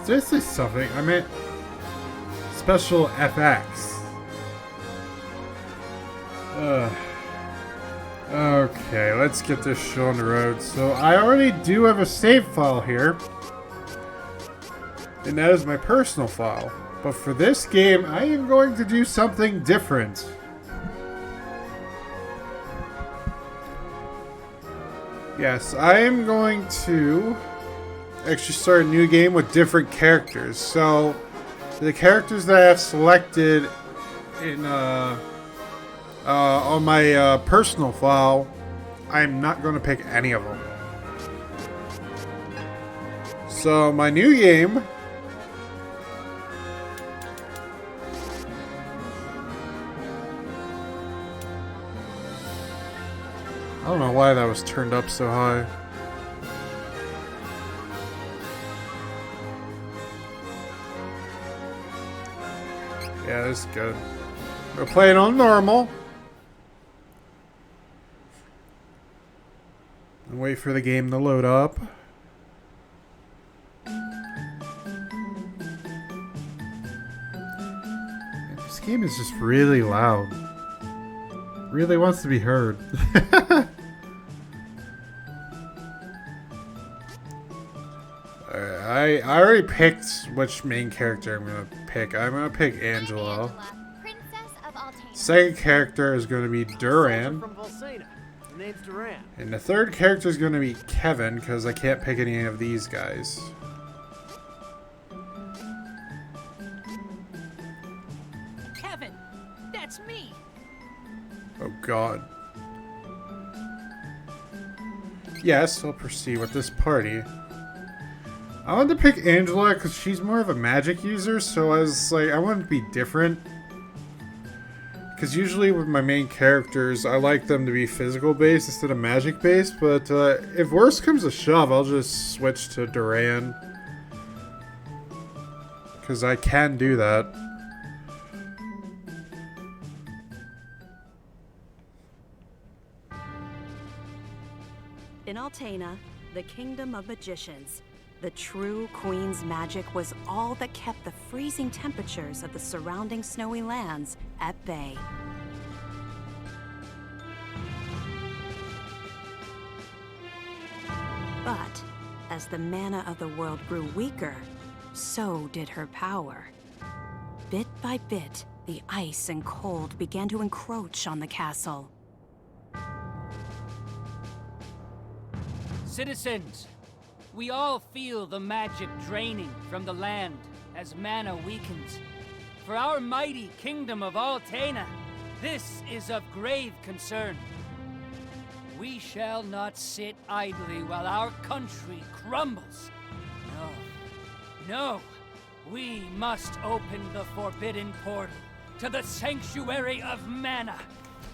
this is something. I meant special FX. Okay, let's get this show on the road. So I already do have a save file here. And that is my personal file. But for this game, I am going to do something different. Yes, I am going to actually start a new game with different characters. So the characters that I have selected in on my personal file, I'm not going to pick any of them. So my new game I don't know why that was turned up so high. Yeah, this is good. We're playing on normal. And wait for the game to load up. And this game is just really loud. Really wants to be heard. I already picked which main character I'm gonna pick. I'm gonna pick Angela. Second character is gonna be Duran. And the third character is gonna be Kevin, because I can't pick any of these guys. Kevin, that's me. Oh god. Yes, I'll proceed with this party. I wanted to pick Angela because she's more of a magic user, so I was like, I wanted to be different. Because usually with my main characters, I like them to be physical based instead of magic based, but if worse comes to shove, I'll just switch to Duran. Because I can do that. In Altena, the kingdom of magicians, the true queen's magic was all that kept the freezing temperatures of the surrounding snowy lands at bay. But as the mana of the world grew weaker, so did her power. Bit by bit, the ice and cold began to encroach on the castle. Citizens, we all feel the magic draining from the land as mana weakens. For our mighty kingdom of Altena, this is of grave concern. We shall not sit idly while our country crumbles. No, we must open the forbidden portal to the sanctuary of mana,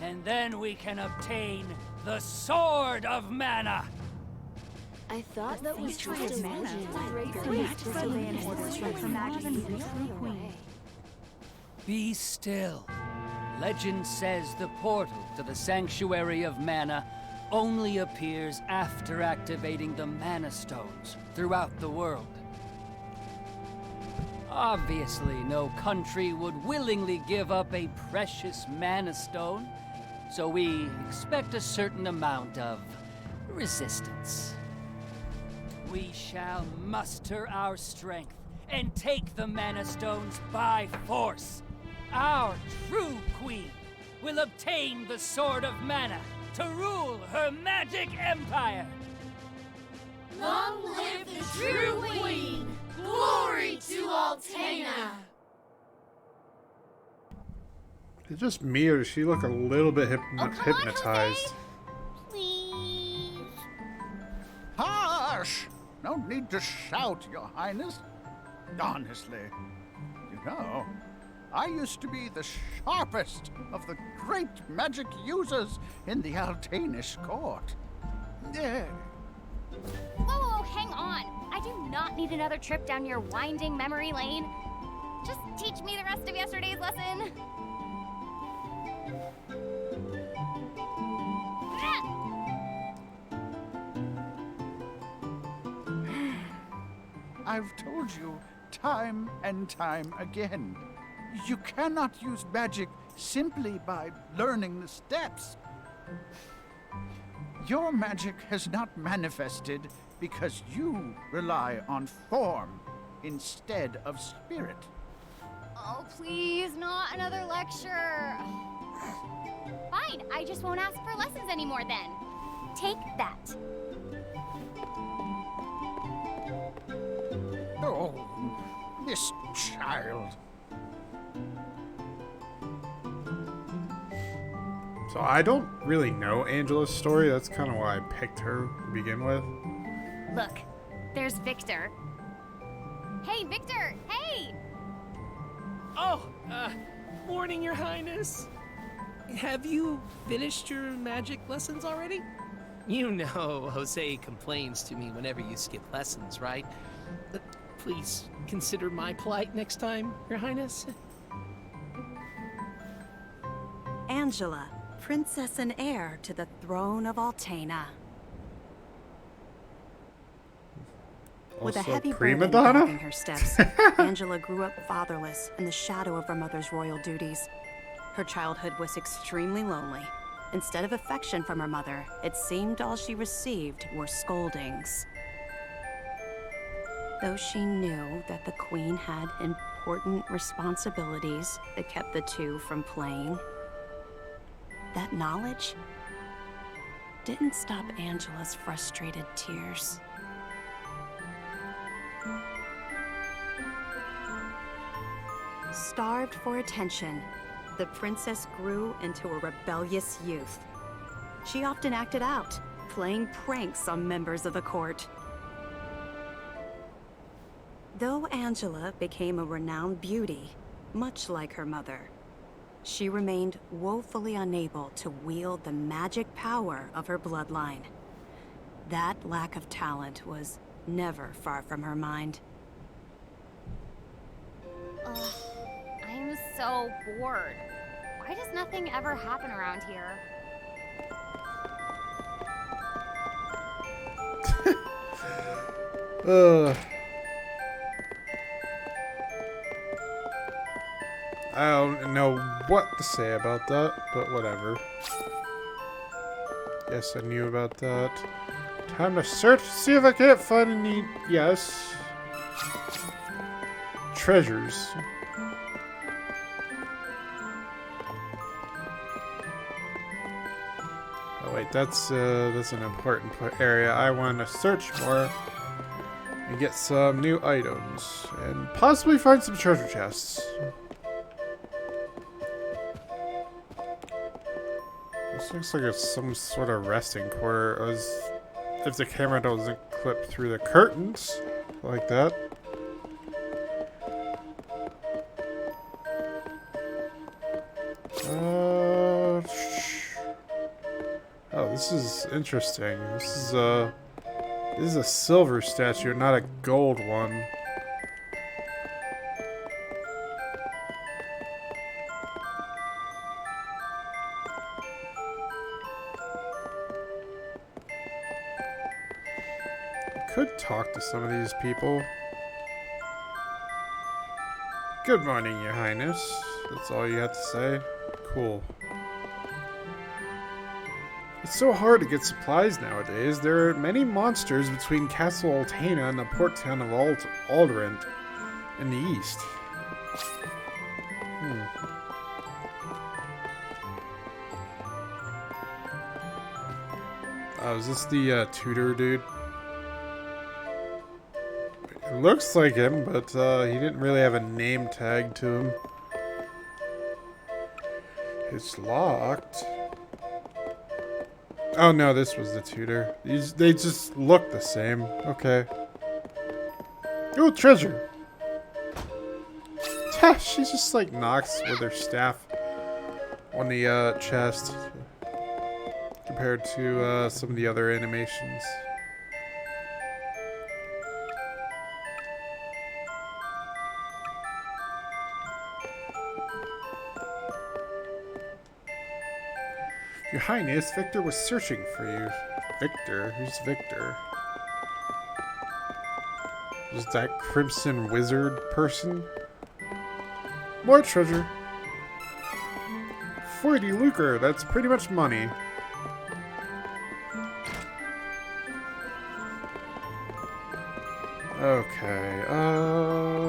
and then we can obtain the Sword of Mana. I thought that was just a Be still. Legend says the portal to the Sanctuary of Mana only appears after activating the Mana Stones throughout the world. Obviously, no country would willingly give up a precious Mana Stone, so we expect a certain amount of resistance. We shall muster our strength and take the Mana Stones by force. Our true queen will obtain the Sword of Mana to rule her magic empire. Long live the true queen! Glory to Altena! Is it just me, or does she look a little bit hypnotized? Please. Hush! No need to shout, Your Highness. Honestly, you know, I used to be the sharpest of the great magic users in the Altanish court. Whoa, hang on. I do not need another trip down your winding memory lane. Just teach me the rest of yesterday's lesson. I've told you time and time again. You cannot use magic simply by learning the steps. Your magic has not manifested because you rely on form instead of spirit. Oh, please, not another lecture. Fine, I just won't ask for lessons anymore then. Take that. Oh, this child. So I don't really know Angela's story. That's kind of why I picked her to begin with. Look, there's Victor. Hey, Victor! Hey! Oh, morning, Your Highness. Have you finished your magic lessons already? You know Jose complains to me whenever you skip lessons, right? But please consider my plight next time, Your Highness. Angela, princess and heir to the throne of Altena. With a Also heavy prima burden donna? dogging her steps, Angela grew up fatherless in the shadow of her mother's royal duties. Her childhood was extremely lonely. Instead of affection from her mother, it seemed all she received were scoldings. Though she knew that the queen had important responsibilities that kept the two from playing, that knowledge didn't stop Angela's frustrated tears. Starved for attention, the princess grew into a rebellious youth. She often acted out, playing pranks on members of the court. Though Angela became a renowned beauty, much like her mother, she remained woefully unable to wield the magic power of her bloodline. That lack of talent was never far from her mind. Ugh, I'm so bored. Why does nothing ever happen around here? I don't know what to say about that, but whatever. Yes, I knew about that. Time to search to see if I can't find any, yes, treasures. Oh wait, that's an important area. I want to search more and get some new items and possibly find some treasure chests. This looks like it's some sort of resting quarter, as if the camera doesn't clip through the curtains like that. Oh, this is interesting. This is a silver statue, not a gold one. Could talk to some of these people. Good morning, Your Highness. That's all you have to say? Cool. It's so hard to get supplies nowadays. There are many monsters between Castle Altena and the port town of Aldrent in the east. Oh, is this the tutor dude? It looks like him, but he didn't really have a name tag to him. It's locked. Oh no, this was the tutor. They just look the same. Okay. Ooh, treasure! She just like knocks with her staff on the chest compared to some of the other animations. Your Highness, Victor was searching for you. Victor? Who's Victor? Is that Crimson Wizard person? More treasure. 40 lucre, that's pretty much money. Okay,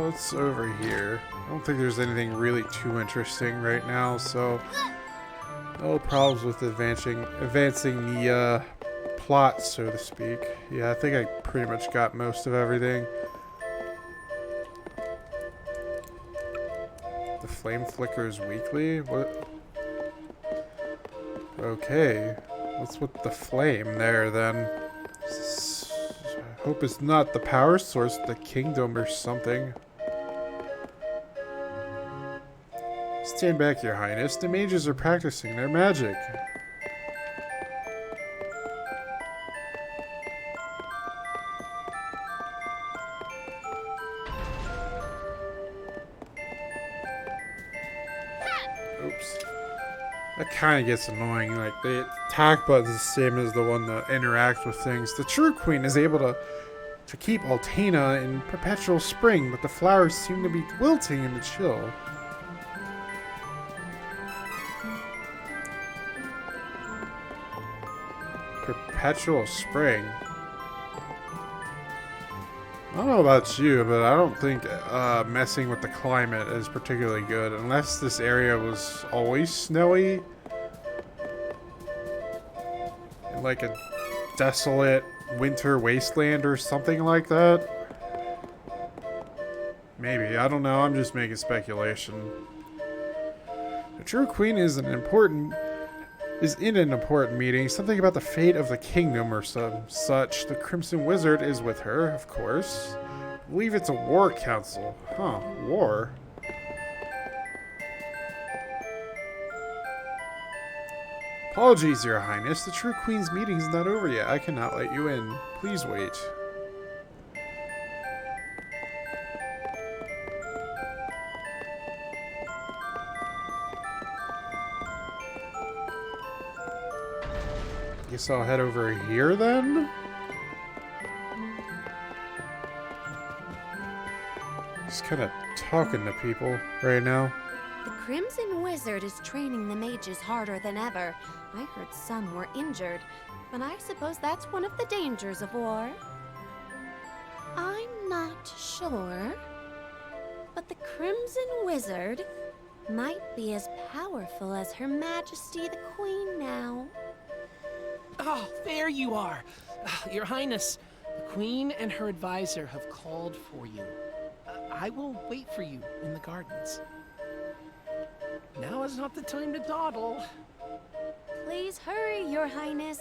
it's over here. I don't think there's anything really too interesting right now, so no problems with advancing the plot, so to speak. Yeah, I think I pretty much got most of everything. The flame flickers weekly? What? Okay, what's with the flame there then? I hope it's not the power source of the kingdom or something. Stand back, Your Highness. The mages are practicing their magic. Oops. That kind of gets annoying. Like, the attack button is the same as the one that interacts with things. The true queen is able to keep Altena in perpetual spring, but the flowers seem to be wilting in the chill. Perpetual spring. I don't know about you, but I don't think messing with the climate is particularly good, unless this area was always snowy. In like a desolate winter wasteland or something like that. Maybe, I don't know, I'm just making speculation. The true queen is in an important meeting, something about the fate of the kingdom or some such. The Crimson Wizard is with her, of course. I believe it's a war council. Huh, war? Apologies, Your Highness. The True Queen's meeting is not over yet. I cannot let you in. Please wait. Guess I'll head over here then? Just kind of talking to people right now. The Crimson Wizard is training the mages harder than ever. I heard some were injured, but I suppose that's one of the dangers of war. I'm not sure, but the Crimson Wizard might be as powerful as Her Majesty the Queen now. Oh, there you are. Your Highness, the Queen and her advisor have called for you. I will wait for you in the gardens. Now is not the time to dawdle. Please hurry, Your Highness.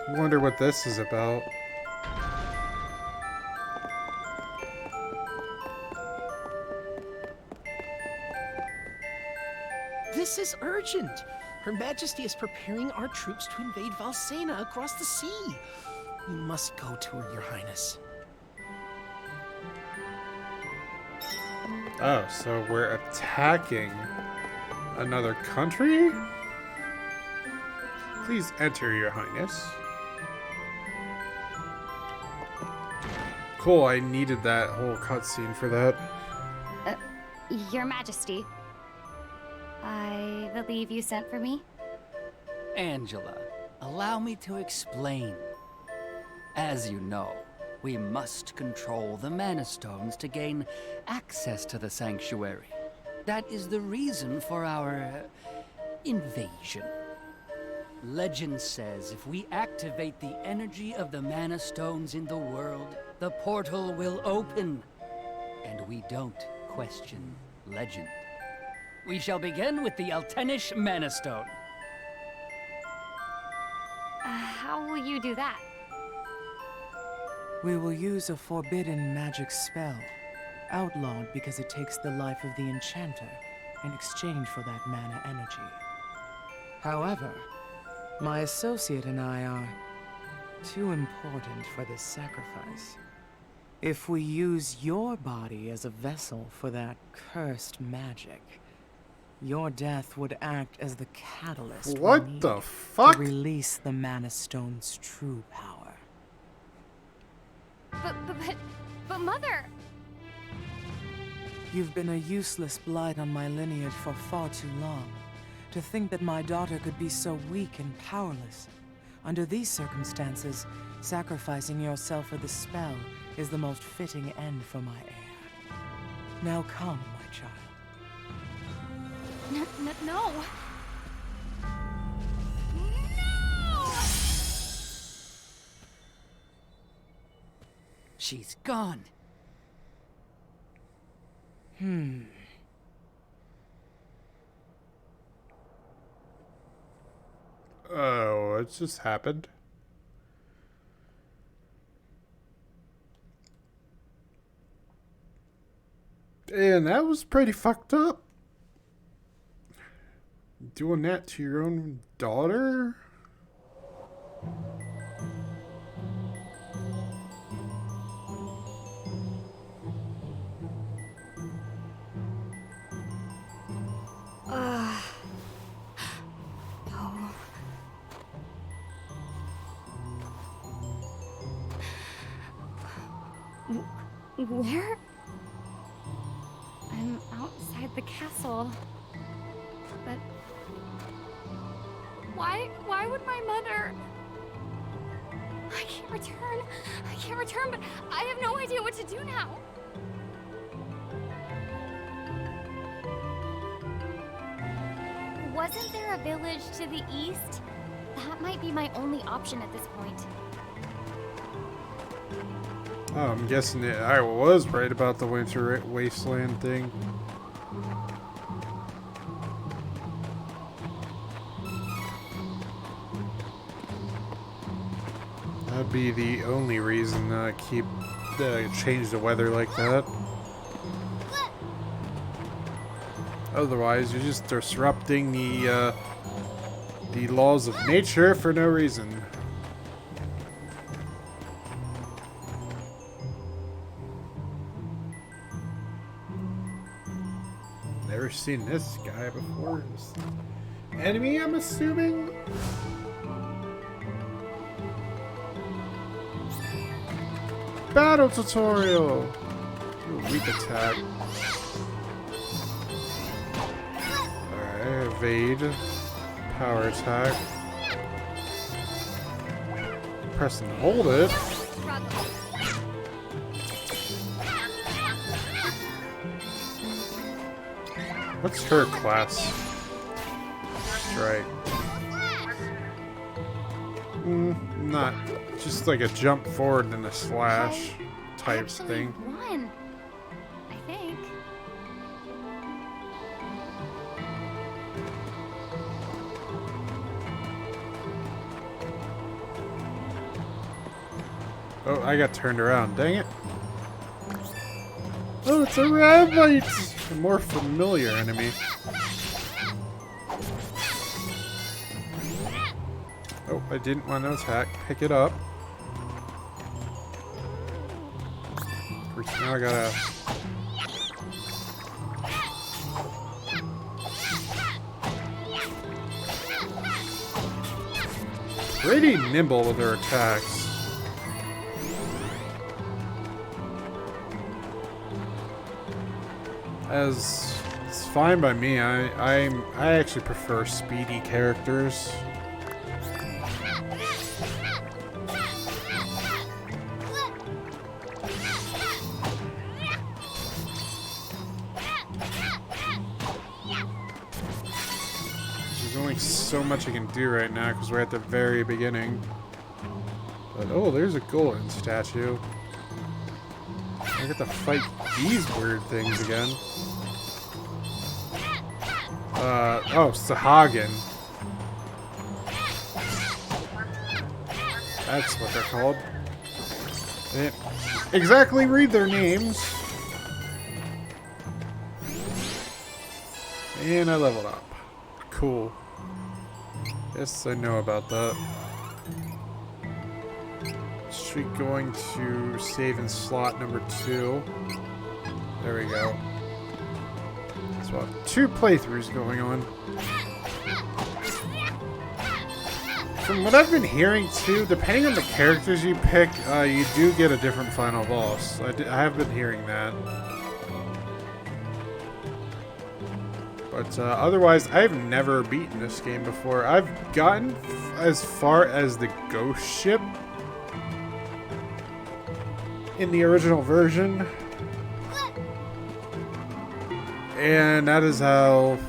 Wonder what this is about. This is urgent. Her Majesty is preparing our troops to invade Valsena across the sea. We must go to her, Your Highness. Oh, so we're attacking another country? Please enter, Your Highness. Cool, I needed that whole cutscene for that. Your Majesty, I believe you sent for me? Angela, allow me to explain. As you know, we must control the Mana Stones to gain access to the sanctuary. That is the reason for our invasion. Legend says if we activate the energy of the Mana Stones in the world, the portal will open. And we don't question legend. We shall begin with the Altenish Mana Stone. How will you do that? We will use a forbidden magic spell, outlawed because it takes the life of the enchanter in exchange for that mana energy. However, my associate and I are too important for this sacrifice. If we use your body as a vessel for that cursed magic, Your death would act as the catalyst we What need the fuck? to release the Mana Stone's true power. But Mother! You've been a useless blight on my lineage for far too long. To think that my daughter could be so weak and powerless. Under these circumstances, sacrificing yourself for the spell is the most fitting end for my heir. Now come, my child. No! She's gone. Oh, it just happened. And that was pretty fucked up. Doing that to your own daughter? Where? I'm outside the castle. But why would my mother? I can't return, but I have no idea what to do now. Wasn't there a village to the east? That might be my only option at this point. Oh, I'm guessing that I was right about the winter wasteland thing. That'd be the only reason change the weather like that. Otherwise, you're just disrupting the laws of nature for no reason. Never seen this guy before. This enemy, I'm assuming? Battle tutorial! Ooh, weak attack. Alright, evade. Power attack. Press and hold it. What's her class? Strike. Not just like a jump forward and a slash type thing. Won, I think. Oh, I got turned around. Dang it. Oh, it's a rabbit! A more familiar enemy. Oh, I didn't want to attack. Pick it up. Of course, now I gotta... Pretty nimble with her attacks. As it's fine by me. I actually prefer speedy characters. There's only so much I can do right now because we're at the very beginning. But oh, there's a golden statue. I get to fight these weird things again. Oh, Sahagin. That's what they're called. They didn't exactly read their names. And I leveled up. Cool. Yes, I know about that. Street going to save in slot number 2. There we go. So 2 playthroughs going on. From what I've been hearing too, depending on the characters you pick, you do get a different final boss. I have been hearing that. But otherwise, I've never beaten this game before. I've gotten as far as the ghost ship in the original version. And that is how...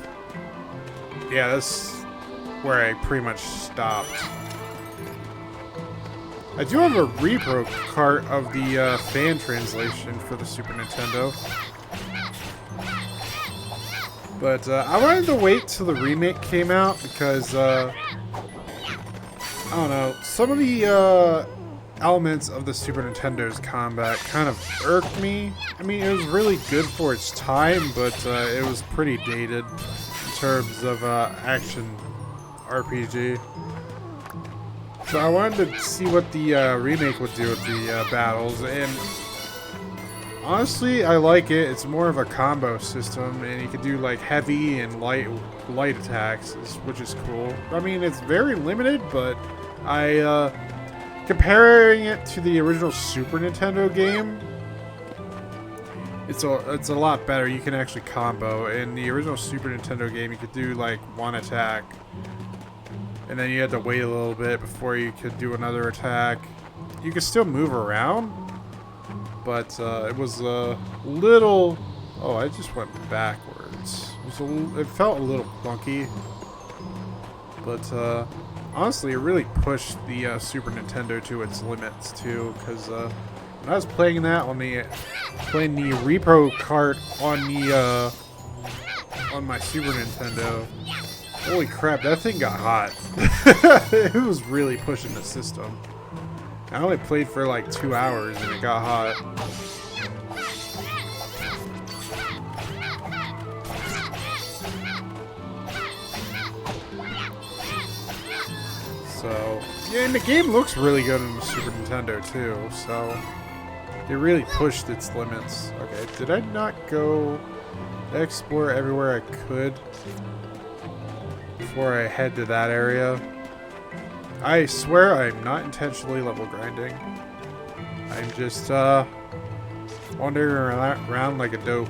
yeah, that's where I pretty much stopped. I do have a repro cart of the fan translation for the Super Nintendo. But I wanted to wait till the remake came out because, I don't know, some of the elements of the Super Nintendo's combat kind of irked me. I mean, it was really good for its time, but it was pretty dated in terms of action RPG. So I wanted to see what the remake would do with the battles, and honestly, I like it. It's more of a combo system, and you can do like heavy and light attacks, which is cool. I mean, it's very limited, but comparing it to the original Super Nintendo game, it's a lot better. You can actually combo. In the original Super Nintendo game, you could do like one attack, and then you had to wait a little bit before you could do another attack. You could still move around, but it was a little... oh, I just went backwards. It felt a little clunky, but honestly, it really pushed the Super Nintendo to its limits too. Because when I was playing that on the repro cart on the on my Super Nintendo, holy crap, that thing got hot. It was really pushing the system. I only played for like 2 hours and it got hot. So, yeah, and the game looks really good on the Super Nintendo too, so it really pushed its limits. Okay, did I not go explore everywhere I could before I head to that area? I swear I'm not intentionally level grinding. I'm just wandering around like a dope.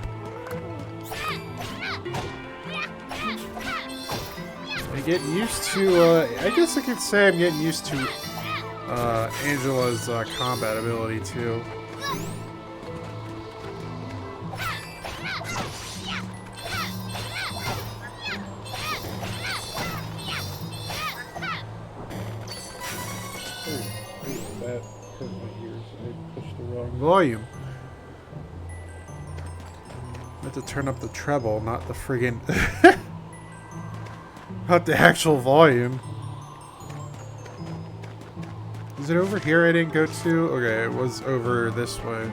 I'm getting used to, I guess I could say I'm getting used to Angela's combat ability too. That hurt my ears. I pushed the wrong volume. I have to turn up the treble, not the friggin' not the actual volume. Is it over here I didn't go to? Okay, it was over this way.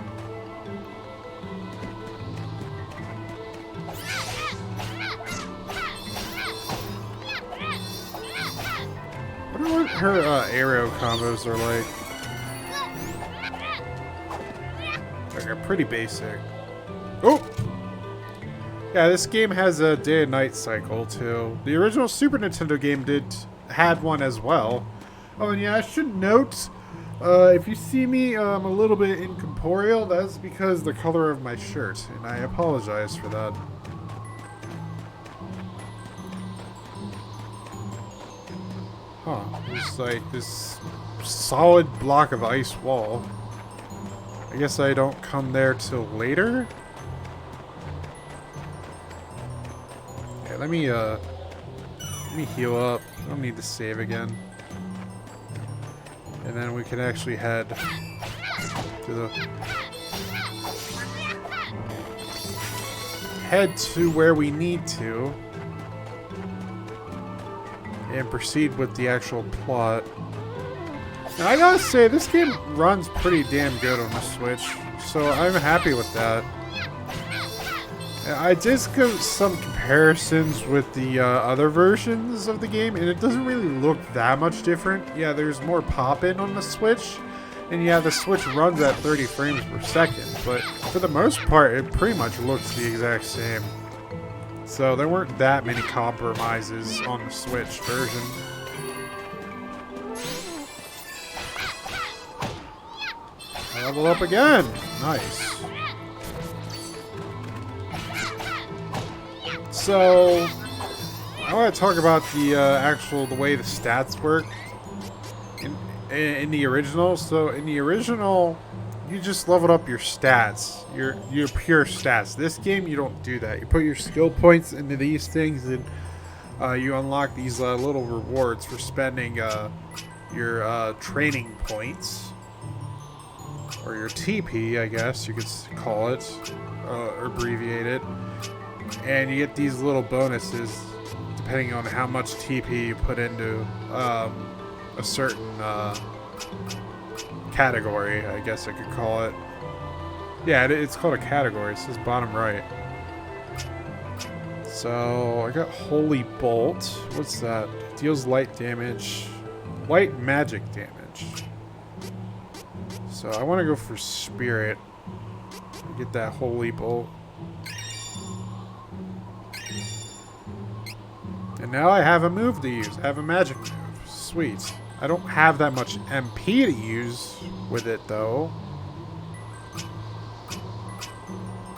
I wonder what her aerial combos are like. They're pretty basic. Oh! Yeah, this game has a day and night cycle too. The original Super Nintendo game had one as well. Oh, and yeah, I should note, if you see me a little bit incorporeal, that's because the color of my shirt, and I apologize for that. Huh, there's like this solid block of ice wall. I guess I don't come there till later? Yeah, let me heal up. I don't need to save again. And then we can actually head to where we need to and proceed with the actual plot. Now, I gotta say, this game runs pretty damn good on the Switch, so I'm happy with that. I did some comparisons with the other versions of the game, and it doesn't really look that much different. Yeah, there's more pop-in on the Switch, and yeah, the Switch runs at 30 frames per second, but for the most part, it pretty much looks the exact same. So there weren't that many compromises on the Switch version. I level up again. Nice. So I want to talk about the way the stats work in the original. So in the original, you just leveled up your stats, your pure stats. This game, you don't do that. You put your skill points into these things, and you unlock these little rewards for spending your training points, or your TP, I guess you could call it, or abbreviate it. And you get these little bonuses depending on how much TP you put into a certain category, I guess I could call it. Yeah, it's called a category. It says bottom right. So I got Holy Bolt. What's that? Deals light damage, light magic damage. So I want to go for Spirit. Get that Holy Bolt. And now I have a move to use. I have a magic move. Sweet. I don't have that much MP to use with it, though.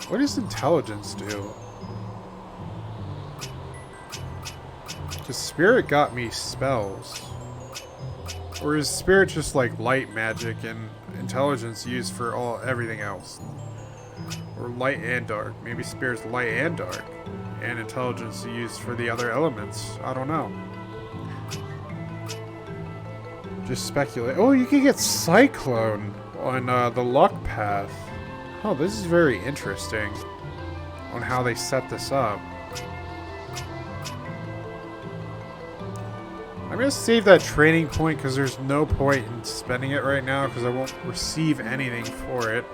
What does intelligence do? Because Spirit got me spells. Or is Spirit just like light magic and intelligence used for everything else? Or light and dark. Maybe Spirit's light and dark. And intelligence used for the other elements. I don't know. Just speculate. Oh, you can get Cyclone on the luck path. Oh, this is very interesting on how they set this up. I'm going to save that training point because there's no point in spending it right now because I won't receive anything for it.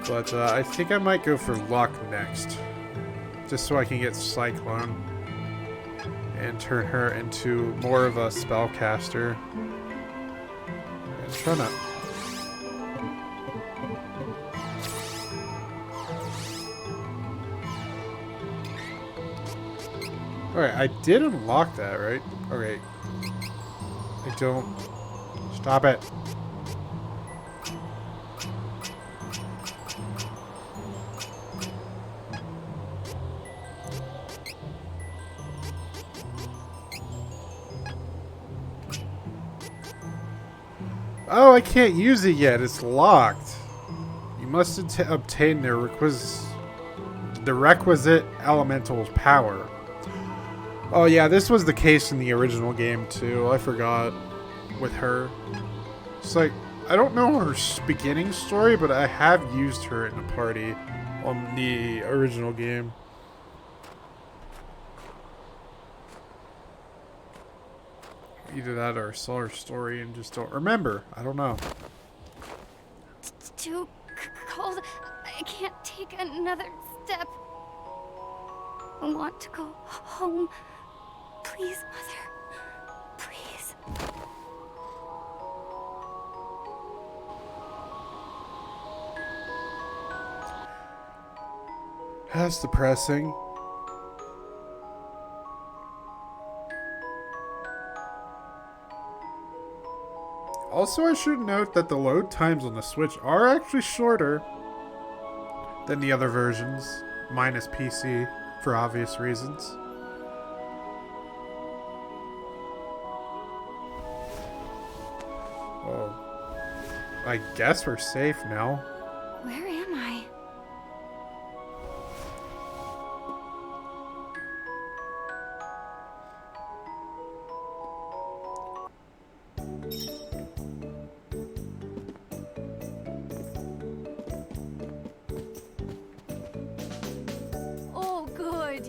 But I think I might go for luck next. Just so I can get Cyclone and turn her into more of a spellcaster. And try not. Alright, I did unlock that, right? Okay. I don't. Stop it. Oh, I can't use it yet. It's locked. You must obtain the requisite elemental power. Oh yeah, this was the case in the original game too. I forgot with her. It's like, I don't know her beginning story, but I have used her in the party on the original game. Either that or I saw her story and just don't remember. I don't know. It's too cold. I can't take another step. I want to go home. Please, Mother. Please. That's depressing. Also, I should note that the load times on the Switch are actually shorter than the other versions, minus PC, for obvious reasons. Oh, I guess we're safe now. Where am I?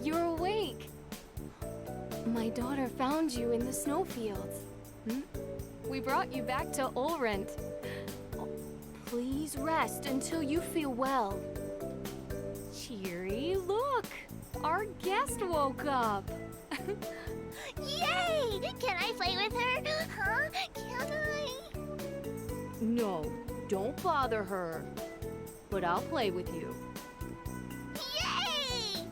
You're awake. My daughter found you in the snowfields. We brought you back to Ulrent. Please rest until you feel well. Cheery, look! Our guest woke up. Yay! Can I play with her? Huh? Can I? No, don't bother her. But I'll play with you. Yay!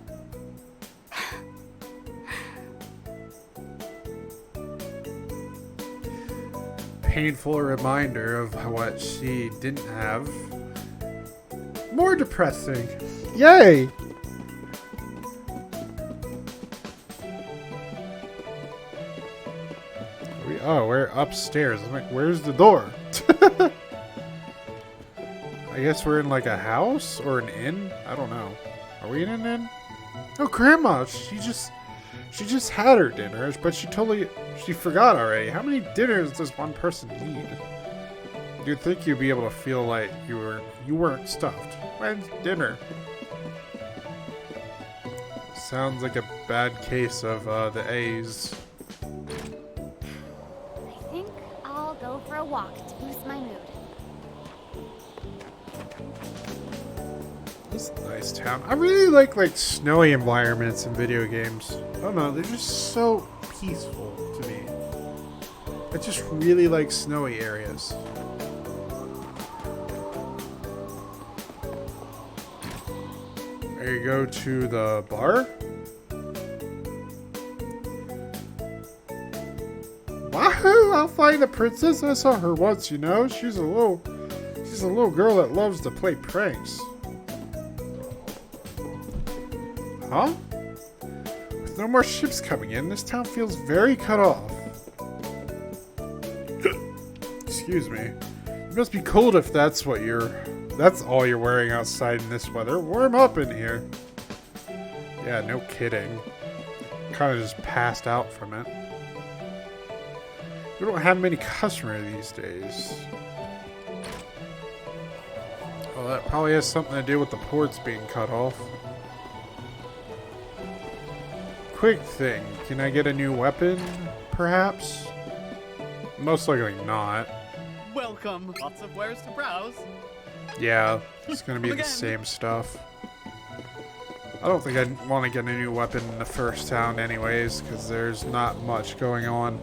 painful reminder of what she didn't have. More depressing. Yay! We're upstairs. I'm like, where's the door? I guess we're in like a house or an inn? I don't know. Are we in an inn? Oh, Grandma! She just had her dinner, but she forgot already. How many dinners does one person need? You'd think you'd be able to feel like you weren't stuffed. When's dinner? Sounds like a bad case of the A's. I think I'll go for a walk to boost my mood. This is a nice town. I really like snowy environments in video games. I don't know, they're just so peaceful to me. I just really like snowy areas. There you go to the bar. Wahoo! I'll find the princess. I saw her once, you know. She's a little girl that loves to play pranks. Huh? With no more ships coming in, this town feels very cut off. Excuse me. It must be cold if that's all you're wearing outside in this weather. Warm up in here. Yeah, no kidding. Kind of just passed out from it. We don't have many customers these days. Well, that probably has something to do with the ports being cut off. Quick thing, can I get a new weapon, perhaps? Most likely not. Welcome. Lots of wares to browse. Yeah, it's gonna be the same stuff. I don't think I'd want to get a new weapon in the first town anyways, because there's not much going on.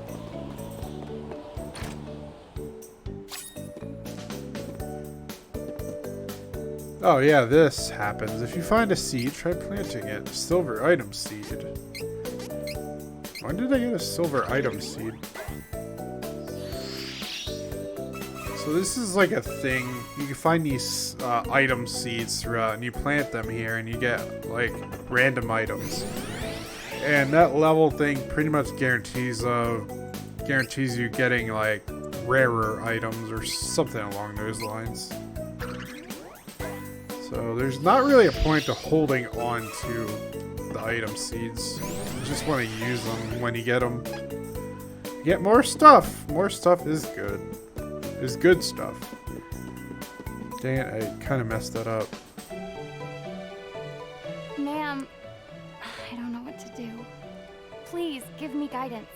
Oh yeah, this happens. If you find a seed, try planting it. Silver item seed. When did I get a silver item seed? So this is like a thing. You can find these item seeds throughout, and you plant them here, and you get like random items. And that level thing pretty much guarantees you getting like rarer items or something along those lines. So there's not really a point to holding on to the item seeds. You just want to use them when you get them. You get more stuff. More stuff is good. Is good stuff. Dang it, I kind of messed that up. Ma'am, I don't know what to do. Please, give me guidance.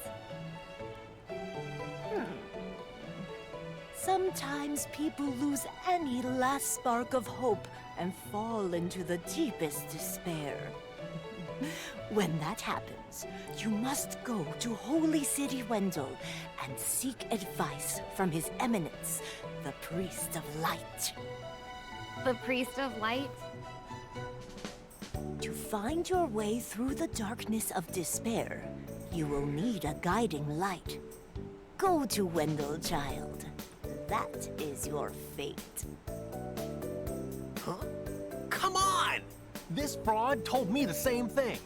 Sometimes people lose any last spark of hope and fall into the deepest despair. When that happens, you must go to Holy City Wendell and seek advice from His Eminence, the Priest of Light. The Priest of Light? To find your way through the darkness of despair, you will need a guiding light. Go to Wendell, child. That is your fate. Huh? Come on! This fraud told me the same thing.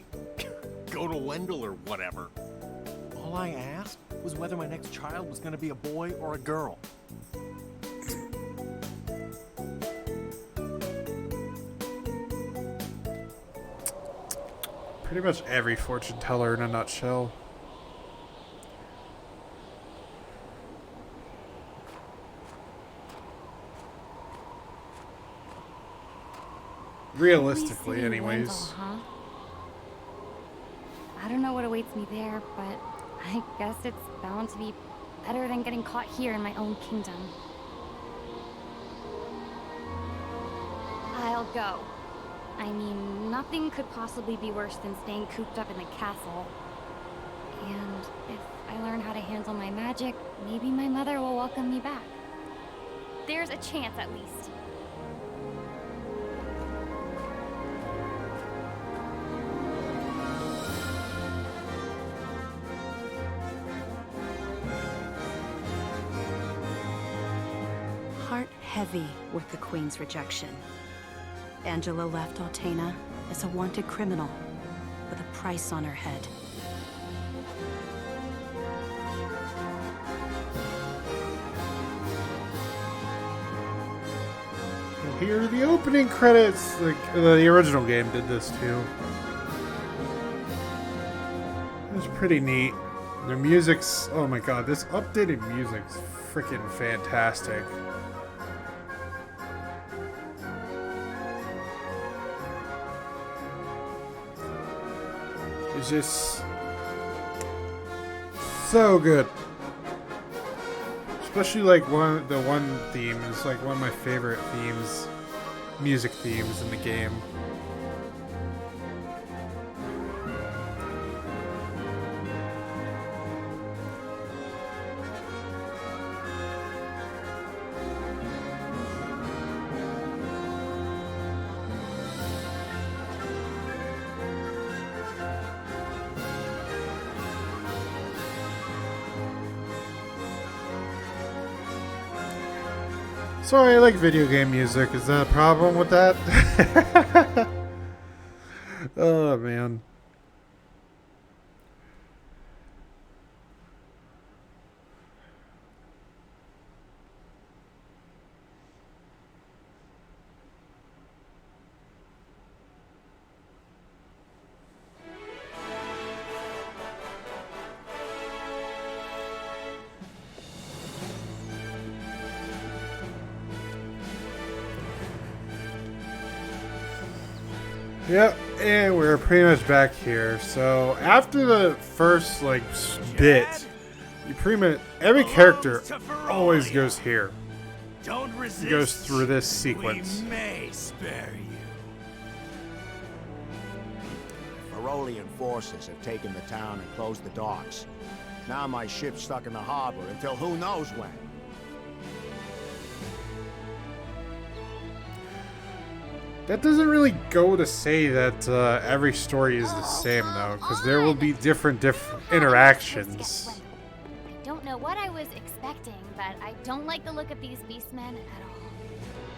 Go to Wendell or whatever. All I asked was whether my next child was going to be a boy or a girl. Pretty much every fortune teller in a nutshell. Realistically, anyways. Wendell, huh? I don't know what awaits me there, but I guess it's bound to be better than getting caught here in my own kingdom. I'll go. I mean, nothing could possibly be worse than staying cooped up in the castle. And if I learn how to handle my magic, maybe my mother will welcome me back. There's a chance, at least. heavy with the Queen's rejection. Angela left Altena as a wanted criminal with a price on her head. And here are the opening credits. Like the original game did this too. It was pretty neat. The music's, oh my god, this updated music's freaking fantastic. It's just so good. Especially like the one theme is like one of my favorite themes, music themes in the game. Sorry, I like video game music. Is that a problem with that? Oh, man. Yep, and we're pretty much back here. So after the first like bit, you pretty much every character always goes here. Don't resist. It goes through this sequence. We may spare you. Ferolian forces have taken the town and closed the docks. Now my ship's stuck in the harbor until who knows when. That doesn't really go to say that every story is the same, though, because there will be different interactions. I don't know what I was expecting, but I don't like the look of these beastmen at all.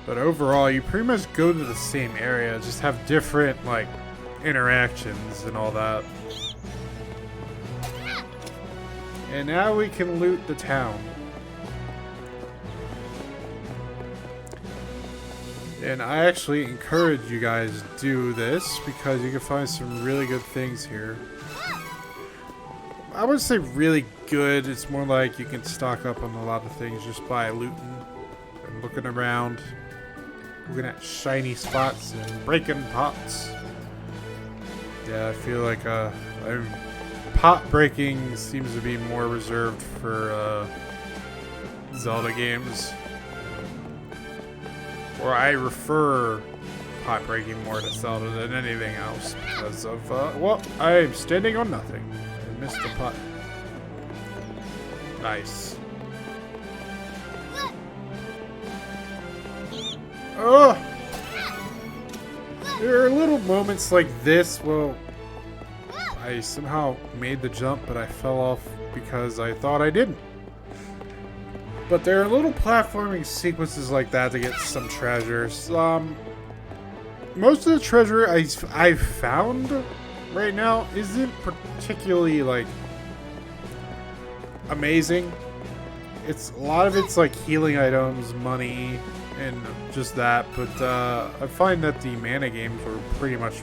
But overall, you pretty much go to the same area, just have different, like, interactions and all that. And now we can loot the town. And I actually encourage you guys to do this because you can find some really good things here. I wouldn't say really good, it's more like you can stock up on a lot of things just by looting and looking around, looking at shiny spots and breaking pots. Yeah, I feel like pot breaking seems to be more reserved for Zelda games. Or I refer pot breaking more to Zelda than anything else because of, well, I'm standing on nothing. I missed the pot. Nice. Oh! There are little moments like this. Well, I somehow made the jump, but I fell off because I thought I didn't. But there are little platforming sequences like that to get some treasures. Most of the treasure I've found right now isn't particularly like amazing. A lot of it's like healing items, money, and just that. But I find that the mana games were pretty much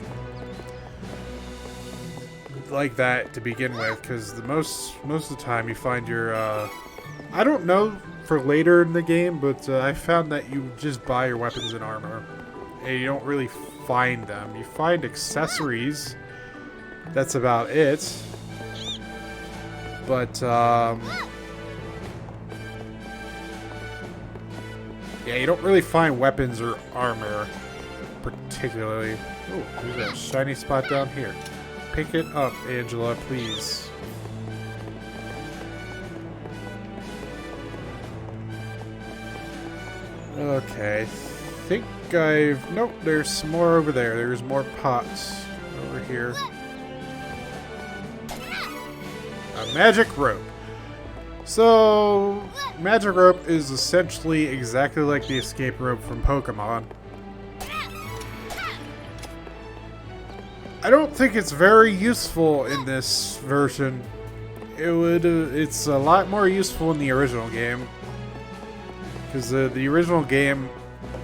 like that to begin with, because most of the time you find your I don't know for later in the game, but I found that you just buy your weapons and armor, and you don't really find them. You find accessories. That's about it. But yeah, you don't really find weapons or armor particularly. Oh, there's a shiny spot down here. Pick it up, Angela, please. Okay, I think nope, there's some more over there. There's more pots over here. A magic rope. So, magic rope is essentially exactly like the escape rope from Pokemon. I don't think it's very useful in this version. It's a lot more useful in the original game. Because the original game,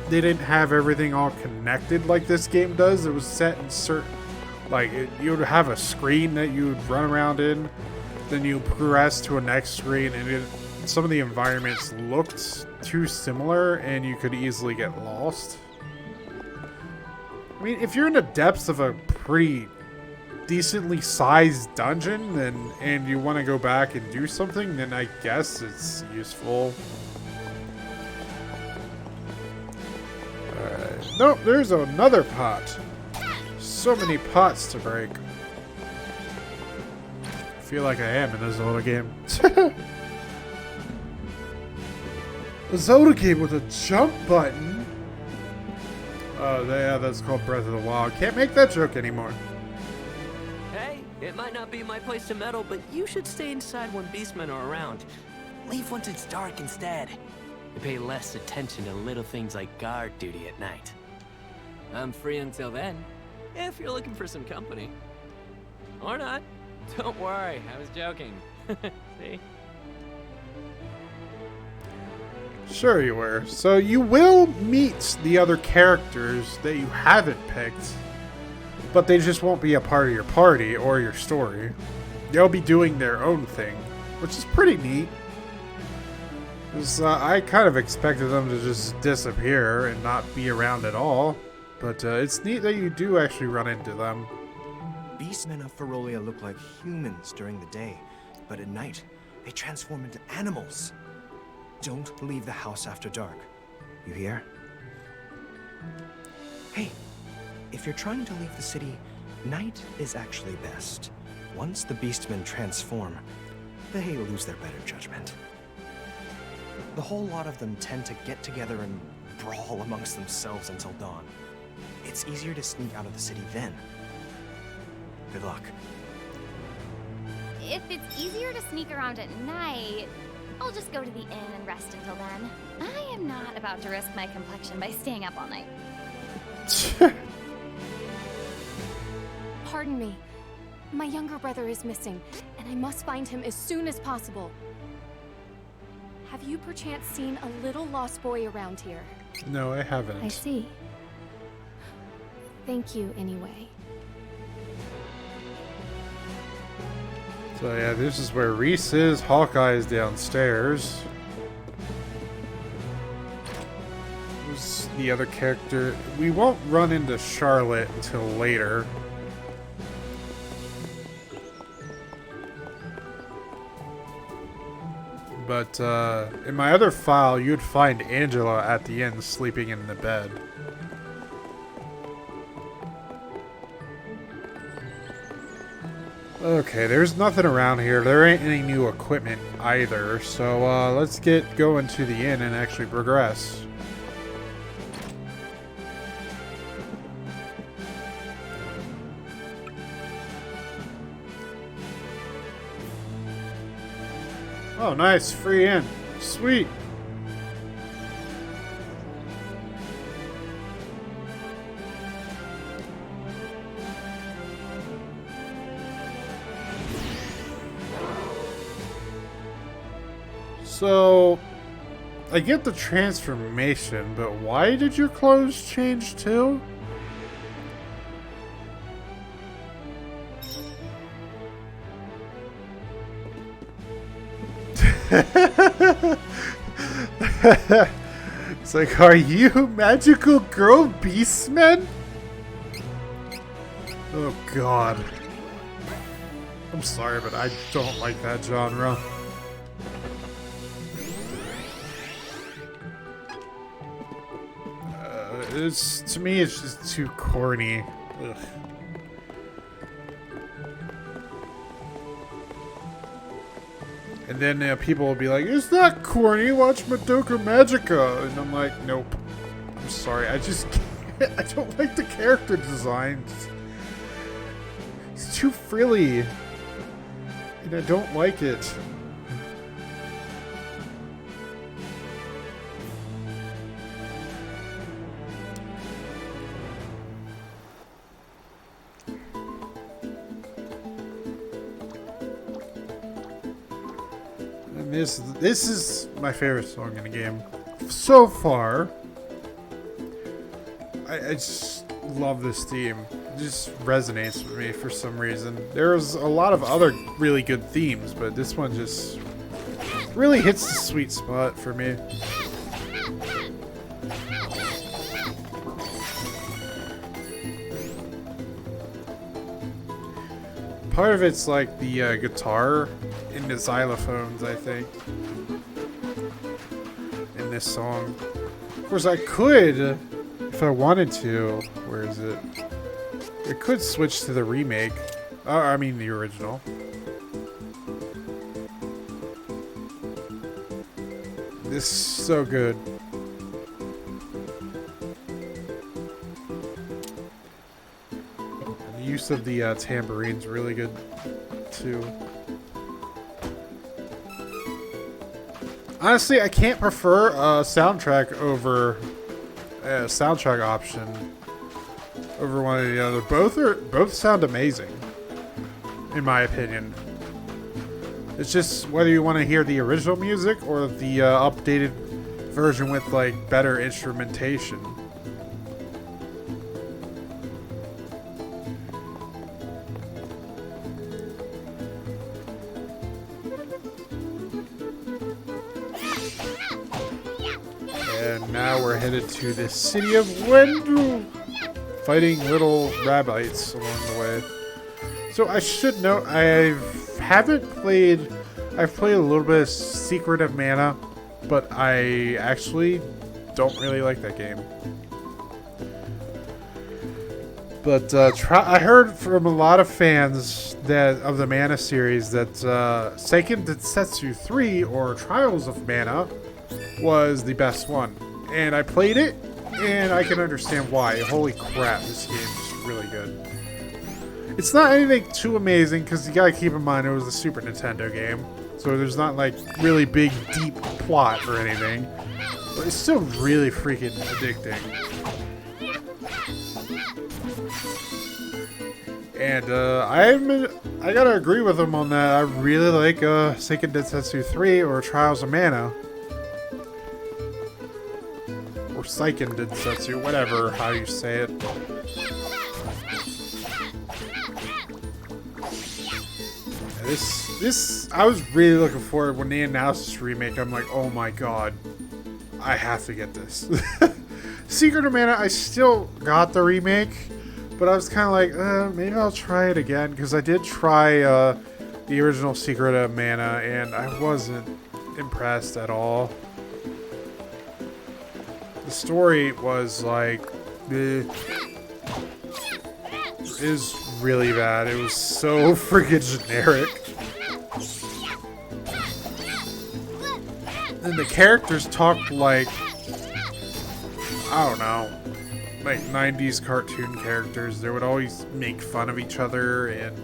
they didn't have everything all connected like this game does. It was set in certain... Like, you would have a screen that you would run around in. Then you progress to a next screen, and some of the environments looked too similar, and you could easily get lost. I mean, if you're in the depths of a pretty decently sized dungeon, and you want to go back and do something, then I guess it's useful. Alright. Nope, there's another pot. So many pots to break. I feel like I am in a Zelda game. A Zelda game with a jump button? Oh, yeah, that's called Breath of the Wild. Can't make that joke anymore. Hey, it might not be my place to meddle, but you should stay inside when beastmen are around. Leave once it's dark instead. You pay less attention to little things like guard duty at night. I'm free until then, if you're looking for some company. Or not. Don't worry, I was joking. See? Sure you were. So you will meet the other characters that you haven't picked, but they just won't be a part of your party or your story. They'll be doing their own thing, which is pretty neat. Because I kind of expected them to just disappear and not be around at all, but it's neat that you do actually run into them. Beastmen of Ferolia look like humans during the day, but at night, they transform into animals. Don't leave the house after dark. You hear? Hey, if you're trying to leave the city, night is actually best. Once the beastmen transform, they lose their better judgment. The whole lot of them tend to get together and brawl amongst themselves until dawn. It's easier to sneak out of the city then. Good luck. If it's easier to sneak around at night, I'll just go to the inn and rest until then. I am not about to risk my complexion by staying up all night. Pardon me. My younger brother is missing, and I must find him as soon as possible. Have you perchance seen a little lost boy around here? No, I haven't. I see. Thank you anyway. So yeah, this is where Reese is. Hawkeye is downstairs. Who's the other character? We won't run into Charlotte until later. But in my other file, you'd find Angela at the end sleeping in the bed. Okay, there's nothing around here. There ain't any new equipment either, so let's get going to the inn and actually progress. Oh, nice. Free inn. Sweet. So, I get the transformation, but why did your clothes change too? It's like, are you magical girl beastmen? Oh god. I'm sorry, but I don't like that genre. To me, it's just too corny. Ugh. And then people will be like, "It's not corny. Watch Madoka Magica," and I'm like, "Nope. I'm sorry. I just can't. I don't like the character designs. It's too frilly, and I don't like it." This is my favorite song in the game so far. I just love this theme. It just resonates with me for some reason. There's a lot of other really good themes, but this one just really hits the sweet spot for me. Part of it's like the guitar and the xylophones, I think, in this song. Of course, I could, if I wanted to. Where is it? I could switch to the remake. I mean the original. This is so good. The use of the tambourine's really good too. Honestly, I can't prefer a soundtrack over a soundtrack option over one or the other. Both sound amazing, in my opinion. It's just whether you want to hear the original music or the updated version with like better instrumentation. And now we're headed to the city of Wendell, fighting little rabbites along the way. So I should note, I've played a little bit of Secret of Mana, but I actually don't really like that game. But I heard from a lot of fans of the Mana series that Seiken Densetsu 3, or Trials of Mana, was the best one. And I played it, and I can understand why. Holy crap, this game is really good. It's not anything too amazing, because you gotta keep in mind it was a Super Nintendo game. So there's not like really big, deep plot or anything. But it's still really freaking addicting. And I gotta agree with him on that. I really like Seiken Densetsu 3 or Trials of Mana. Or Seiken Densetsu, whatever, how you say it. This, I was really looking forward when they announced this remake. I'm like, oh my god, I have to get this. Secret of Mana, I still got the remake, but I was kind of like, maybe I'll try it again, because I did try the original Secret of Mana, and I wasn't impressed at all. The story was like, it was really bad. It was so freaking generic. And the characters talked like, I don't know, like 90s cartoon characters. They would always make fun of each other, and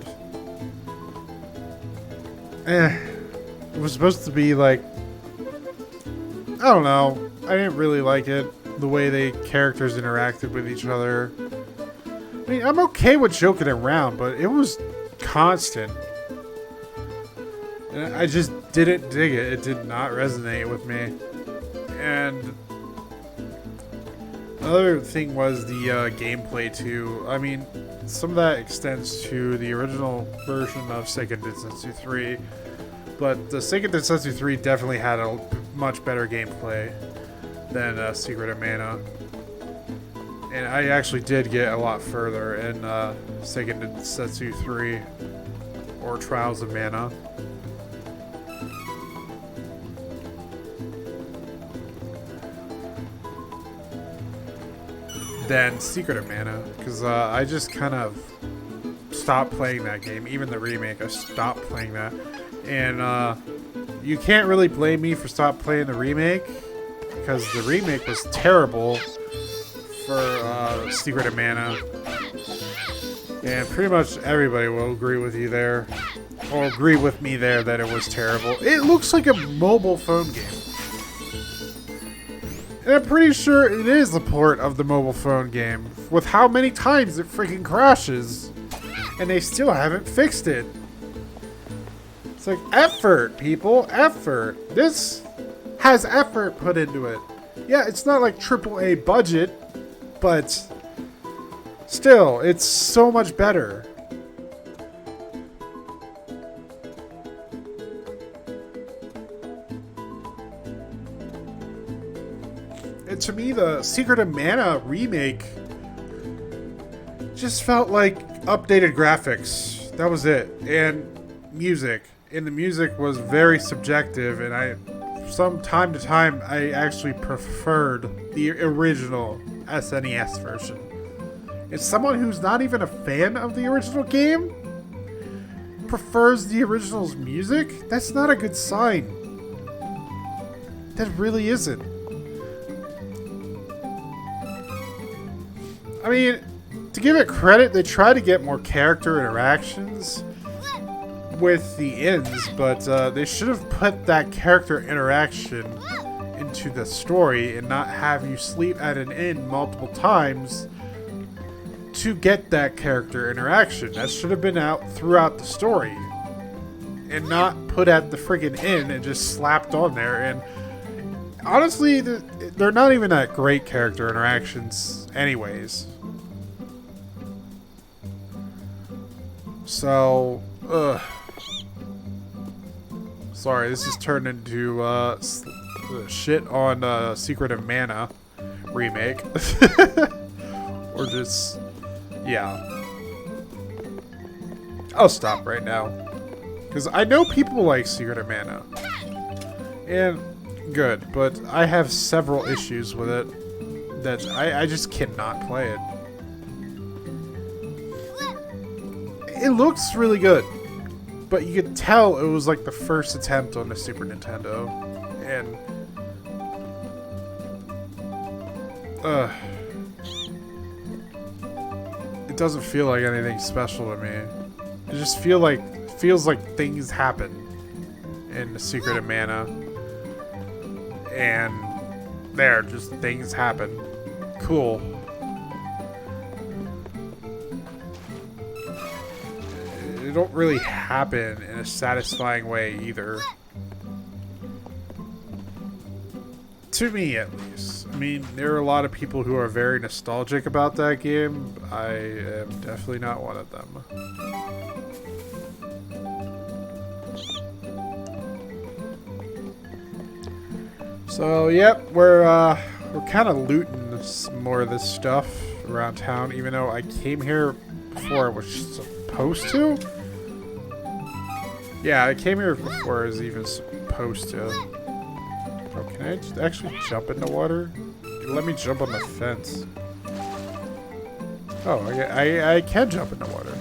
it was supposed to be like, I don't know, I didn't really like it, the way the characters interacted with each other. I mean, I'm okay with joking around, but it was constant. And I just didn't dig it. It did not resonate with me. And another thing was the gameplay too. I mean, some of that extends to the original version of Seiken Densetsu 3, but the Seiken Densetsu 3 definitely had a much better gameplay than Secret of Mana. And I actually did get a lot further in Seiken Densetsu 3 or Trials of Mana. Than Secret of Mana, because I just kind of stopped playing that game. Even the remake, I stopped playing that. And you can't really blame me for stopping playing the remake, because the remake was terrible for Secret of Mana. And pretty much everybody will agree with you there, or agree with me there that it was terrible. It looks like a mobile phone game. And I'm pretty sure it is the port of the mobile phone game, with how many times it freaking crashes. And they still haven't fixed it. It's like effort, people, effort. This has effort put into it. Yeah, it's not like AAA budget, but still, it's so much better. And to me, the Secret of Mana remake just felt like updated graphics. That was it. And music. And the music was very subjective, and from time to time, I actually preferred the original SNES version. If someone who's not even a fan of the original game prefers the original's music, that's not a good sign. That really isn't. I mean, to give it credit, they try to get more character interactions with the inns, but they should have put that character interaction into the story and not have you sleep at an inn multiple times to get that character interaction. That should have been out throughout the story and not put at the friggin' inn and just slapped on there. And honestly, they're not even that great character interactions anyways. So, sorry, this has turned into shit on Secret of Mana remake. Or just, yeah. I'll stop right now. Because I know people like Secret of Mana. And good, but I have several issues with it that I just cannot play it. It looks really good, but you could tell it was like the first attempt on the Super Nintendo, and it doesn't feel like anything special to me. It just feels like things happen in the Secret of Mana, and just things happen. Cool. They don't really happen in a satisfying way either. To me, at least. I mean, there are a lot of people who are very nostalgic about that game. I am definitely not one of them. So, yep, we're kind of looting some more of this stuff around town, even though I came here before I was supposed to. Yeah, I came here before I was even supposed to. Oh, can I actually jump in the water? Let me jump on the fence. Oh, I can jump in the water.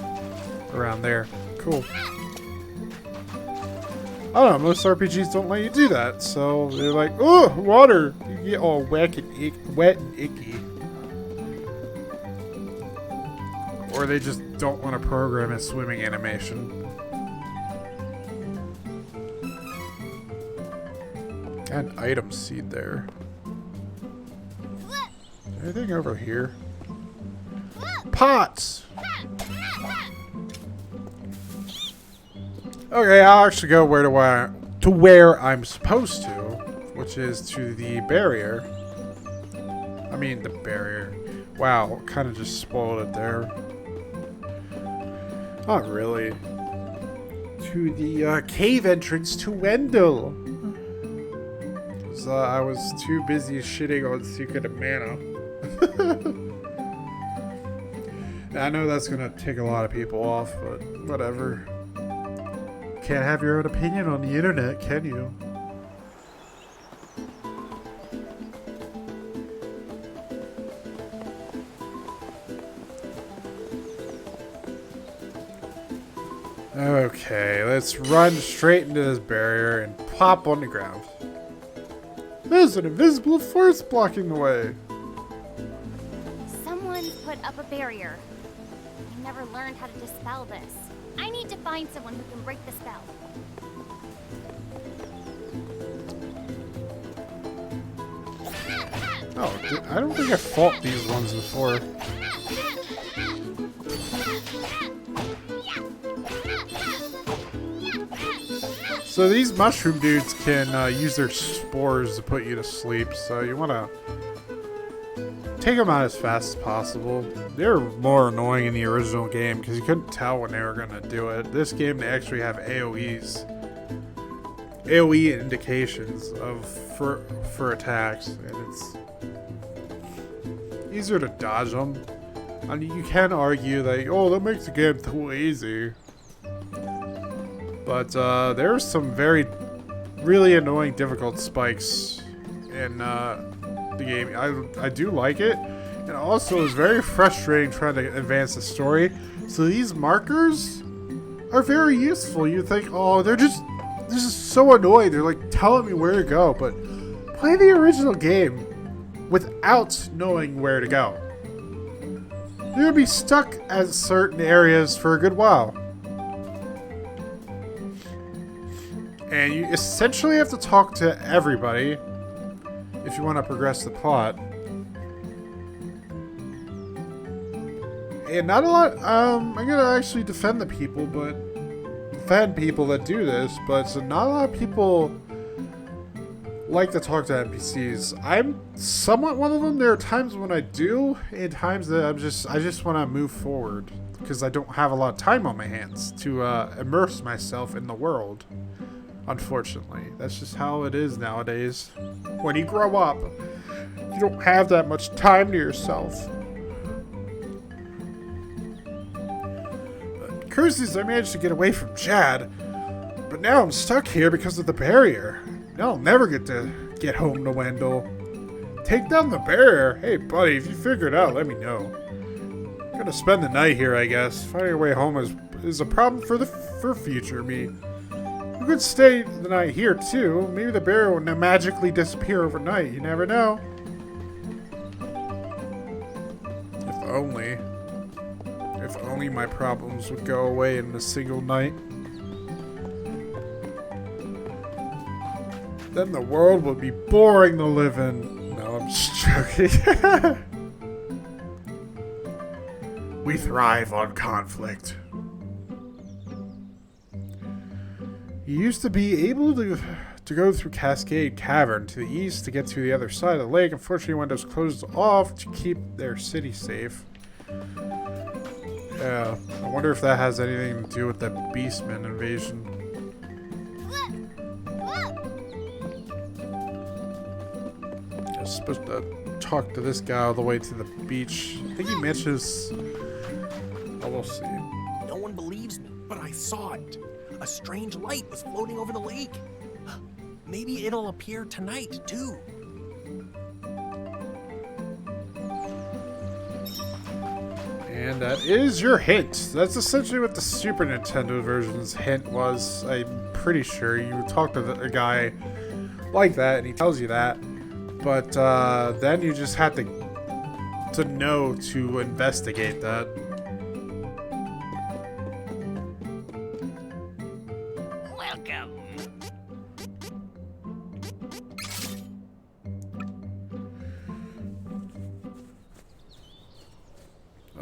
Around there. Cool. I don't know, most RPGs don't let you do that, so they're like, oh, water! You get all wet and icky. Or they just don't want to program a swimming animation. Got an item seed there. Anything over here? Pots! Okay, I'll actually go to where I'm supposed to, which is to the barrier. I mean, the barrier. Wow, kind of just spoiled it there. Not really. To the cave entrance to Wendell. Because I was too busy shitting on Secret of Mana. I know that's going to tick a lot of people off, but whatever. Can't have your own opinion on the internet, can you? Okay, let's run straight into this barrier and plop on the ground. There's an invisible force blocking the way. Someone's put up a barrier. I never learned how to dispel this. I need to find someone who can break the spell. Oh, I don't think I fought these ones before. So these mushroom dudes can use their spores to put you to sleep. So you want to take them out as fast as possible. They were more annoying in the original game because you couldn't tell when they were going to do it. This game, they actually have AoEs. AoE indications of for attacks, and it's easier to dodge them. I mean, you can argue that, oh, that makes the game too easy. But there's some really annoying difficult spikes in the game. I do like it. And also it's very frustrating trying to advance the story. So these markers are very useful. You think, oh, they're just so annoying. They're like telling me where to go. But play the original game without knowing where to go. You're gonna be stuck at certain areas for a good while. And you essentially have to talk to everybody if you want to progress the plot. And not a lot, I'm gonna actually defend people that do this, but so not a lot of people like to talk to NPCs. I'm somewhat one of them. There are times when I do, and times that I just want to move forward because I don't have a lot of time on my hands to immerse myself in the world. Unfortunately, that's just how it is nowadays. When you grow up, you don't have that much time to yourself. But curses, I managed to get away from Chad, but now I'm stuck here because of the barrier. Now I'll never get home to Wendell. Take down the barrier. Hey, buddy, if you figure it out, let me know. I'm gonna spend the night here, I guess. Finding a way home is a problem for future me. You could stay the night here, too. Maybe the barrier will magically disappear overnight. You never know. If only. If only my problems would go away in a single night. Then the world would be boring to live in. No, I'm just joking. We thrive on conflict. You used to be able to go through Cascade Cavern to the east to get to the other side of the lake. Unfortunately, Windows closed off to keep their city safe. Yeah, I wonder if that has anything to do with the Beastman invasion. I was supposed to talk to this guy all the way to the beach. I think he mentions... Oh, we'll see. No one believes me, but I saw it. A strange light was floating over the lake. Maybe it'll appear tonight, too. And that is your hint. That's essentially what the Super Nintendo version's hint was. I'm pretty sure you talk to a guy like that and he tells you that. But then you just have to know to investigate that.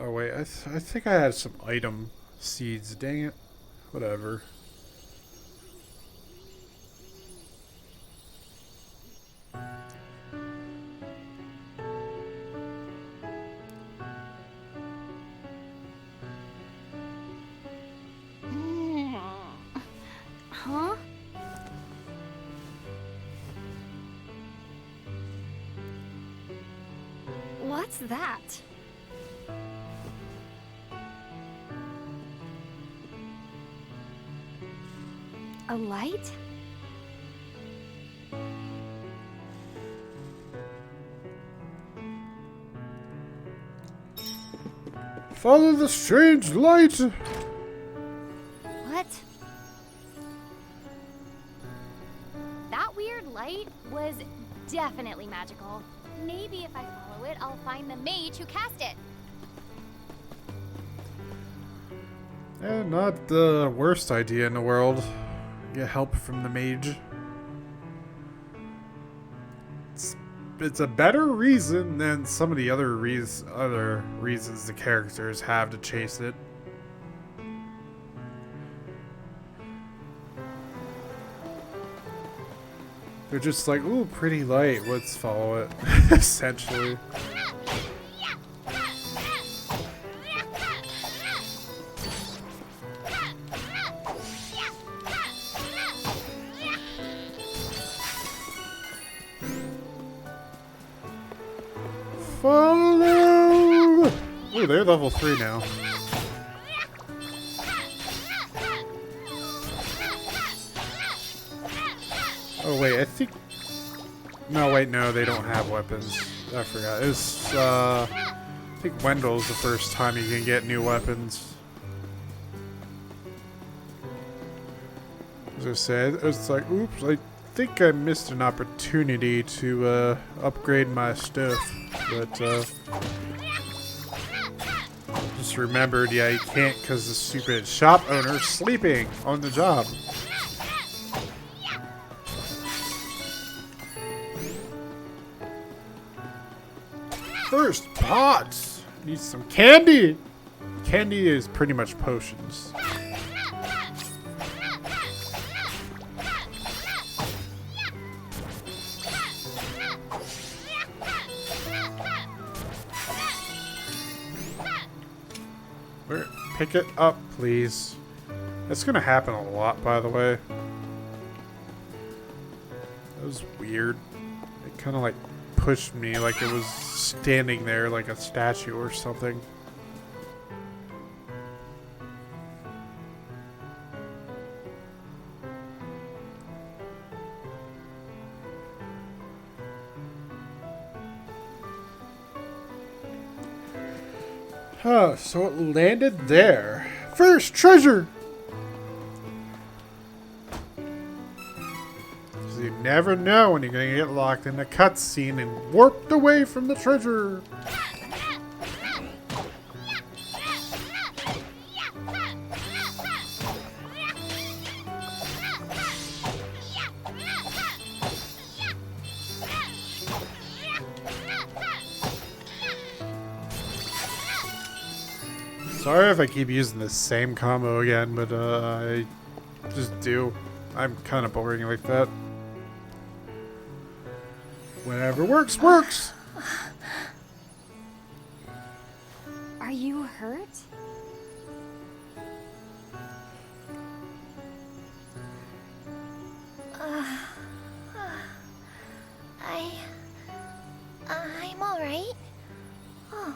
Oh wait, I think I had some item seeds. Dang it. Whatever. Huh? What's that? A light? Follow the strange light! What? That weird light was definitely magical. Maybe if I follow it, I'll find the mage who cast it. Not the worst idea in the world. Get help from the mage. It's a better reason than some of the other reasons the characters have to chase it. They're just like, ooh, pretty light. Let's follow it. Essentially. Follow! Ooh, they're level 3 now. Oh wait, I think... No, wait, no, they don't have weapons. I forgot. It was, I think Wendell's the first time you can get new weapons. As I said, it's like, oops, I think I missed an opportunity to, upgrade my stuff. But, just remembered, yeah, you can't because the stupid shop owner's sleeping on the job. First, pots! Need some candy! Candy is pretty much potions. Pick it up, please. That's gonna happen a lot, by the way. That was weird. It kind of like pushed me like it was standing there like a statue or something. Huh, so it landed there. First, treasure! So you never know when you're gonna get locked in a cutscene and warped away from the treasure. Sorry if I keep using the same combo again, but I just do. I'm kind of boring like that. Whatever works, works! Are you hurt? I'm all right. Oh.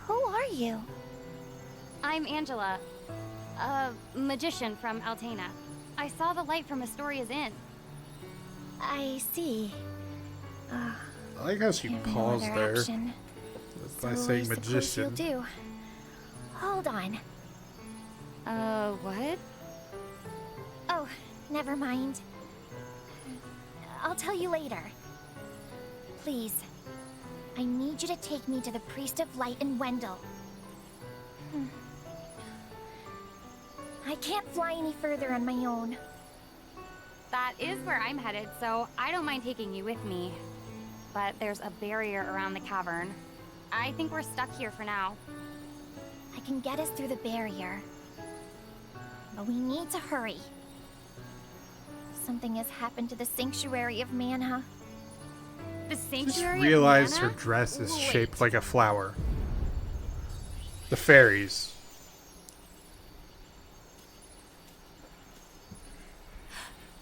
Who are you? I'm Angela, a magician from Altena. I saw the light from Astoria's Inn. I see. I like how she paused there by saying magician. Do. Hold on. What? Oh, never mind. I'll tell you later. Please. I need you to take me to the Priest of Light in Wendell. I can't fly any further on my own. That is where I'm headed, so I don't mind taking you with me. But there's a barrier around the cavern. I think we're stuck here for now. I can get us through the barrier. But we need to hurry. Something has happened to the Sanctuary of Mana. The Just Sanctuary realized of her Mana? dress is Wait. shaped like a flower. The fairies.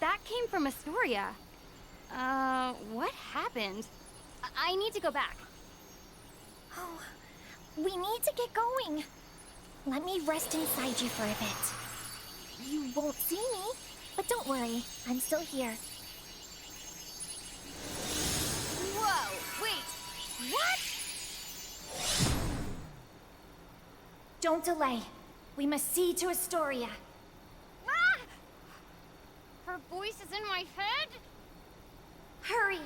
That came from Astoria. What happened? I need to go back. Oh, we need to get going. Let me rest inside you for a bit. You won't see me, but don't worry, I'm still here. Whoa, wait, what? Don't delay. We must see to Astoria. Ah! Her voice is in my head? Hurry!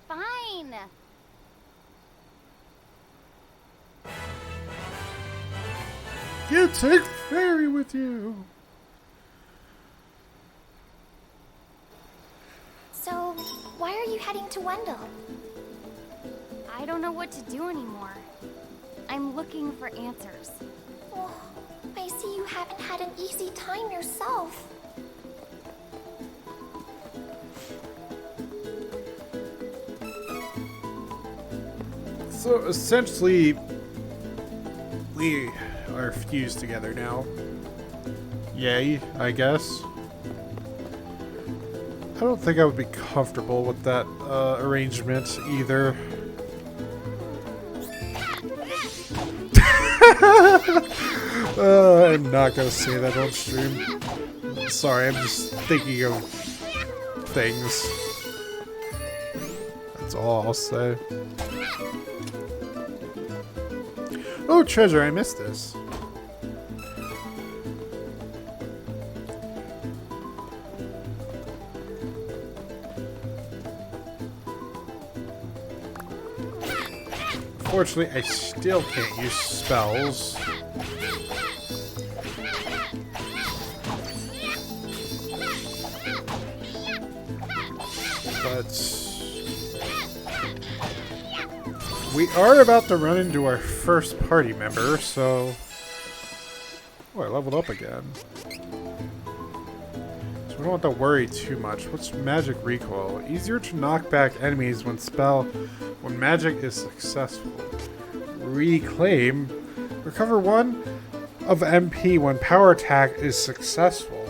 Fine. You take fairy with you. So, why are you heading to Wendell? I don't know what to do anymore. I'm looking for answers. Oh, I see you haven't had an easy time yourself. So essentially, we are fused together now. Yay, I guess. I don't think I would be comfortable with that arrangement either. I'm not gonna say that on stream. Sorry, I'm just thinking of things. That's all I'll say. Oh, treasure, I missed this. Unfortunately, I still can't use spells. But we are about to run into our first party member, so... Oh, I leveled up again. So we don't have to worry too much. What's magic recoil? Easier to knock back enemies when magic is successful. Reclaim. Recover 1 of MP when power attack is successful.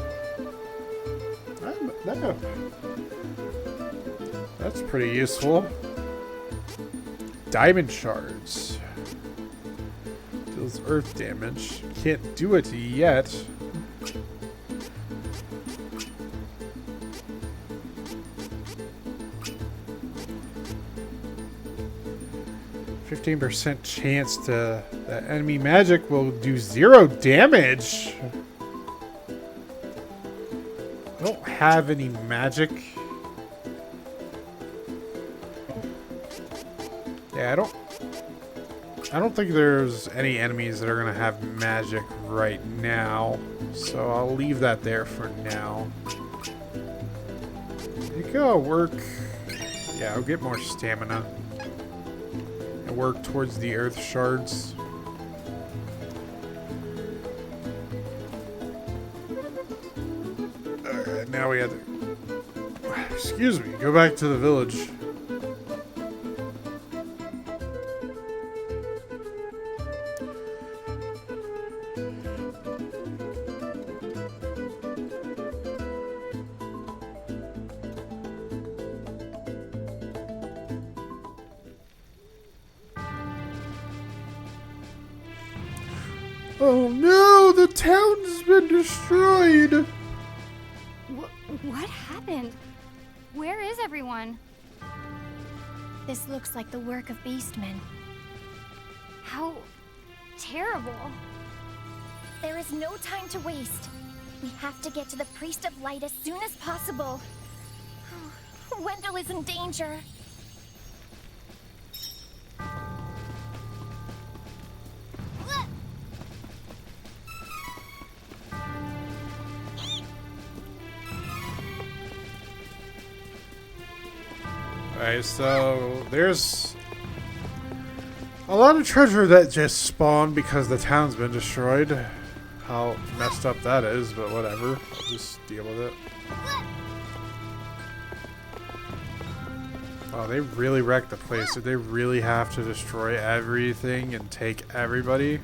That's pretty useful. Diamond shards. Deals earth damage. Can't do it yet. %15% chance to that enemy magic will do 0 damage. I don't have any magic. Yeah, I don't think there's any enemies that are gonna have magic right now, so I'll leave that there for now. There you go, work. Yeah, I'll get more stamina. And work towards the earth shards. Alright, now we have to... Excuse me, go back to the village. Oh no, the town's been destroyed! What happened? Where is everyone? This looks like the work of beastmen. How terrible. There is no time to waste. We have to get to the Priest of Light as soon as possible. Wendell is in danger. Alright, so there's a lot of treasure that just spawned because the town's been destroyed. How messed up that is, but whatever. I'll just deal with it. Oh, they really wrecked the place. Did they really have to destroy everything and take everybody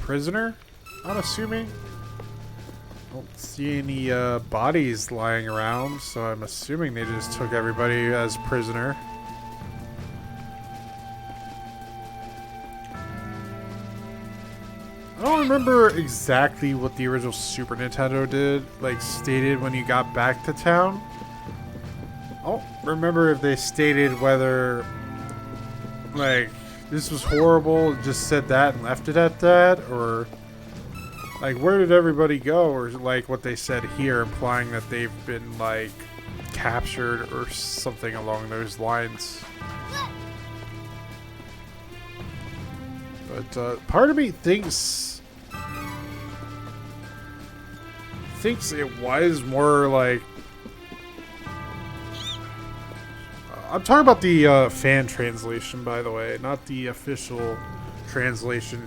prisoner? I'm assuming. Don't see any bodies lying around, so I'm assuming they just took everybody as prisoner. I don't remember exactly what the original Super Nintendo did, like stated when you got back to town. I don't remember if they stated whether, like, this was horrible, just said that and left it at that, or... like, where did everybody go? Or, like, what they said here, implying that they've been, like, captured or something along those lines. But, part of me thinks it was more, like... I'm talking about the, fan translation, by the way, not the official... translation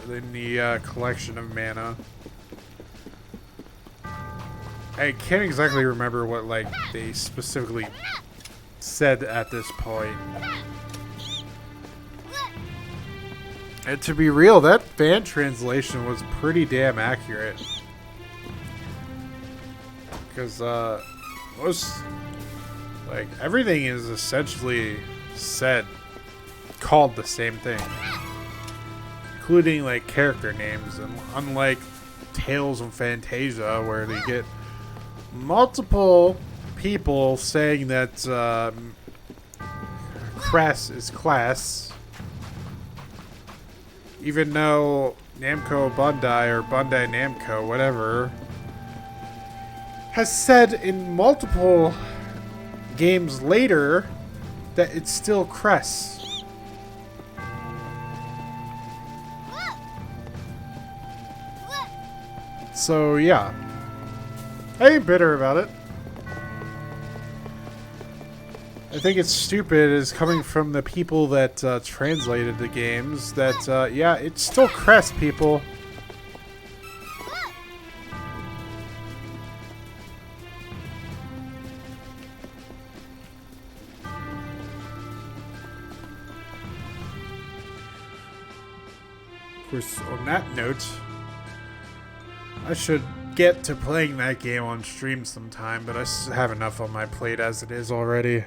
in the collection of mana. I can't exactly remember what like they specifically said at this point. And to be real, that fan translation was pretty damn accurate. Because, most, like, everything is essentially called the same thing. Including, like, character names. And unlike Tales of Fantasia, where they get multiple people saying that, Cress is class. Even though Namco Bandai or Bandai Namco, whatever, has said in multiple games later that it's still Cress. So yeah, I ain't bitter about it. I think it's stupid is coming from the people that translated the games that, yeah, it's still Crest, people. Of course, on that note, I should get to playing that game on stream sometime, but I have enough on my plate as it is already.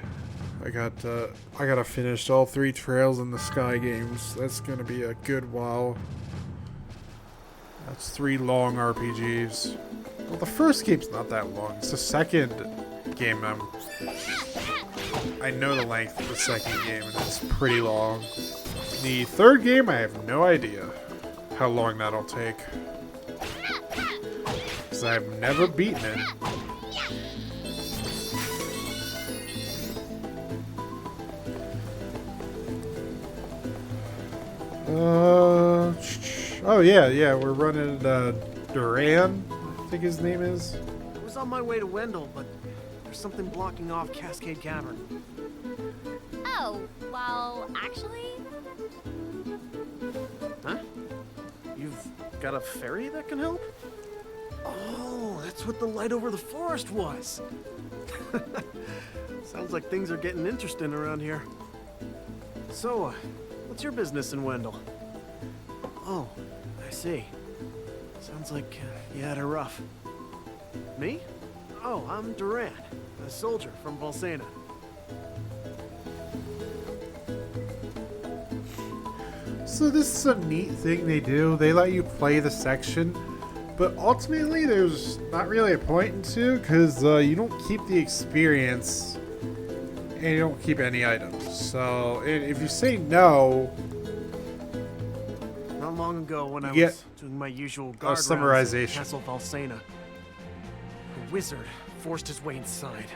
I gotta finish all 3 Trails in the Sky games. That's gonna be a good while. That's 3 long RPGs. Well, the first game's not that long. It's the second game. I know the length of the second game, and it's pretty long. The third game, I have no idea how long that'll take. Because I've never beaten it. Oh yeah, we're running Duran, I think his name is. I was on my way to Wendell, but there's something blocking off Cascade Cavern. Oh, well, actually... Huh? You've got a ferry that can help? Oh, that's what the light over the forest was. Sounds like things are getting interesting around here. So, what's your business in Wendell? Oh, I see. Sounds like you had her rough. Me? Oh, I'm Duran, a soldier from Volsena. So this is a neat thing they do. They let you play the section, but ultimately there's not really a point into because you don't keep the experience and you don't keep any items. So if you say no... Not long ago when I was doing my usual guard rounds in Castle Valsena, a wizard forced his way inside.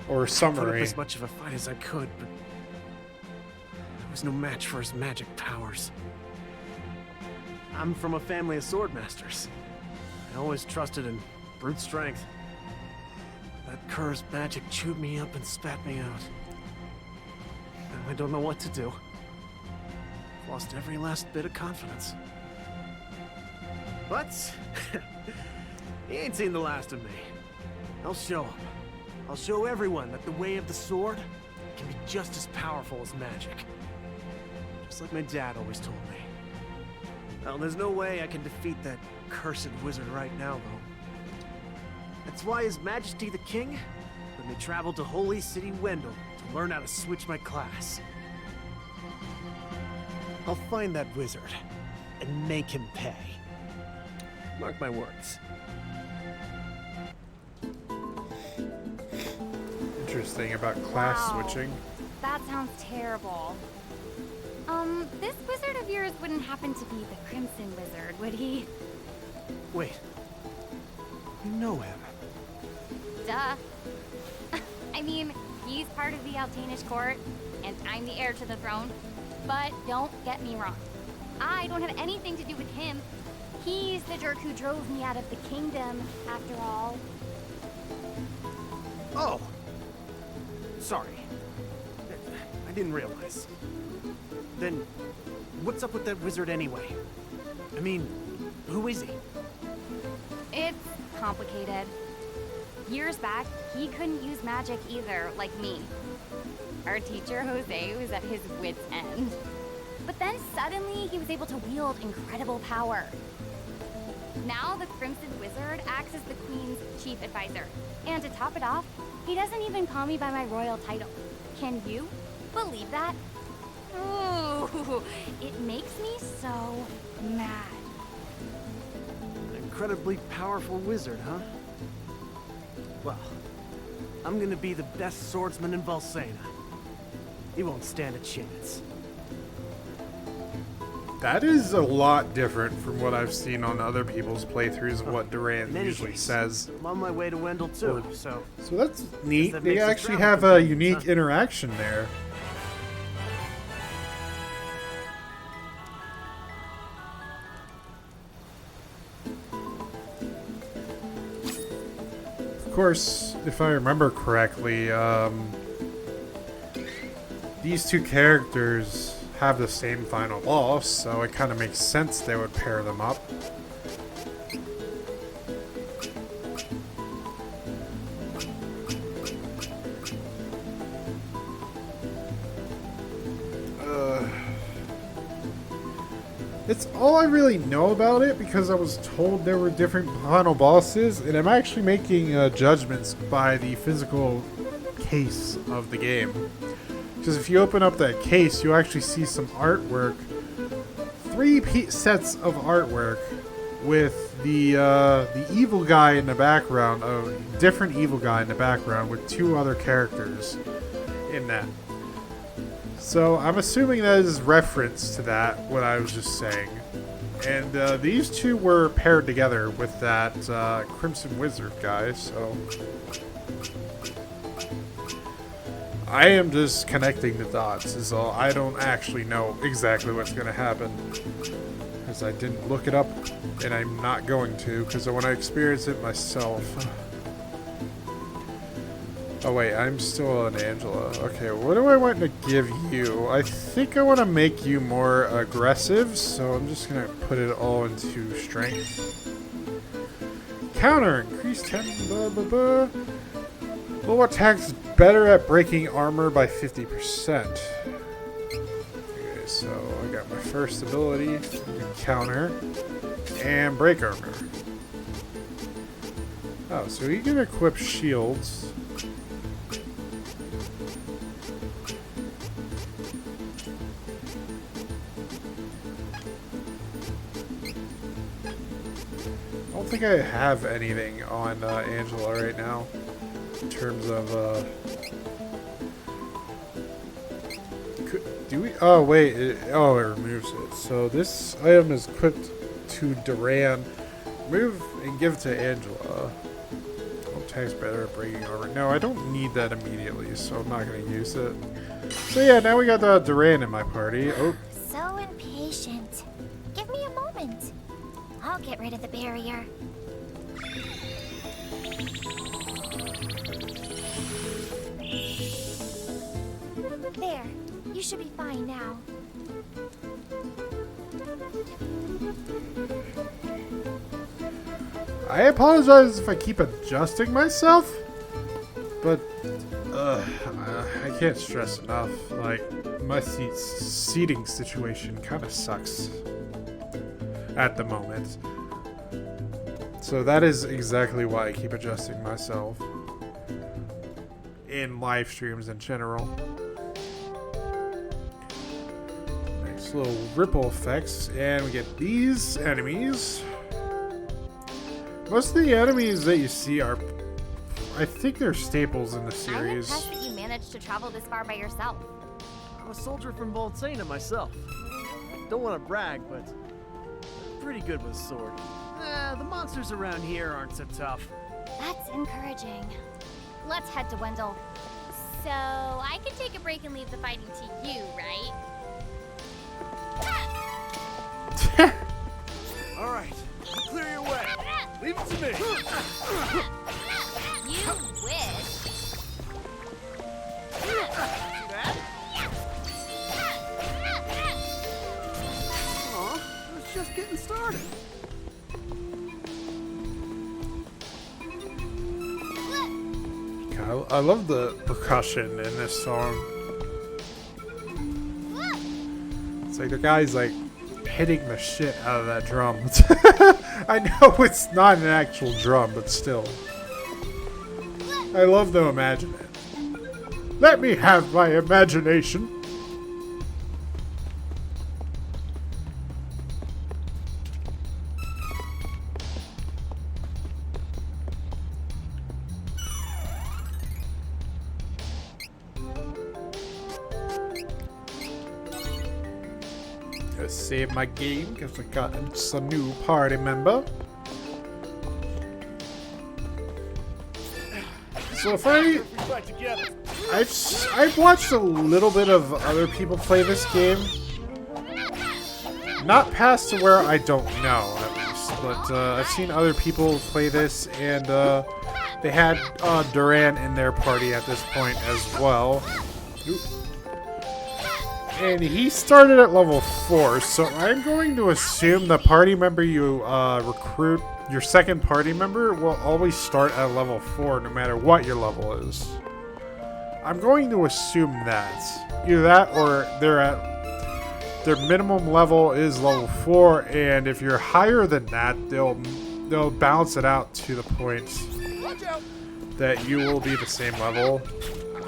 Or summary. I put up as much of a fight as I could, but I was no match for his magic powers. I'm from a family of swordmasters. I always trusted in brute strength. That cursed magic chewed me up and spat me out. Now I don't know what to do. I've lost every last bit of confidence. But he ain't seen the last of me. I'll show him. I'll show everyone that the way of the sword can be just as powerful as magic. Just like my dad always told me. Well, there's no way I can defeat that cursed wizard right now, though. That's why His Majesty the King let me travel to Holy City Wendell to learn how to switch my class. I'll find that wizard and make him pay. Mark my words. Interesting about class switching. That sounds terrible. This wizard of yours wouldn't happen to be the Crimson Wizard, would he? Wait. You know him? Duh. I mean, he's part of the Altanish court, and I'm the heir to the throne. But don't get me wrong. I don't have anything to do with him. He's the jerk who drove me out of the kingdom, after all. Oh! Sorry. I didn't realize. Then, what's up with that wizard anyway? I mean, who is he? It's complicated. Years back, he couldn't use magic either, like me. Our teacher, Jose, was at his wit's end. But then suddenly he was able to wield incredible power. Now the Crimson Wizard acts as the Queen's chief advisor. And to top it off, he doesn't even call me by my royal title. Can you believe that? Ooh, it makes me so mad. An incredibly powerful wizard, huh? Well, I'm gonna be the best swordsman in Valsena. He won't stand a chance. That is a lot different from what I've seen on other people's playthroughs of what Duran usually says. I'm on my way to Wendell too, so that's neat. that They makes us actually travel have a companions, unique huh? interaction there. Of course, if I remember correctly, these two characters have the same final boss, so it kind of makes sense they would pair them up. It's all I really know about it because I was told there were different final bosses, and I'm actually making judgments by the physical case of the game. Because if you open up that case, you actually see some artwork. Three sets of artwork with the evil guy in the background, a different evil guy in the background with two other characters in that. So I'm assuming that is reference to that, what I was just saying. And these two were paired together with that Crimson Wizard guy, so... I am just connecting the dots, is all. I don't actually know exactly what's going to happen. Because I didn't look it up, and I'm not going to, because I want to experience it myself. Oh wait, I'm still an Angela. Okay, what do I want to give you? I think I want to make you more aggressive, so I'm just going to put it all into strength. Counter, increase 10, blah blah blah. Low attacks better at breaking armor by 50%. Okay, so I got my first ability, counter, and break armor. Oh, so you can equip shields. I don't think I have anything on Angela right now. In terms of, do we? Oh wait, it removes it. So this item is equipped to Duran. Move and give to Angela. Oh, attacks better at breaking armor. No, I don't need that immediately, so I'm not going to use it. So yeah, now we got Duran in my party. Oh. So impatient. Give me a moment. I'll get rid of the barrier. There. You should be fine now. I apologize if I keep adjusting myself, but I can't stress enough. Like, my seating situation kind of sucks at the moment. So that is exactly why I keep adjusting myself in live streams in general. Nice little ripple effects, and we get these enemies. Most of the enemies that you see are, I think they're staples in the I'm series. impressed that you managed to travel this far by yourself. I'm a soldier from Valsena myself. Don't want to brag, but I'm pretty good with a sword. The monsters around here aren't so tough. That's encouraging. Let's head to Wendell. So, I can take a break and leave the fighting to you, right? All right, clear your way. Leave it to me. You wish. See that? Aw, I was just getting started. I love the percussion in this song. It's like the guy's like hitting the shit out of that drum. I know it's not an actual drum, but still. I love to imagine it. Let me have my imagination. Gotta save my game because I got some new party member. So if I've watched a little bit of other people play this game, not past to where I don't know at least, but I've seen other people play this, and they had Duran in their party at this point as well. Oop. And he started at level 4, so I'm going to assume the party member you recruit, your second party member, will always start at level 4 no matter what your level is. I'm going to assume that. Either that or their minimum level is level 4, and if you're higher than that, they'll balance it out to the point that you will be the same level.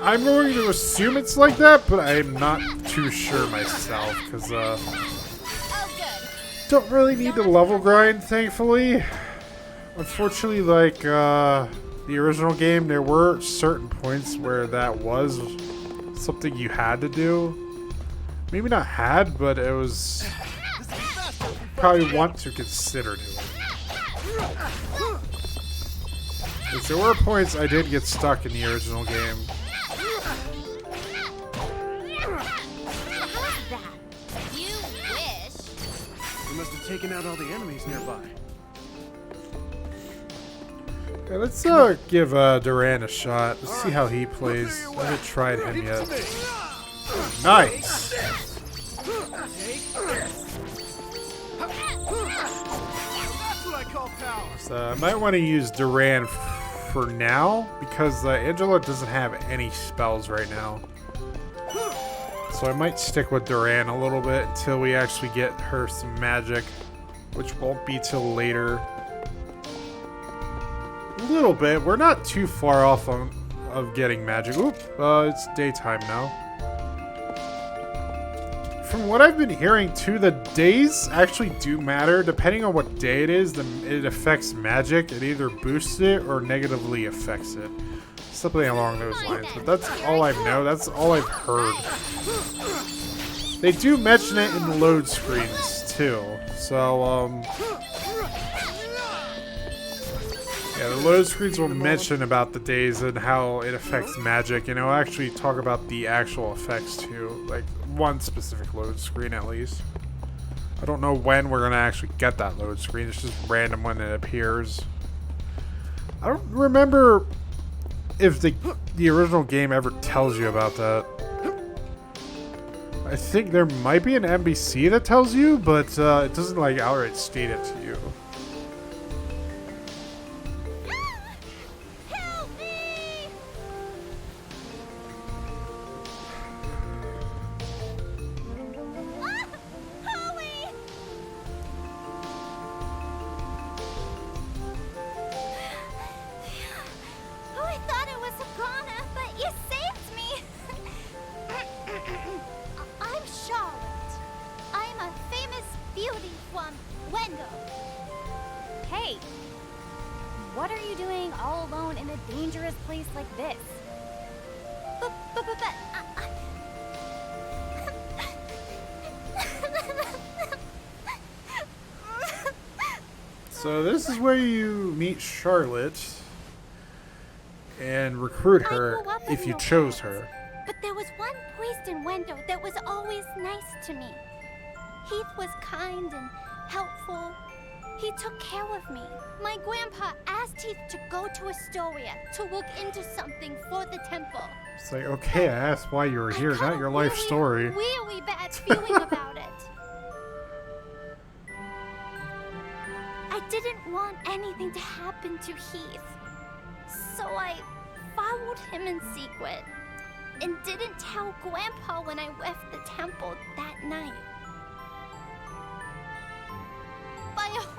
I'm going to assume it's like that, but I'm not too sure myself, because don't really need the level grind, thankfully. Unfortunately, like the original game, there were certain points where that was something you had to do. Maybe not had, but it was probably want to consider doing. Because there were points I did get stuck in the original game. We must have taken out all the enemies nearby. Okay, let's give Duran a shot. Let's see how he plays. I haven't tried him yet. Nice! So I might want to use Duran for now, because Angela doesn't have any spells right now. So I might stick with Duran a little bit until we actually get her some magic, which won't be till later. A little bit. We're not too far off of getting magic. Oop, it's daytime now. From what I've been hearing too, the days actually do matter. Depending on what day it is, it affects magic. It either boosts it or negatively affects it. Something along those lines. But that's all I know. That's all I've heard. They do mention it in the load screens too. So, yeah, the load screens will mention about the days and how it affects magic, and it'll actually talk about the actual effects too. Like, one specific load screen at least. I don't know when we're gonna actually get that load screen. It's just random when it appears. I don't remember if the original game ever tells you about that. I think there might be an NPC that tells you, but it doesn't like outright state it to you. Hey! What are you doing all alone in a dangerous place like this? So this is where you meet Charlotte and recruit her if you chose her. But there was one priest in Wendo that was always nice to me. Heath was kind and helpful. He took care of me. My grandpa asked Heath to go to Astoria to look into something for the temple. It's like, okay, I asked why you were here, not your life story. Really bad feeling about it. I didn't want anything to happen to Heath. So I followed him in secret and didn't tell Grandpa when I left the temple that night.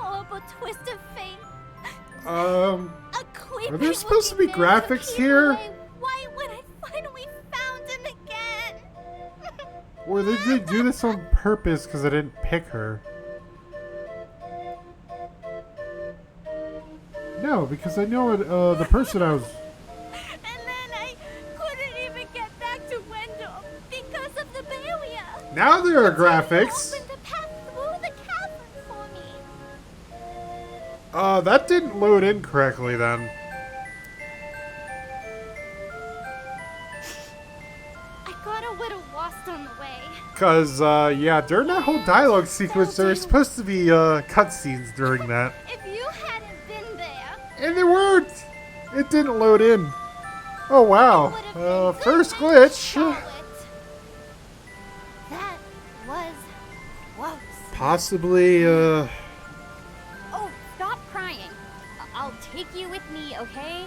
horrible twist of fate. Are Queen there supposed to be graphics here? Right when I finally found him again. Or did they do this on purpose because I didn't pick her? No, because I know it, the person I was... And then I couldn't even get back to Wendell because of the barrier. Now there are graphics! Opened the path through the cavern for me. That didn't load in correctly then. I got a little lost on the way. Cause, yeah, during that whole dialogue sequence, there were supposed to be, cutscenes during that. If you hadn't been there... And they weren't! It didn't load in. Oh, wow. First glitch. That was close. Possibly, Oh, stop crying. I'll take you with me, okay?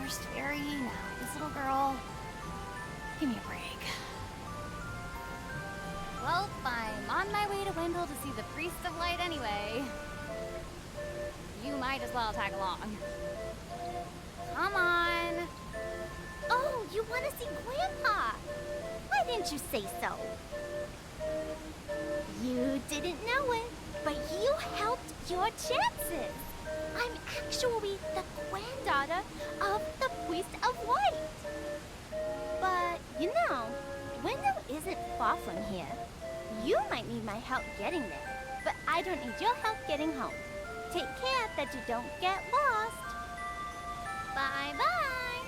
First fairy, now this little girl. Give me a break. Well, I'm on my way to Wendell to see the Priest of Light anyway. You might as well tag along. Come on. Oh, you want to see Grandpa? Why didn't you say so? You didn't know it, but you helped your chances. I'm actually the granddaughter of the Priest of Light. But, you know, Wendell isn't far from here. You might need my help getting there, but I don't need your help getting home. Take care that you don't get lost. Bye-bye.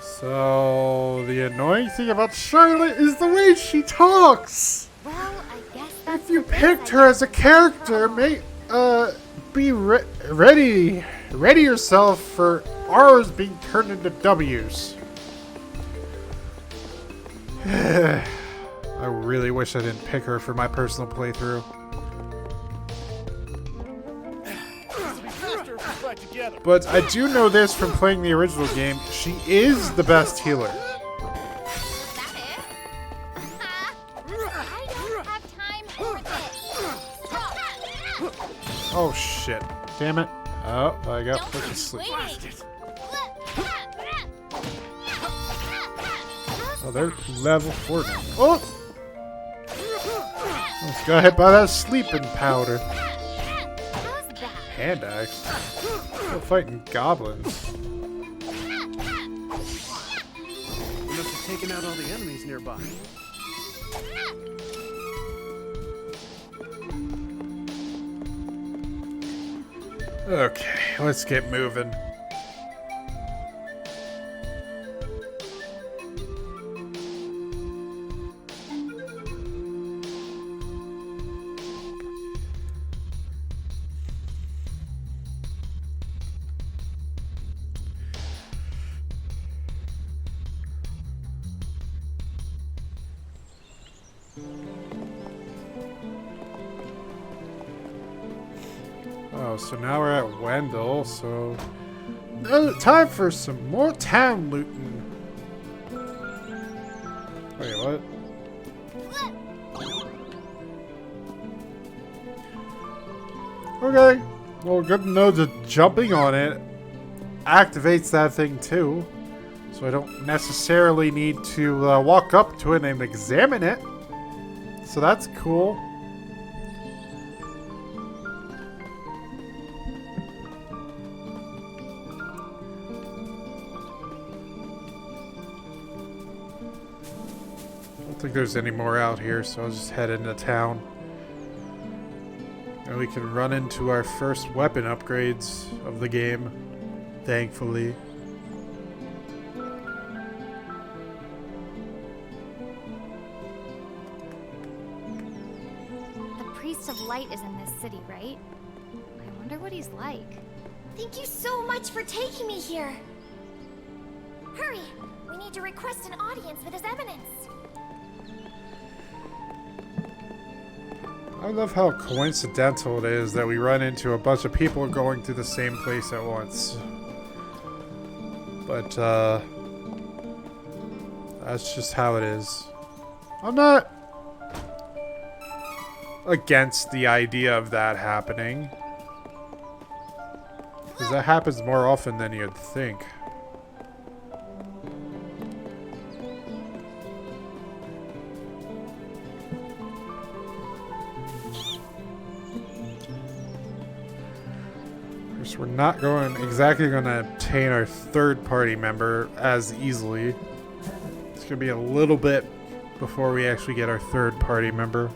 So, the annoying thing about Charlotte is the way she talks! Well, I guess that's If you picked her as a character, be ready yourself for R's being turned into W's. I really wish I didn't pick her for my personal playthrough. But I do know this from playing the original game, she is the best healer. Oh shit. Damn it. Oh, I got put to sleep. Oh, they're level 4 now. Oh! Almost got hit by that sleeping powder. Hand axe. Still fighting goblins. We must have taken out all the enemies nearby. Okay, let's get moving. Oh, so now we're at Wendell, so... time for some more town looting. Wait, what? Okay. Well, good to know that jumping on it activates that thing too. So I don't necessarily need to walk up to it and examine it. So that's cool. I don't think there's any more out here, so I'll just head into town. And we can run into our first weapon upgrades of the game, thankfully. The Priest of Light is in this city, right? I wonder what he's like. Thank you so much for taking me here. Hurry! We need to request an audience with His Eminence. I love how coincidental it is that we run into a bunch of people going to the same place at once. But, that's just how it is. I'm not... against the idea of that happening. Because that happens more often than you'd think. We're not exactly going to obtain our third party member as easily. It's going to be a little bit before we actually get our third party member.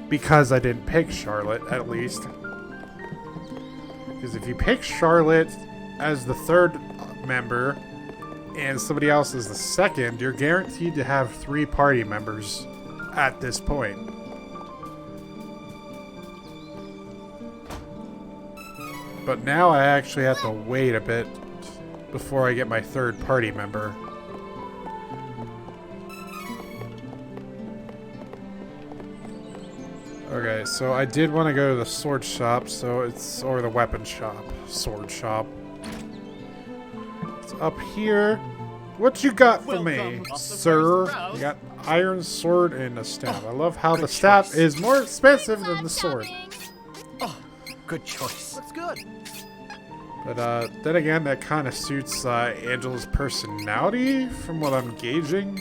Because I didn't pick Charlotte, at least. Because if you pick Charlotte as the third member and somebody else as the second, you're guaranteed to have 3 party members at this point. But now I actually have to wait a bit before I get my third party member. Okay, so I did want to go to the sword shop, or the weapon shop. Sword shop. It's up here. What you got for me, sir? You got iron sword and a staff. I love how the staff is more expensive than the sword. Good choice. Looks good. But then again, that kind of suits Angela's personality, from what I'm gauging.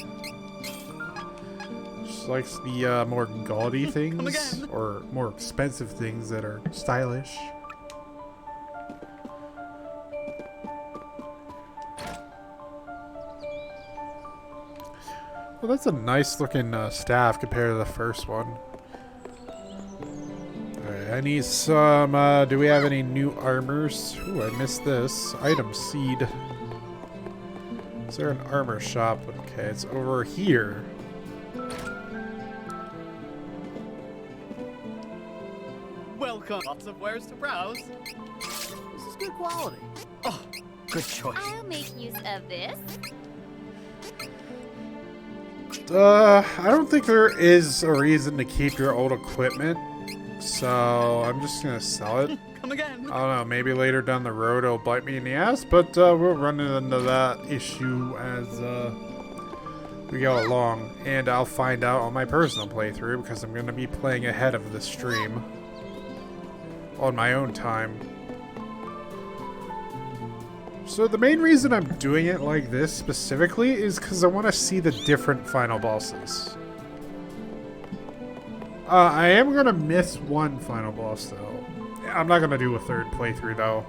She likes the more gaudy things, or more expensive things that are stylish. Well, that's a nice looking staff compared to the first one. I need some, do we have any new armors? Ooh, I missed this. Item seed. Is there an armor shop? Okay, it's over here. Welcome. Lots of wares to browse. This is good quality. Oh, good choice. I'll make use of this. I don't think there is a reason to keep your old equipment. So, I'm just gonna sell it. Come again. I don't know, maybe later down the road it'll bite me in the ass, but we'll run into that issue as we go along. And I'll find out on my personal playthrough, because I'm gonna be playing ahead of the stream on my own time. So the main reason I'm doing it like this specifically is because I want to see the different final bosses. I am going to miss one final boss, though. I'm not going to do a third playthrough, though.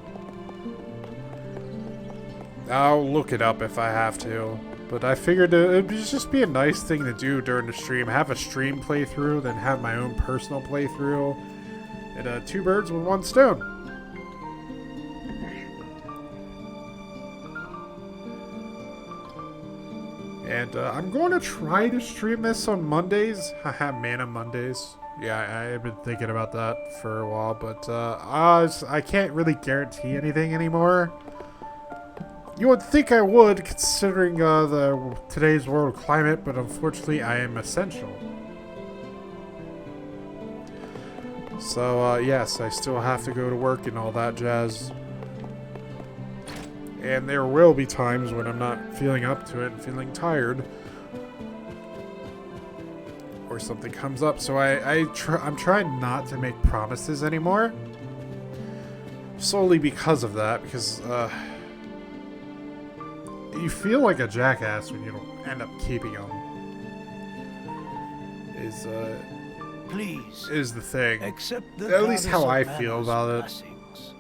I'll look it up if I have to. But I figured it would just be a nice thing to do during the stream. Have a stream playthrough, then have my own personal playthrough. And 2 birds with 1 stone. And I'm going to try to stream this on Mondays. Haha, Mana Mondays. Yeah, I have been thinking about that for a while, but I can't really guarantee anything anymore. You would think I would, considering today's world climate, but unfortunately I am essential. So, yes, I still have to go to work and all that jazz. And there will be times when I'm not feeling up to it and feeling tired. Or something comes up. So I'm trying not to make promises anymore. Solely because of that. Because, you feel like a jackass when you don't end up keeping them. Please. Is the thing. Accept the At least how I feel about it. blessings.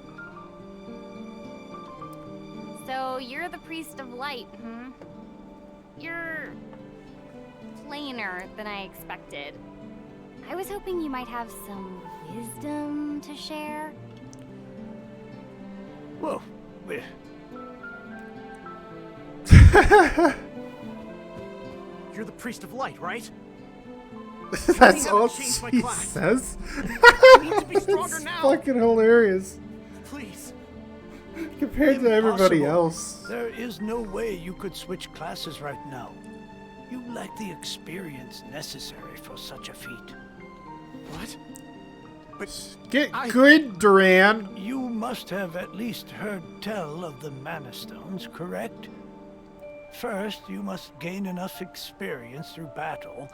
So you're the priest of light, hmm? You're plainer than I expected. I was hoping you might have some wisdom to share. Whoa. You're the priest of light, right? That's all changed my she class. says? I need to be stronger It's now. fucking hilarious. Please. Compared to everybody else. There is no way you could switch classes right now. You lack the experience necessary for such a feat. What? But Get good, Duran. You must have at least heard tell of the Mana Stones, correct? First, you must gain enough experience through battle,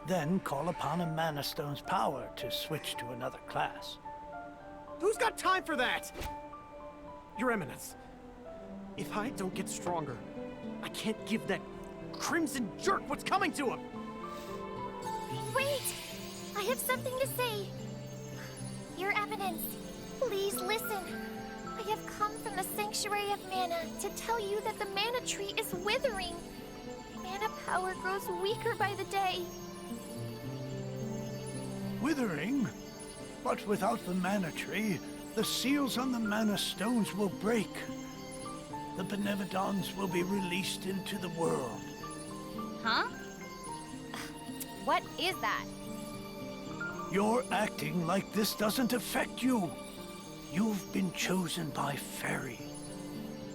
then call upon a Mana Stone's power to switch to another class. Who's got time for that? Your Eminence, if I don't get stronger, I can't give that crimson jerk what's coming to him! Wait! I have something to say. Your Eminence, please listen. I have come from the Sanctuary of Mana to tell you that the Mana Tree is withering. Mana power grows weaker by the day. Withering? But without the Mana Tree, the seals on the Mana Stones will break. The Benevodons will be released into the world. Huh? What is that? You're acting like this doesn't affect you. You've been chosen by Fairy.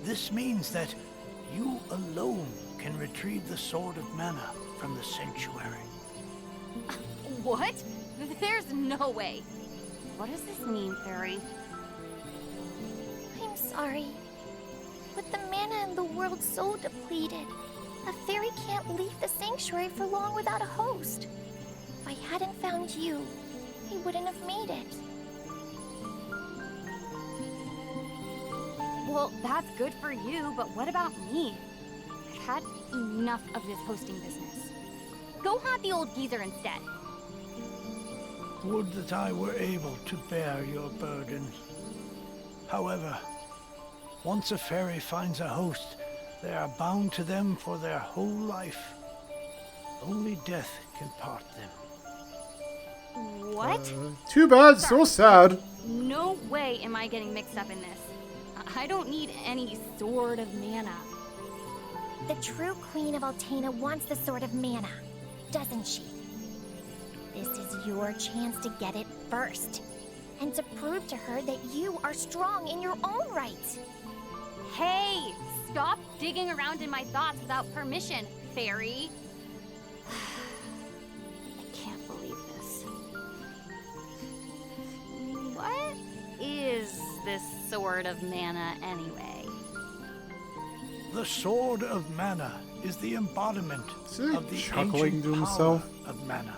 This means that you alone can retrieve the Sword of Mana from the Sanctuary. What? There's no way. What does this mean, Fairy? I'm sorry. With the mana in the world so depleted, a fairy can't leave the sanctuary for long without a host. If I hadn't found you, I wouldn't have made it. Well, that's good for you, but what about me? I've had enough of this hosting business. Go haunt the old geezer instead. Would that I were able to bear your burdens. However, once a fairy finds a host, they are bound to them for their whole life. Only death can part them. What? Too bad, so sad. No way am I getting mixed up in this. I don't need any Sword of Mana. The true Queen of Altena wants the Sword of Mana, doesn't she? This is your chance to get it first, and to prove to her that you are strong in your own right. Hey, stop digging around in my thoughts without permission, Fairy. I can't believe this. What is this Sword of Mana anyway? The Sword of Mana is the embodiment of the chuckling ancient to himself? power of Mana,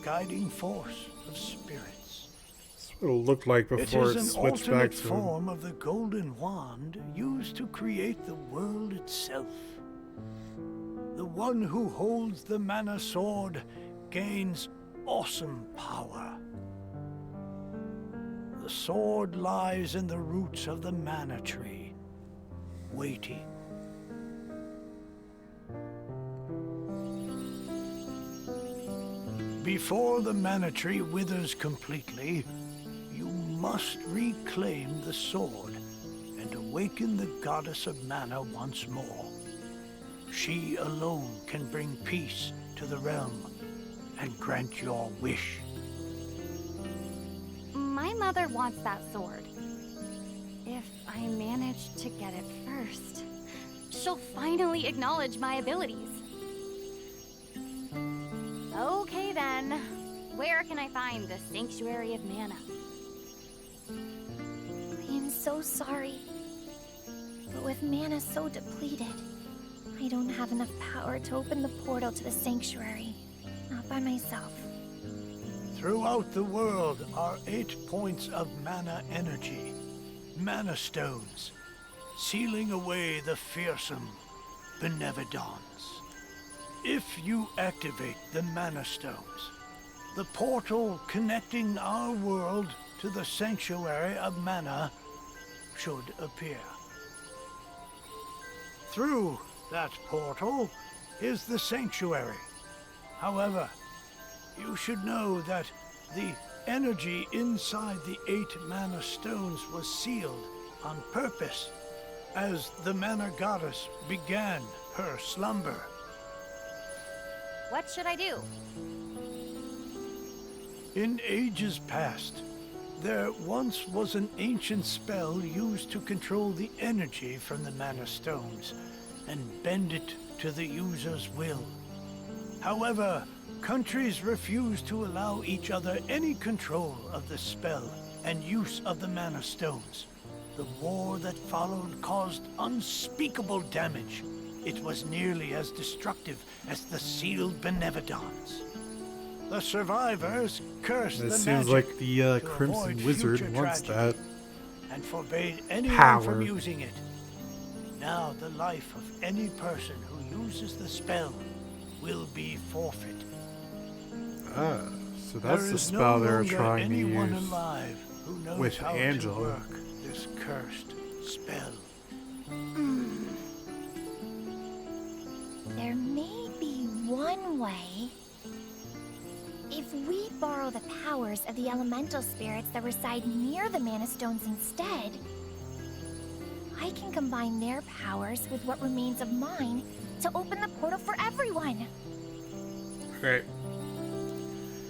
guiding force of spirits. That's what it looked like before it is an switched back alternate to form of the golden wand used to create the world itself. The one who holds the Mana Sword gains awesome power. The sword lies in the roots of the Mana Tree, waiting. Before the Mana Tree withers completely, you must reclaim the sword and awaken the Goddess of Mana once more. She alone can bring peace to the realm and grant your wish. My mother wants that sword. If I manage to get it first, she'll finally acknowledge my abilities. Okay then, where can I find the Sanctuary of Mana? I am so sorry, but with mana so depleted, I don't have enough power to open the portal to the sanctuary. Not by myself. Throughout the world are 8 points of mana energy, Mana Stones, sealing away the fearsome Benevodons. If you activate the Mana Stones, the portal connecting our world to the Sanctuary of Mana should appear. Through that portal is the Sanctuary. However, you should know that the energy inside the 8 Mana Stones was sealed on purpose as the Mana Goddess began her slumber. What should I do? In ages past, there once was an ancient spell used to control the energy from the Mana Stones and bend it to the user's will. However, countries refused to allow each other any control of the spell and use of the Mana Stones. The war that followed caused unspeakable damage. it was nearly as destructive as the sealed benevolence. The survivors cursed It the seems magic like the to Crimson avoid Wizard future wants tragedy that and forbade anyone power. from using it. Now the life of any person who uses the spell will be forfeit. Ah, so that's There the is spell no they're longer trying to anyone use alive who knows with how Angela. to work this cursed spell. There may be one way. If we borrow the powers of the elemental spirits that reside near the Mana Stones instead, I can combine their powers with what remains of mine to open the portal for everyone. Great.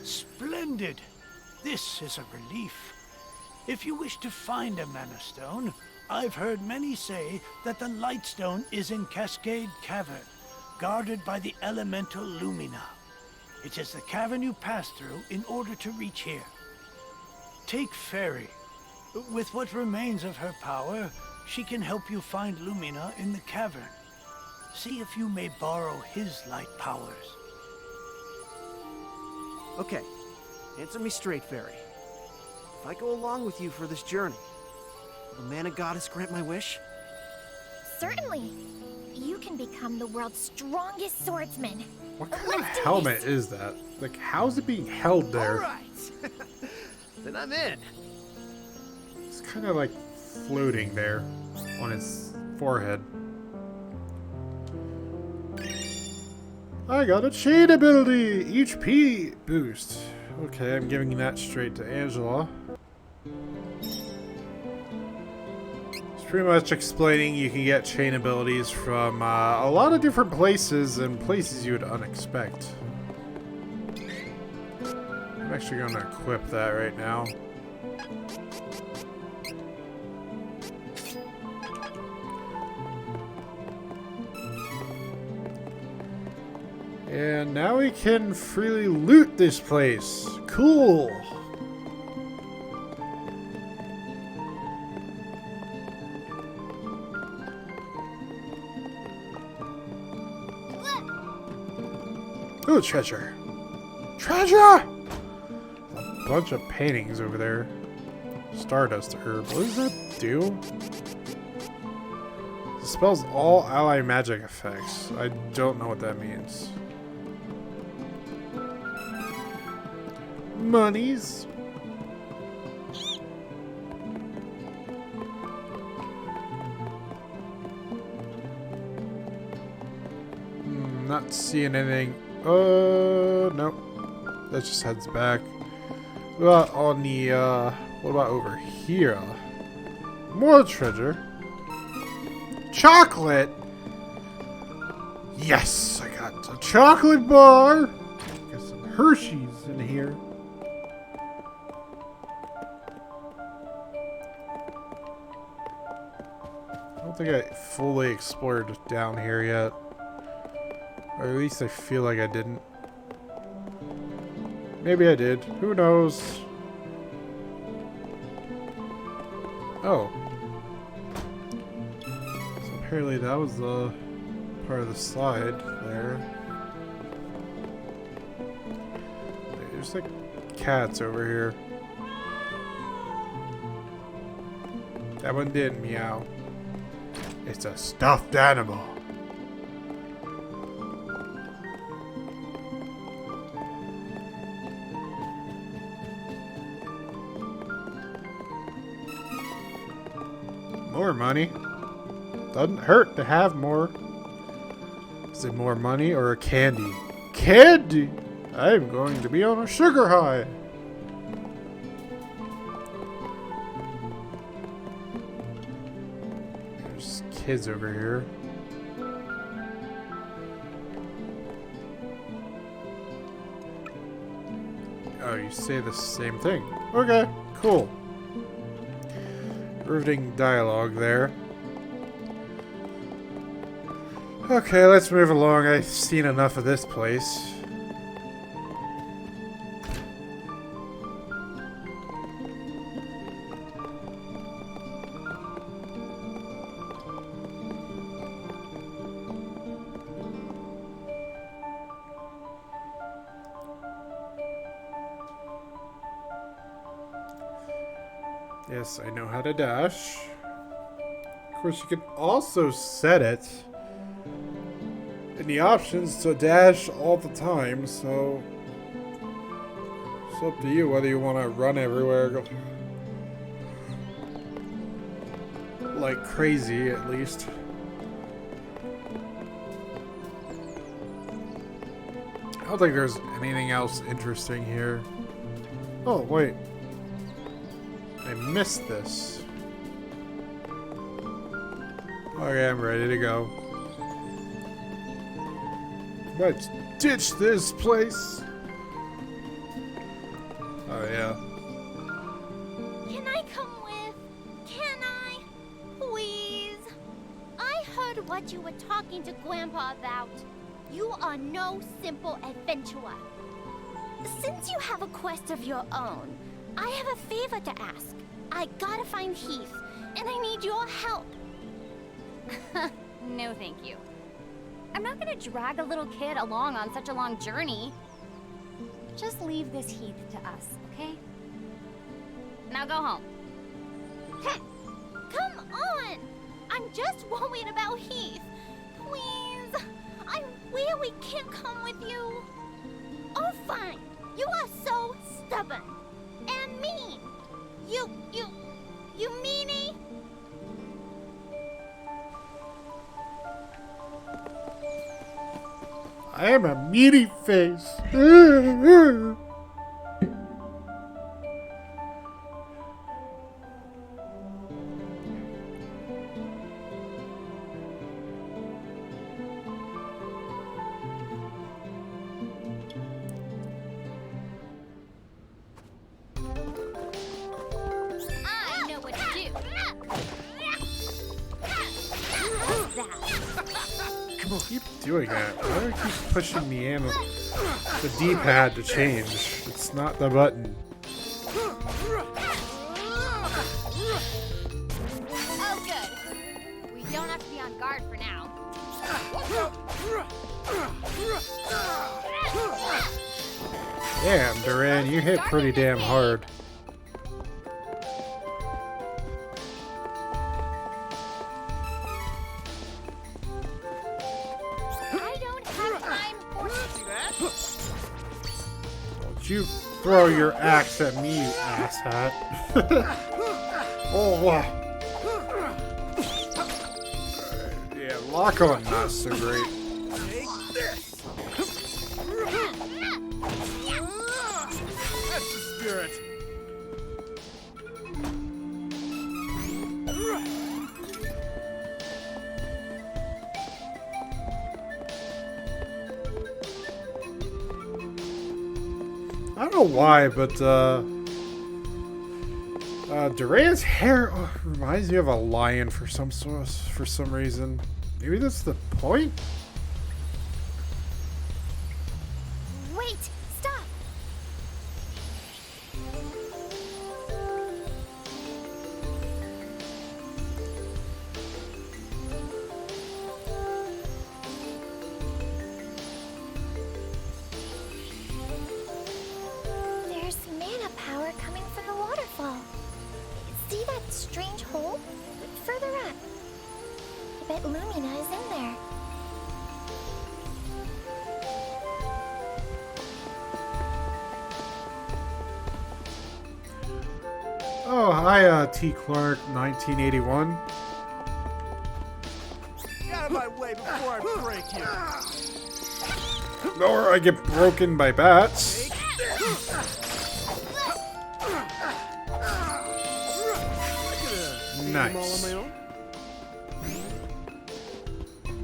Splendid! This is a relief. If you wish to find a Mana Stone, I've heard many say that the Lightstone is in Cascade Cavern, guarded by the elemental Lumina. It is the cavern you pass through in order to reach here. Take Fairy. With what remains of her power, she can help you find Lumina in the cavern. See if you may borrow his light powers. Okay, answer me straight, Fairy. If I go along with you for this journey, will the Mana Goddess grant my wish? Certainly. You can become the world's strongest swordsman. What kind of helmet is that? Like, how's it being held there? Alright! Then I'm in. It's kind of like floating there on his forehead. I got a chain ability! HP boost. Okay, I'm giving that straight to Angela. It's pretty much explaining you can get chain abilities from a lot of different places and places you would unexpect. I'm actually going to equip that right now. And now we can freely loot this place. Cool. Ooh, treasure. Treasure! A bunch of paintings over there. Stardust herb. What does that do? Dispels all ally magic effects. I don't know what that means. Monies. Not seeing anything. Nope. That just heads back. What about on the, what about over here? More treasure. Chocolate! Yes! I got a chocolate bar! Got some Hershey's in here. I don't think I fully explored down here yet. Or at least I feel like I didn't. Maybe I did. Who knows? Oh. So apparently that was the part of the slide there. There's like cats over here. That one didn't meow. It's a stuffed animal. More money. Doesn't hurt to have more. Is it more money or a candy? Candy! I'm going to be on a sugar high. There's kids over here. Oh, you say the same thing. Okay, cool. Riveting dialogue there. Okay, let's move along. I've seen enough of this place. Yes, I know how to dash. Of course, you can also set it in the options to dash all the time, so it's up to you whether you want to run everywhere, go like crazy at least. I don't think there's anything else interesting here. Oh, wait. I missed this. Okay, I'm ready to go. Let's ditch this place. Oh, yeah. Can I come with? Can I? Please? I heard what you were talking to Grandpa about. You are no simple adventurer. Since you have a quest of your own, I have a favor to ask. I gotta find Heath, and I need your help. No, thank you. I'm not gonna drag a little kid along on such a long journey. Just leave this Heath to us, okay? Now go home. Come on! I'm just worried about Heath. Please, I really can't come with you. Oh, fine. You are so stubborn and mean. You meanie. I am a meaty face. I know what to do. How's that? Come on, keep doing that. Why do I keep pushing the D-pad to change? It's not the button. Oh, good. We don't have to be on guard for now. Damn, Duran, you hit pretty damn hard. I don't have time for Don't you throw your axe at me, you asshat. Oh, wow. Yeah, lock on, not so great. Take this! That's the spirit! I don't know why, but Duran's hair reminds me of a lion for some reason. Maybe that's the point? Wait, stop. There's mana power coming from the waterfall. See that strange hole? Further up. I bet Lumina is in there. Oh, hi, T. Clark, 1981. Get out of my way before I break you! Or I get broken by bats. Nice.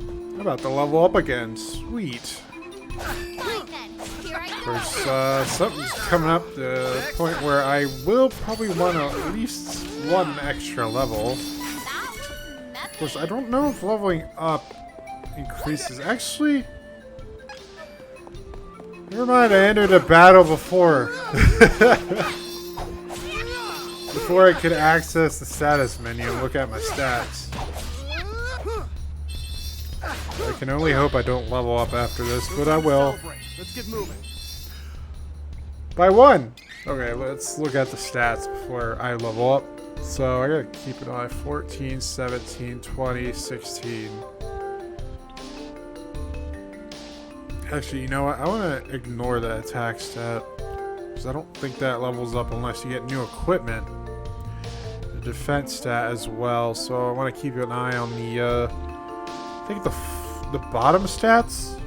I'm about to level up again. Sweet. Fine then. Here I Of go. course, something's coming up to the point where I will probably want at least one extra level. Of course, I don't know if leveling up increases. Actually, never mind, I entered a battle before. Before I could access the status menu and look at my stats. I can only hope I don't level up after this, but I will. Let's get moving. By one! Okay, let's look at the stats before I level up. So I gotta keep an eye. 14, 17, 20, 16. Actually, you know what? I want to ignore that attack stat. Because I don't think that levels up unless you get new equipment. The defense stat as well. So I want to keep an eye on the, I think the bottom stats?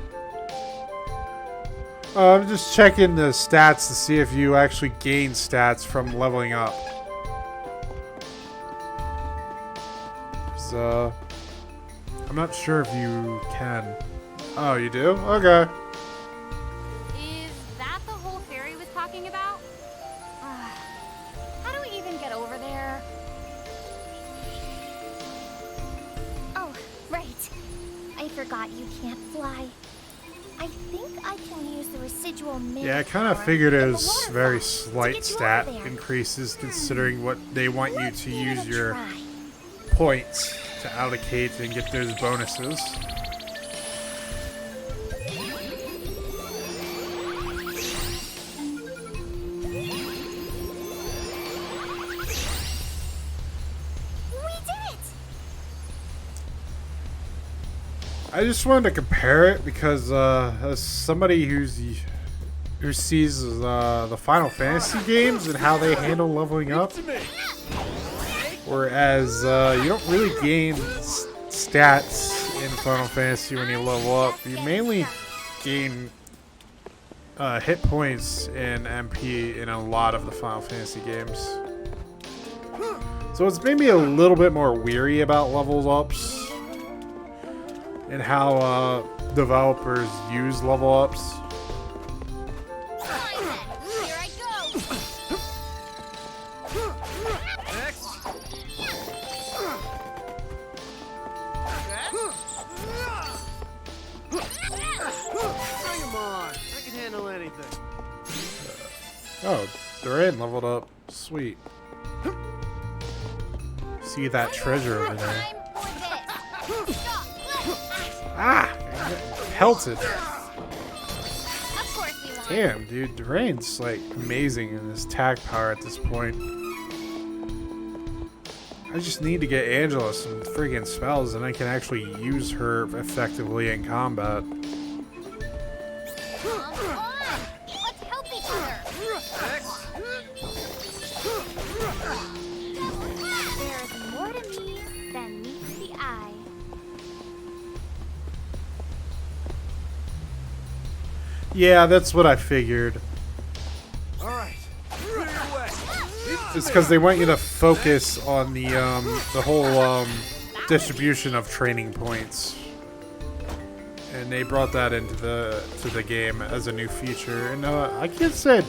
I'm just checking the stats to see if you actually gain stats from leveling up. So, I'm not sure if you can. Oh, you do? Okay. Is that the whole ferry was talking about? How do we even get over there? Oh, right. I forgot you can't fly. I think I can use the residual mana. Yeah, I kind of figured it was very slight stat increases considering what they want you to use your points to allocate and get those bonuses. I just wanted to compare it because as somebody who sees the Final Fantasy games and how they handle leveling up, whereas you don't really gain stats in Final Fantasy when you level up. You mainly gain hit points and MP in a lot of the Final Fantasy games. So it's made me a little bit more weary about level ups and how developers use level ups. Here I go. Bring him on. I can handle anything. Oh, Duran leveled up. Sweet. See that treasure over there. Ah! Pelted. Damn, dude. Duran's like amazing in his tag power at this point. I just need to get Angela some friggin' spells and I can actually use her effectively in combat. Let's help each other. There's more to me than meets the eye. Yeah, that's what I figured. All right. Clear your way. It's because they want you to focus on the whole distribution of training points, and they brought that into the game as a new feature. And I can't say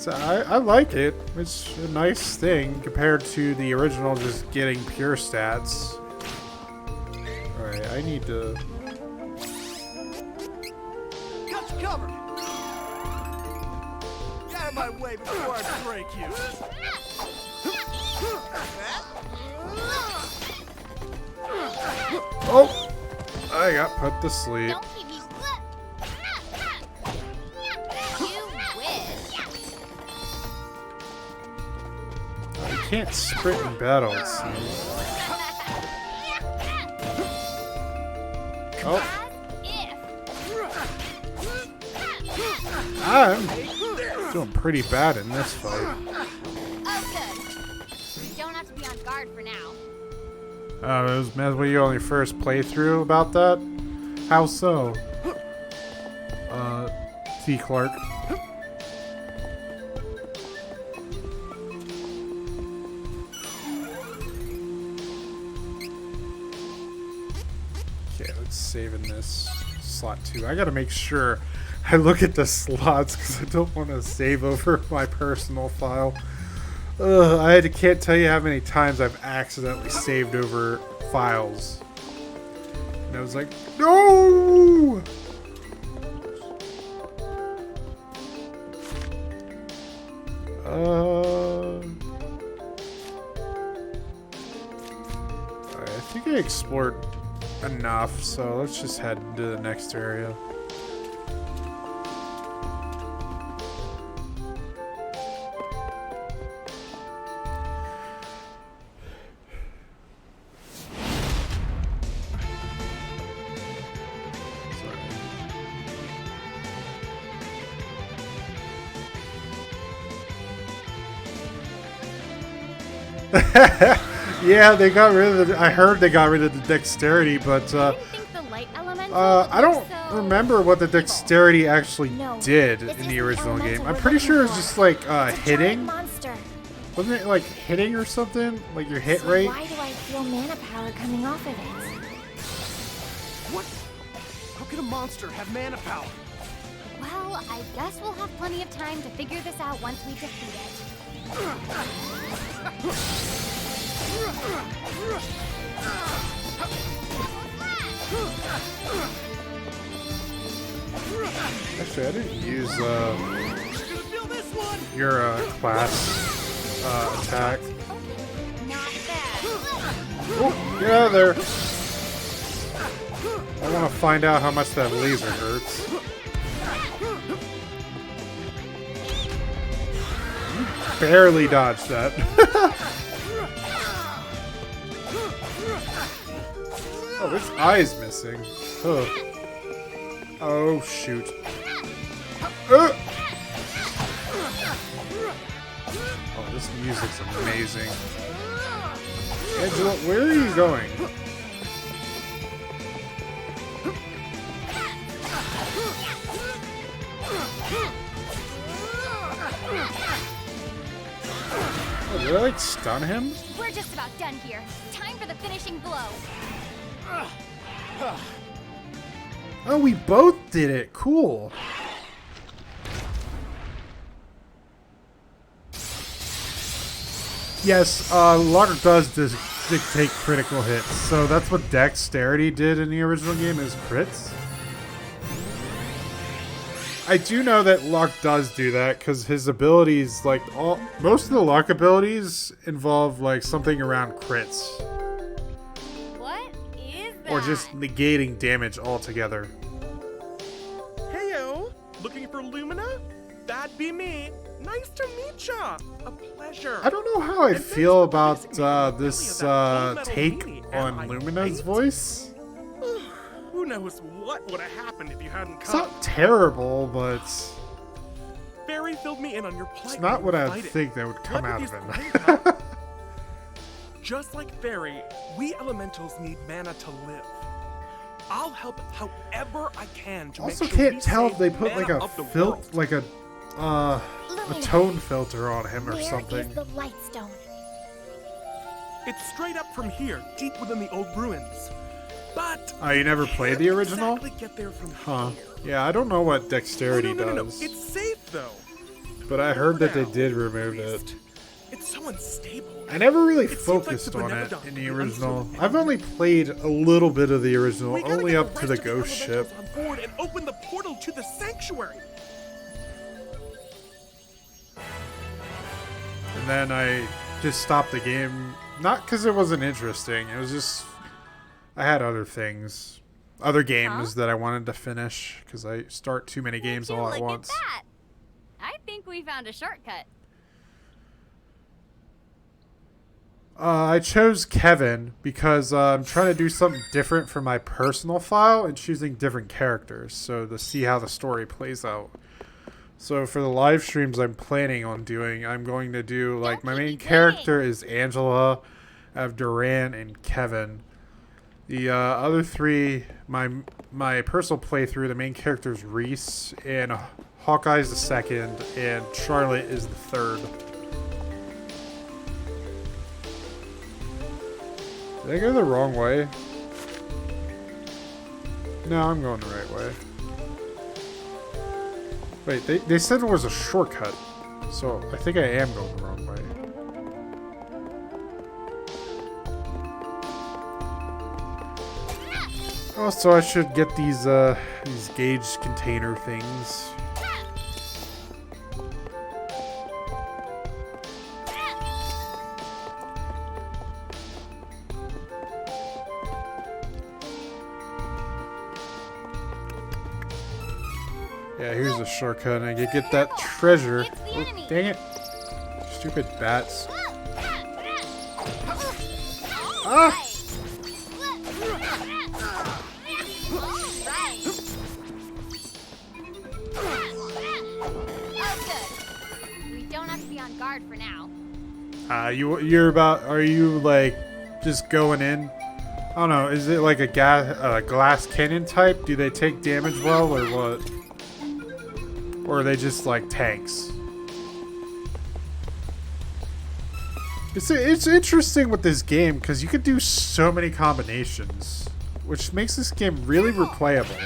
I like it. It's a nice thing compared to the original, just getting pure stats. All right, I need to. Got you covered. Get out of my way before I break you. Oh, I got put to sleep. Don't keep me You wish. You can't sprint in battle, it seems. Oh. I'm doing pretty bad in this fight. Oh, good. You don't have to be on guard for now. It was Mesway on your first playthrough about that? How so? T. Clark. Okay, let's save in this slot 2. I gotta make sure I look at the slots because I don't want to save over my personal file. Can't tell you how many times I've accidentally saved over files. And I was like, no! Alright, I think I explored enough, so let's just head to the next area. Yeah, they got rid of the. I heard they got rid of the dexterity, but I don't remember what the dexterity actually did in the original game. I'm pretty sure it was just like hitting. Wasn't it like hitting or something? Like your hit rate? Why do I feel mana power coming off of it? What? How can a monster have mana power? Well, I guess we'll have plenty of time to figure this out once we defeat it. Actually, I didn't use your class attack. Oh, get out of there! I want to find out how much that laser hurts. You barely dodged that. Oh, this eye's missing. Ugh. Oh, shoot. Oh, this music's amazing. Angela, where are you going? Oh, did I, like, stun him? We're just about done here. Time for the finishing blow. Oh, we both did it. Cool. Yes, luck does dictate critical hits. So that's what dexterity did in the original game, is crits. I do know that luck does do that because his abilities, like most of the luck abilities, involve like something around crits. What is that? Or just negating damage altogether. Heyo! Looking for Lumina? That'd be me. Nice to meet ya. A pleasure. I don't know how I feel about this take on Lumina's voice. Who knows what would have happened if you hadn't It's come. not terrible, but Barry filled me in on your plight. it's not what when you I'd fight it. think that would come What out if of you him. think, huh? Just like Barry, we elementals need mana to live. I'll help however I can to Also, make sure can't we tell if save they put like mana a of the filter, world. like a tone filter on him or Where something. is the light stone? It's straight up from here, deep within the old ruins. But Oh, you never played the original? exactly get there from Huh. here. Yeah, I don't know what dexterity No. does. It's safe though. But I heard that they Now, did remove it. It's so unstable. I never really It seems focused like the on it Benevolent in the will be original. uncertain. I've only played a little bit of the original, We gotta only get up to the rest of ghost ship. elementals on board and open the portal to the sanctuary. And then I just stopped the game. Not because it wasn't interesting. It was just I had other things, other games that I wanted to finish because I start too many games all at once. That. I think we found a shortcut. I chose Kevin because I'm trying to do something different for my personal file and choosing different characters, so to see how the story plays out. So for the live streams I'm planning on doing, I'm going to do, like, my main character is Angela, I have Duran and Kevin. The other three, my personal playthrough, the main character is Reese, and Hawkeye's the second, and Charlotte is the third. Did I go the wrong way? No, I'm going the right way. Wait, they said it was a shortcut, so I think I am going the wrong way. Oh, so I should get these gauge container things. Yeah, here's a shortcut, and I can get that treasure. Oh, dang it. Stupid bats. Ah! We don't have to be on guard for now. You're about? Are you like just going in? I don't know. Is it like a glass cannon type? Do they take damage well or what? Or are they just like tanks? It's interesting with this game because you could do so many combinations, which makes this game really replayable.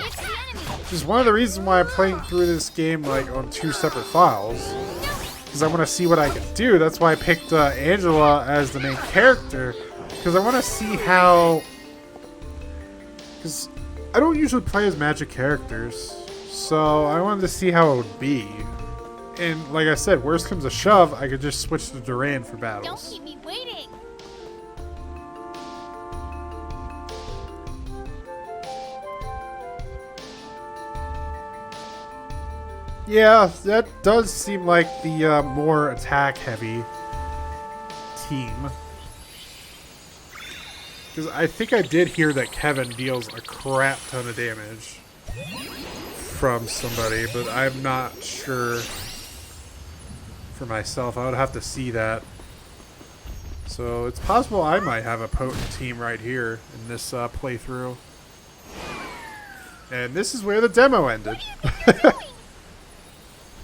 Which is one of the reasons why I'm playing through this game like on 2 separate files, because I want to see what I can do. That's why I picked Angela as the main character, because I want to see how. Because I don't usually play as magic characters, so I wanted to see how it would be. And like I said, worst comes to shove, I could just switch to Duran for battles. Don't keep me waiting. Yeah, that does seem like the more attack-heavy team. Because I think I did hear that Kevin deals a crap ton of damage from somebody, but I'm not sure for myself. I would have to see that. So it's possible I might have a potent team right here in this playthrough. And this is where the demo ended.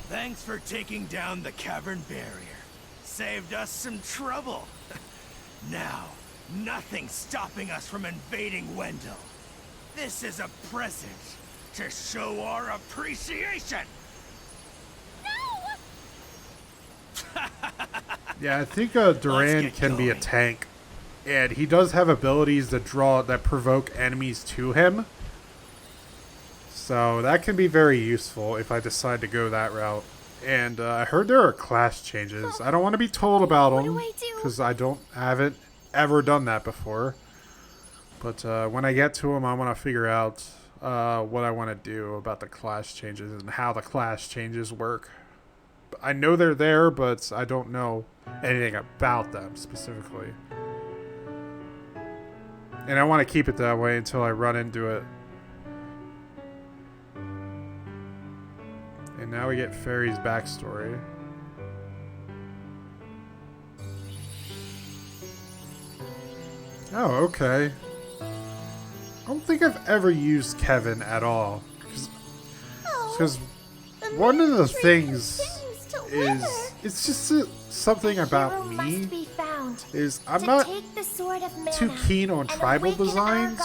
Thanks for taking down the cavern barrier. Saved us some trouble. Now, nothing's stopping us from invading Wendell. This is a present to show our appreciation. Yeah, I think Duran can be a tank. And he does have abilities that provoke enemies to him. So that can be very useful if I decide to go that route. And I heard there are class changes. I don't want to be told about them because I haven't ever done that before. But when I get to them, I want to figure out what I want to do about the class changes and how the class changes work. I know they're there, but I don't know anything about them specifically. And I want to keep it that way until I run into it. And now we get Fairy's backstory. Oh, okay. I don't think I've ever used Kevin at all. Because one of the things is, it's just something about me, is I'm not too keen on tribal designs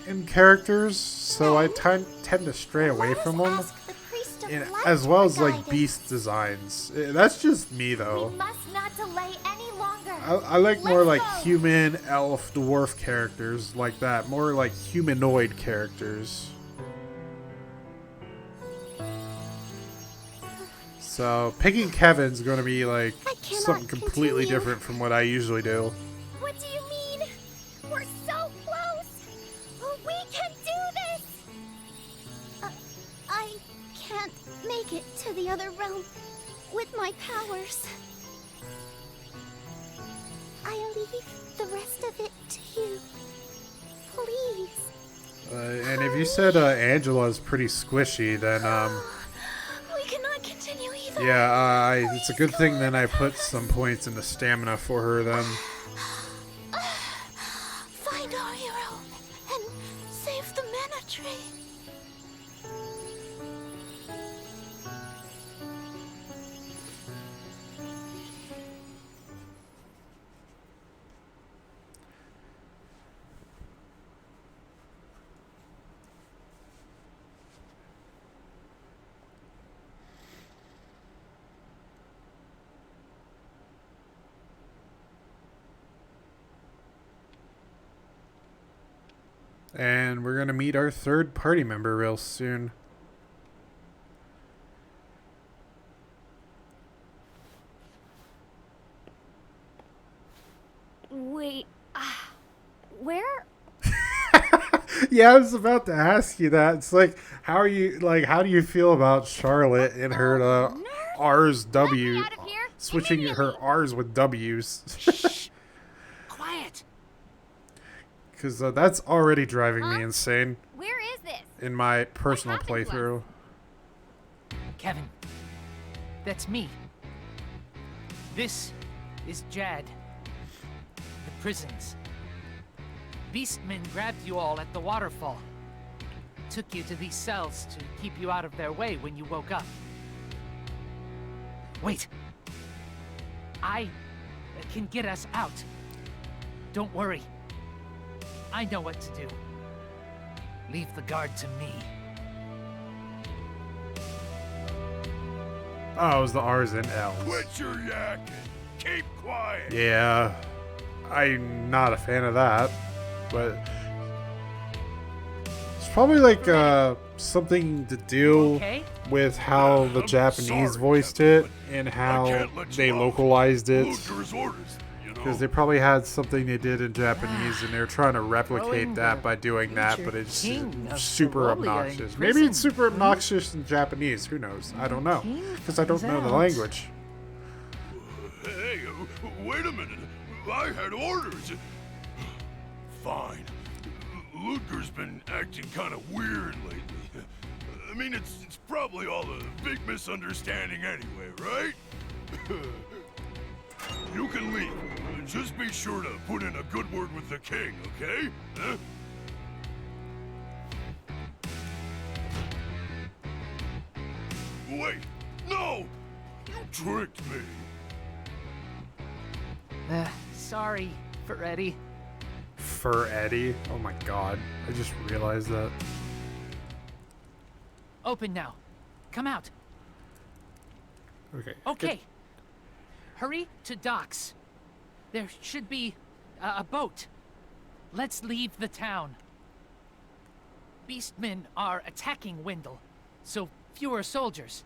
in characters, so I tend to stray away from them. And as well as like beast designs. That's just me though. I like more like human, elf, dwarf characters like that. More like humanoid characters. So picking Kevin's going to be like something completely different from what I usually do. What do you mean? We're so close. We can do this. I can't make it to the other realm with my powers. I leave the rest of it to you. Please. And if you said Angela's pretty squishy, then we cannot continue either. yeah, it's a good thing then I put some points into stamina for her then. Find our hero and save the mana tree. And we're going to meet our third party member real soon. Wait, where? Yeah, I was about to ask you that. It's like, how do you feel about Charlotte and her R's W, switching her R's with W's? Quiet. Because that's already driving me insane. Where is this? In my personal playthrough. Kevin, that's me. This is Jad. The prisons. Beastmen grabbed you all at the waterfall. Took you to these cells to keep you out of their way when you woke up. Wait. I can get us out. Don't worry. I know what to do. Leave the guard to me. Oh, it was the R's and L's. Quit your yakking. Keep quiet. Yeah, I'm not a fan of that, but it's probably like something to do with how the Japanese voiced it and how they localized it. Because they probably had something they did in Japanese and they're trying to replicate that by doing that, but it's super obnoxious. Maybe it's super obnoxious in Japanese. Who knows? I don't know. Because I don't know the language. Hey, wait a minute. I had orders. Fine. Ludger's been acting kind of weird lately. I mean, it's probably all a big misunderstanding anyway, right? You can leave. Just be sure to put in a good word with the king, okay? Huh? Wait, no! You tricked me. Sorry, for Eddie. For Eddie? Oh my god. I just realized that. Open now. Come out. Okay. Okay. Hurry to docks. There should be a boat. Let's leave the town. Beastmen are attacking Wendell, so fewer soldiers.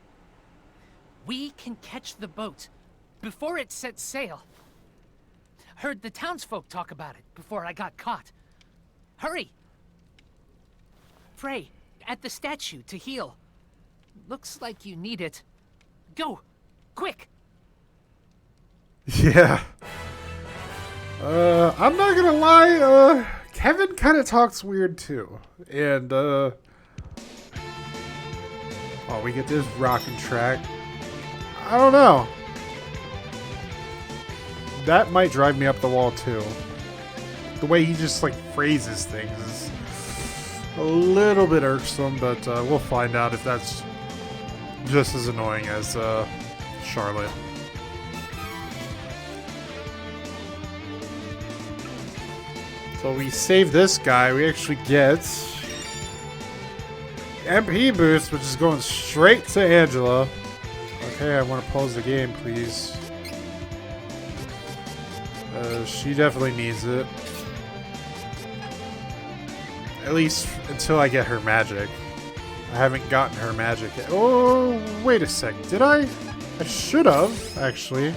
We can catch the boat before it sets sail. Heard the townsfolk talk about it before I got caught. Hurry! Pray at the statue to heal. Looks like you need it. Go! Quick! Yeah. I'm not gonna lie, Kevin kind of talks weird too. And, oh, we get this rockin' track. I don't know. That might drive me up the wall too. The way he just, like, phrases things is a little bit irksome, but we'll find out if that's just as annoying as, Charlotte. So we save this guy, we actually get MP boost, which is going straight to Angela. Okay, I want to pause the game, please. She definitely needs it. At least until I get her magic. I haven't gotten her magic yet. Oh, wait a sec. Did I? I should have, actually.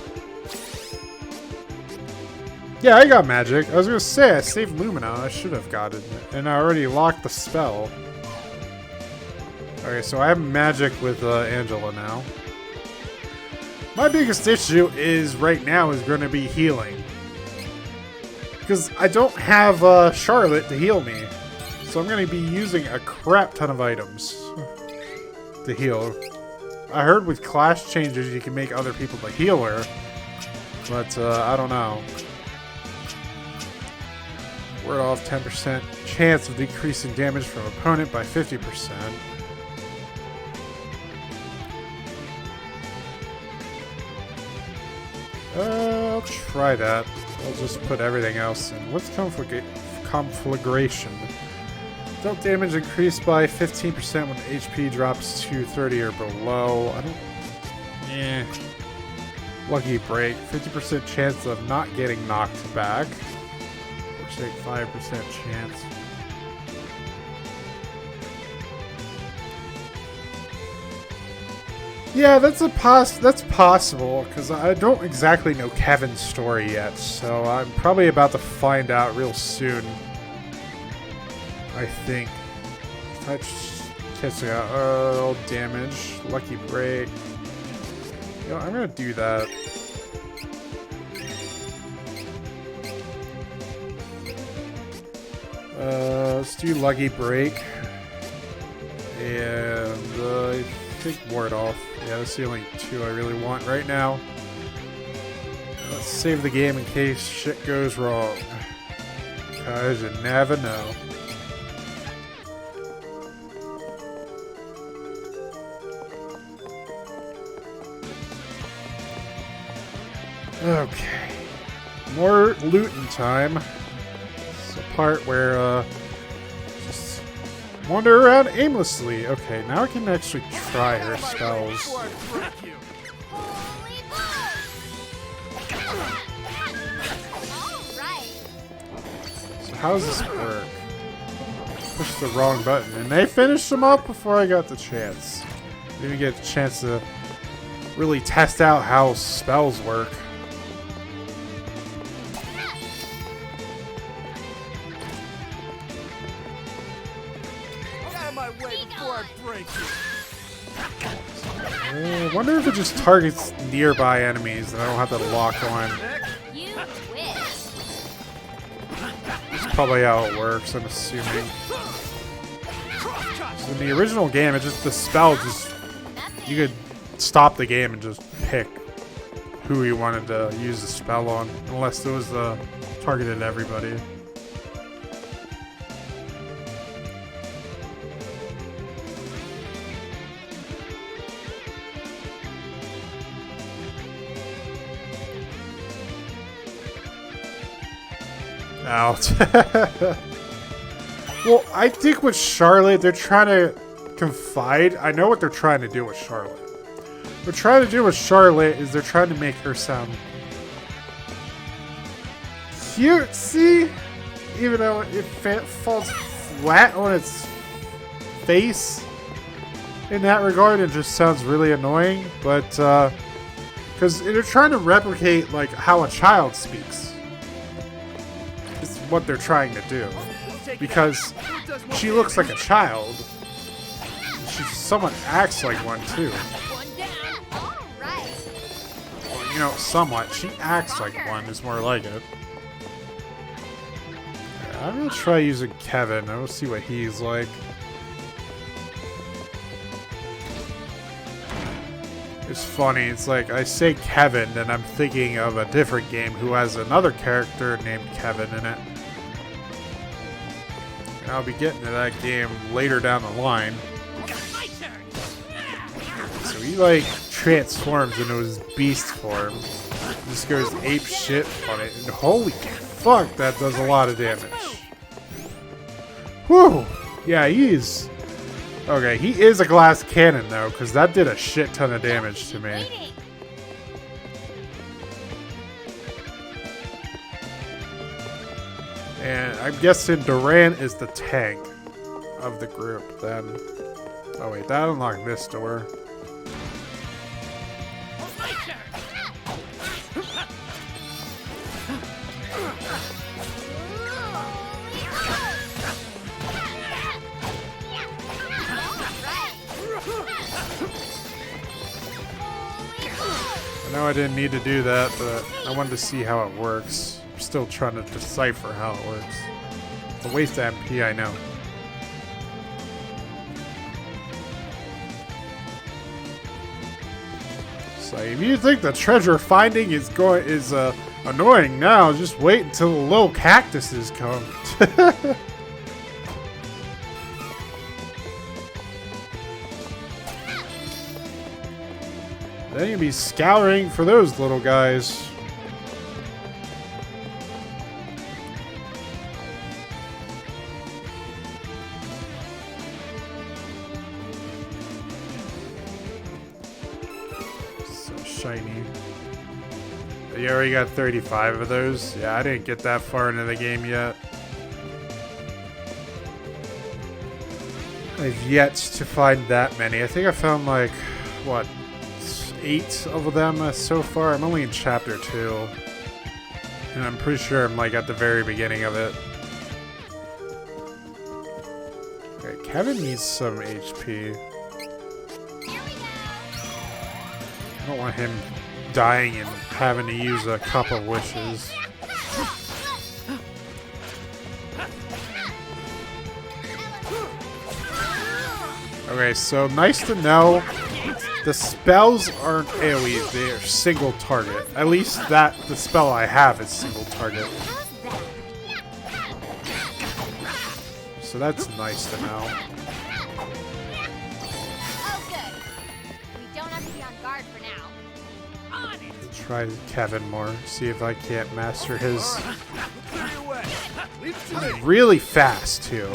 Yeah, I got magic. I was gonna say, I saved Lumina. I should have gotten it. And I already locked the spell. Okay, so I have magic with Angela now. My biggest issue is, right now, is going to be healing. Because I don't have Charlotte to heal me. So I'm going to be using a crap ton of items to heal. I heard with class changes you can make other people the healer. But I don't know. Ward off 10% chance of decreasing damage from opponent by 50%. I'll try that. I'll just put everything else in. What's conflagration? Dealt damage increased by 15% when HP drops to 30 or below. I don't... Lucky break. 50% chance of not getting knocked back. Or say 5% chance. Yeah, that's possible, because I don't exactly know Kevin's story yet, so I'm probably about to find out real soon. I think. Touch, kissing out, all damage, lucky break. You know, I'm gonna do that. Let's do lucky break. And, I think ward off. Yeah, that's the only two I really want right now. Let's save the game in case shit goes wrong. Cause you never know. Okay. More looting time. It's a part where, just wander around aimlessly. Okay, now I can actually try her spells. So how does this work? Pushed the wrong button, and they finished them up before I got the chance. Didn't even get a chance to really test out how spells work. I wonder if it just targets nearby enemies and I don't have to lock on. That's probably how it works, I'm assuming. So in the original game, it just, the spell just, you could stop the game and just pick who you wanted to use the spell on, unless it was targeted everybody. Out. Well, I think with Charlotte, they're trying to confide. I know what they're trying to do with Charlotte. What they're trying to do with Charlotte is they're trying to make her sound cutesy, even though it falls flat on its face. In that regard, it just sounds really annoying. But because they're trying to replicate like how a child speaks. What they're trying to do, because she looks like a child. She somewhat acts like one too. Well, you know, somewhat. She acts like one is more like it. I'm gonna try using Kevin. I will see what he's like. It's funny. It's like I say Kevin, and I'm thinking of a different game who has another character named Kevin in it. I'll be getting to that game later down the line. So he like transforms into his beast form. Just goes ape shit on it. And holy fuck, that does a lot of damage. Whew! Yeah, he's... Okay, he is a glass cannon though, because that did a shit ton of damage to me. And I'm guessing Duran is the tank of the group then. Oh wait, that unlocked this door. I know I didn't need to do that, but I wanted to see how it works. I'm still trying to decipher how it works. It's a waste of MP, I know. So if you think the treasure finding is annoying now, just wait until the little cactuses come. Then you'll be scouring for those little guys. So shiny. You already got 35 of those? Yeah, I didn't get that far into the game yet. I've yet to find that many. I think I found like, what, 8 of them so far. I'm only in chapter 2. And I'm pretty sure I'm like at the very beginning of it. Okay, Kevin needs some HP. I don't want him dying and having to use a cup of wishes. Okay, so nice to know The spells aren't AoE, they're single target. At least the spell I have is single target. So that's nice to know. Oh, good. We don't have to be on guard for now. On it! Try Kevin more, see if I can't master his. Really fast, too.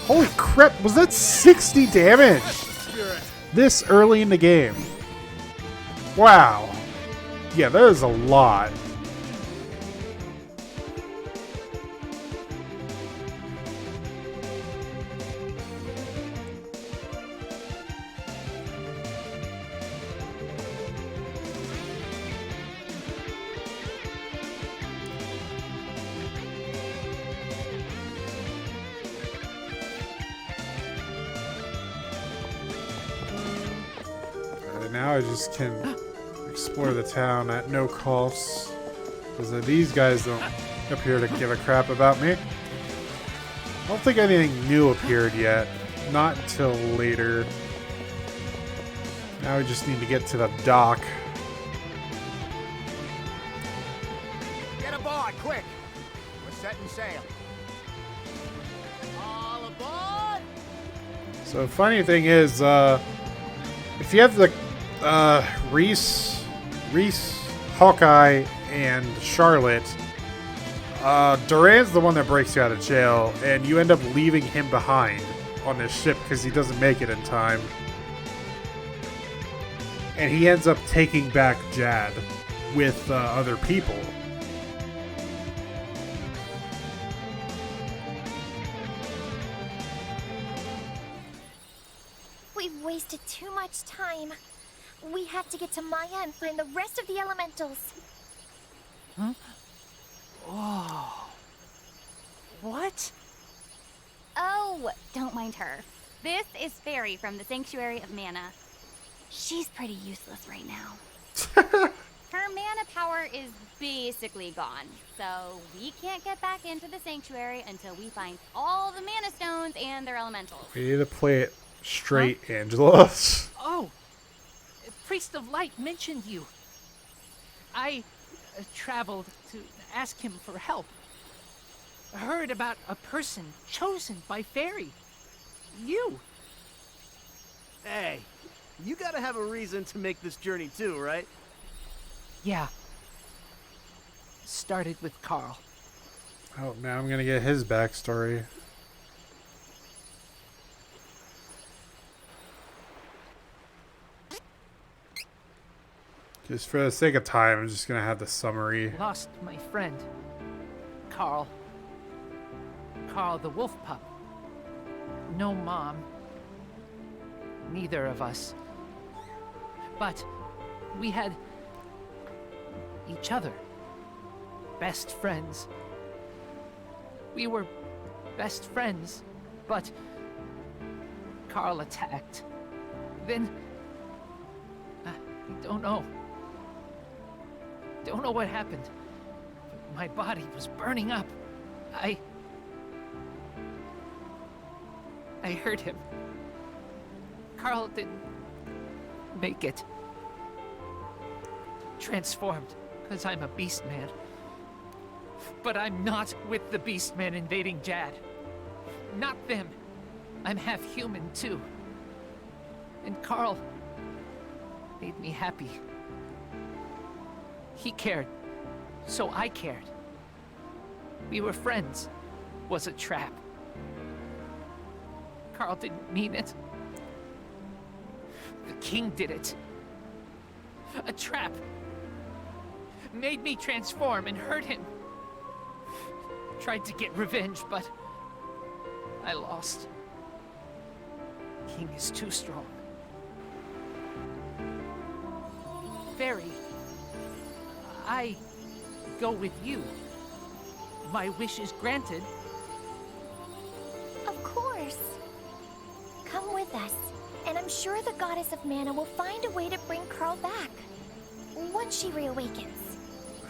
Holy crap, was that 60 damage? This early in the game. Wow. Yeah, that is a lot. Now I just can explore the town at no cost, because these guys don't appear to give a crap about me. I don't think anything new appeared yet, not until later. Now we just need to get to the dock. Get aboard, quick! We're setting sail. All aboard! So the funny thing is, if you have the Reese, Hawkeye, and Charlotte, Duran's the one that breaks you out of jail, and you end up leaving him behind on this ship because he doesn't make it in time. And he ends up taking back Jad with other people. We've wasted too much time. We have to get to Maya and find the rest of the elementals. Huh? Oh. What? Oh, don't mind her. This is Fairy from the Sanctuary of Mana. She's pretty useless right now. Her mana power is basically gone, so we can't get back into the Sanctuary until we find all the Mana Stones and their elementals. We need to play it straight, Angela. Oh! Priest of Light mentioned you. I traveled to ask him for help. Heard about a person chosen by Fairy. You. Hey, you gotta have a reason to make this journey too, right? Yeah. Started with Carl. Oh, now I'm gonna get his backstory. Just for the sake of time, I'm just gonna have the summary. Lost my friend, Carl. Carl the wolf pup. No mom. Neither of us. But we had each other. Best friends. We were best friends, but Carl attacked. Then I don't know. Don't know what happened. But my body was burning up. I hurt him. Carl didn't make it. Transformed, because I'm a beast man. But I'm not with the beast man invading Jad. Not them. I'm half human too. And Carl made me happy. He cared, so I cared. We were friends. Was a trap. Carl didn't mean it. The king did it. A trap. Made me transform and hurt him. Tried to get revenge, but I lost. King is too strong. Fairy, I go with you. My wish is granted. Of course. Come with us, and I'm sure the goddess of mana will find a way to bring Carl back. Once she reawakens.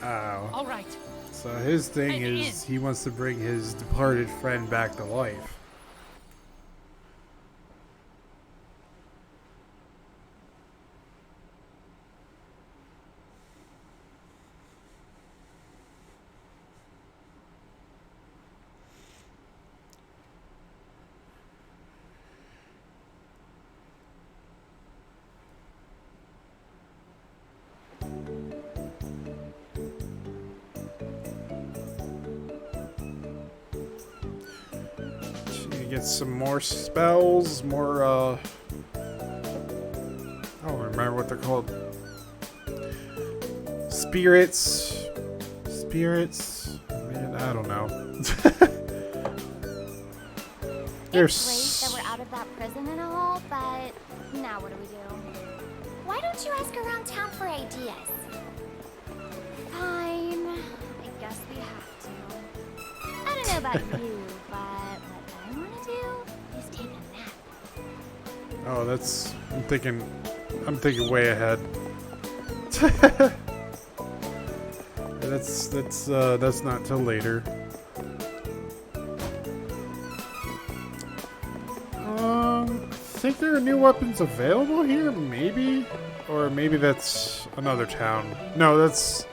Oh. All right. So his thing is he wants to bring his departed friend back to life. Get some more spells, more, I don't remember what they're called. Spirits. Man, I don't know. It's great that we're out of that prison and all, but now what do we do? Why don't you ask around town for ideas? Fine. I guess we have to. I don't know about you, but what I want to do is take a nap. Oh, that's... I'm thinking way ahead. That's not till later. I think there are new weapons available here, maybe? Or maybe that's another town. No, that's...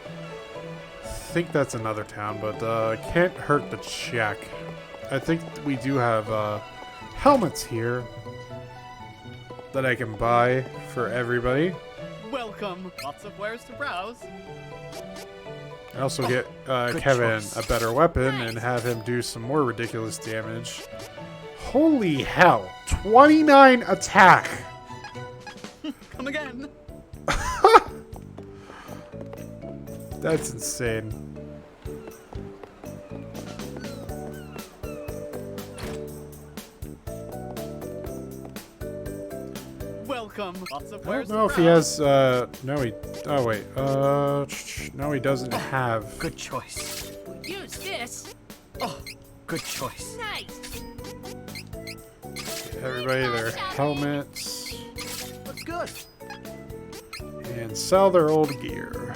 I think that's another town, but can't hurt to check. I think we do have helmets here that I can buy for everybody. Welcome. Lots of wares to browse. I also get Kevin a better weapon and have him do some more ridiculous damage. Holy hell! 29 attack! Come again. That's insane. Welcome. Lots of I wares don't know to if he browse. has, no he, oh wait, no he doesn't have. Good choice. Use this. Oh, good choice. Nice. Everybody their helmets Looks good. and sell their old gear.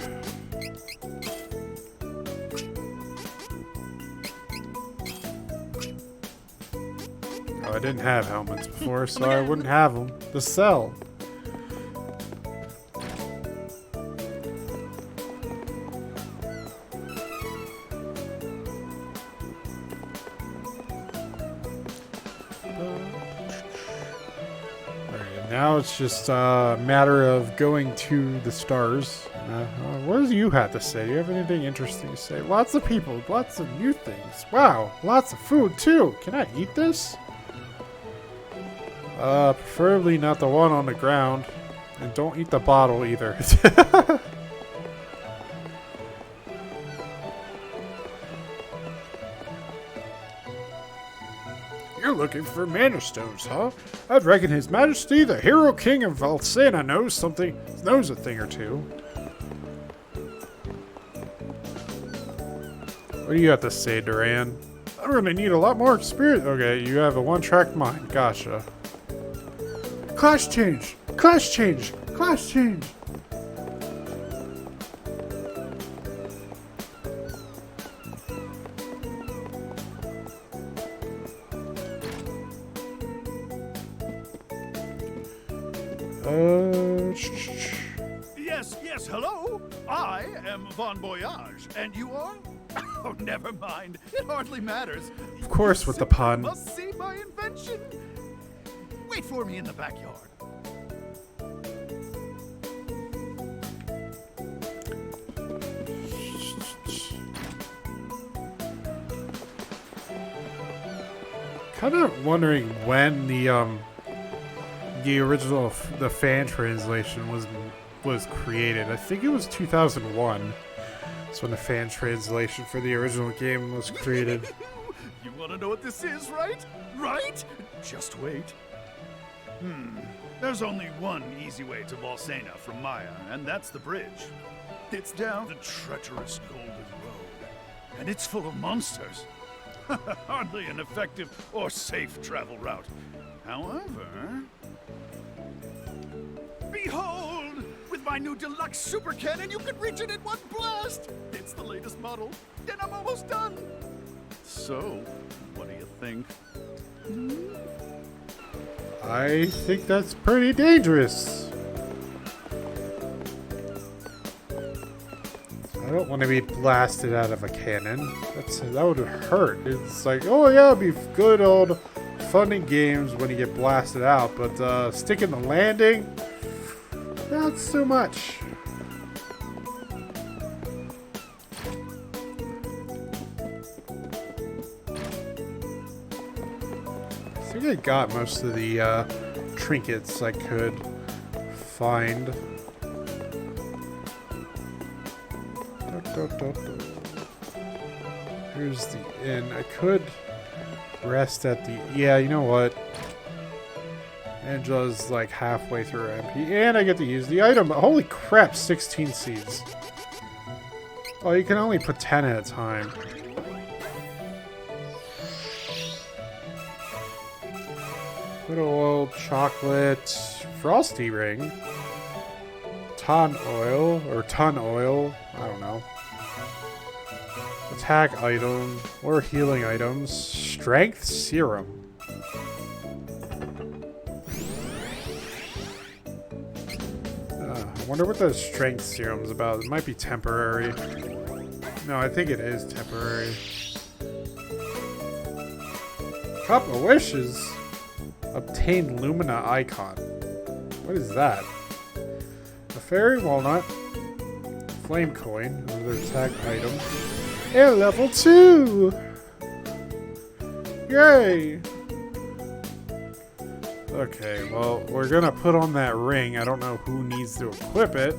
Oh, I didn't have helmets before, so I wouldn't have them to sell. Now it's just a matter of going to the stars. What do you have to say? Do you have anything interesting to say? Lots of people, lots of new things. Wow, lots of food too. Can I eat this? Preferably not the one on the ground. And don't eat the bottle either. You're looking for mana stones, huh? I'd reckon His Majesty, the Hero King of Valsena, knows a thing or two. What do you have to say, Duran? I'm gonna need a lot more experience. Okay, you have a one-track mind. Gotcha. Class change! Class change! Class change! Yes, hello? I am Bon Voyage, and you are? Oh, never mind. It hardly matters. Of course, with the pun. Must see my invention. Wait for me in the backyard. Kind of wondering when the original fan translation was created. I think it was 2001. That's when the fan translation for the original game was created. You want to know what this is, right? Right? Just wait. There's only one easy way to Valsena from Maya, and that's the bridge. It's down the treacherous Golden Road, and it's full of monsters. Hardly an effective or safe travel route. However... Behold! With my new deluxe super cannon, you can reach it in one blast! It's the latest model, and I'm almost done! So, what do you think? I think that's pretty dangerous. I don't want to be blasted out of a cannon. That would hurt. It's like, oh yeah, it'd be good old fun and games when you get blasted out, but sticking the landing, not so much. I think I got most of the trinkets I could find. Here's the inn. I could rest at the... Yeah, you know what? Angela's like halfway through MP, and I get to use the item. Holy crap, 16 seeds. Oh, you can only put 10 at a time. Little old chocolate frosty ring. Ton oil, or ton oil, I don't know. Attack item, or healing items. Strength serum. I wonder what the strength serum's about. It might be temporary. No, I think it is temporary. Cup of Wishes. Obtain Lumina icon. What is that? A fairy walnut. Flame coin. Another attack item. And level 2! Yay! Okay, well, we're gonna put on that ring. I don't know who needs to equip it.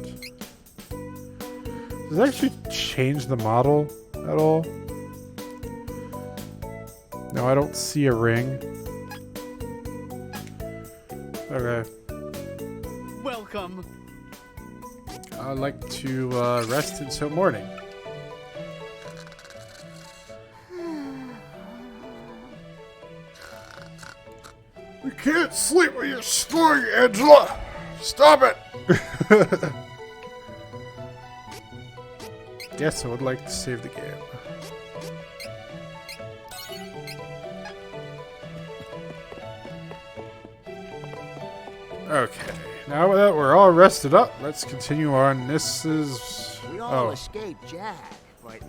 Does it actually change the model at all? No, I don't see a ring. Okay. Welcome. I'd like to rest until morning. We can't sleep when you're snoring, Angela! Stop it! Yes, I would like to save the game. Okay, now that we're all rested up, let's continue on. This is... We all escaped Jack, but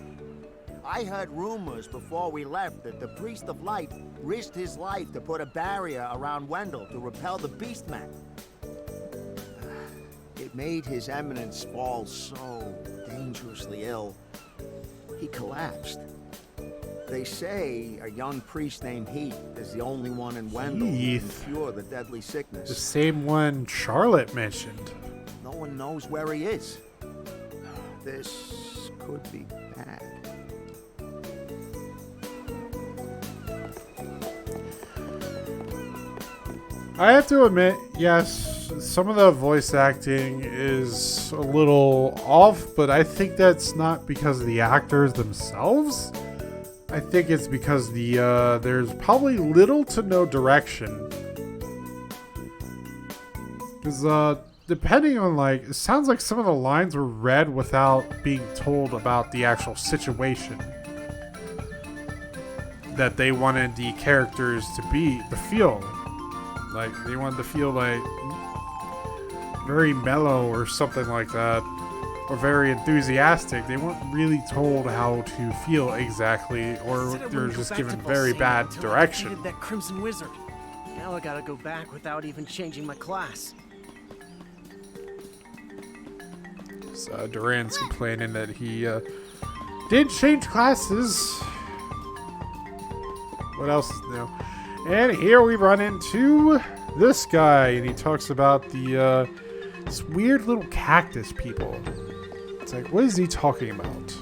I heard rumors before we left that the Priest of Light risked his life to put a barrier around Wendell to repel the Beastmen. It made His Eminence fall so dangerously ill. He collapsed. They say a young priest named Heath is the only one in Wendell who can cure the deadly sickness. The same one Charlotte mentioned. No one knows where he is. This could be bad. I have to admit, yes, some of the voice acting is a little off, but I think that's not because of the actors themselves. I think it's because there's probably little to no direction. Because depending on, like, it sounds like some of the lines were read without being told about the actual situation that they wanted the characters to feel. Like, they wanted to feel like very mellow or something like that, or very enthusiastic. They weren't really told how to feel exactly, or they're just given very bad direction. That Crimson Wizard. Now I gotta go back without even changing my class. So Duran's complaining that he did change classes. What else is new? And here we run into this guy, and he talks about the this weird little cactus people. It's like, what is he talking about?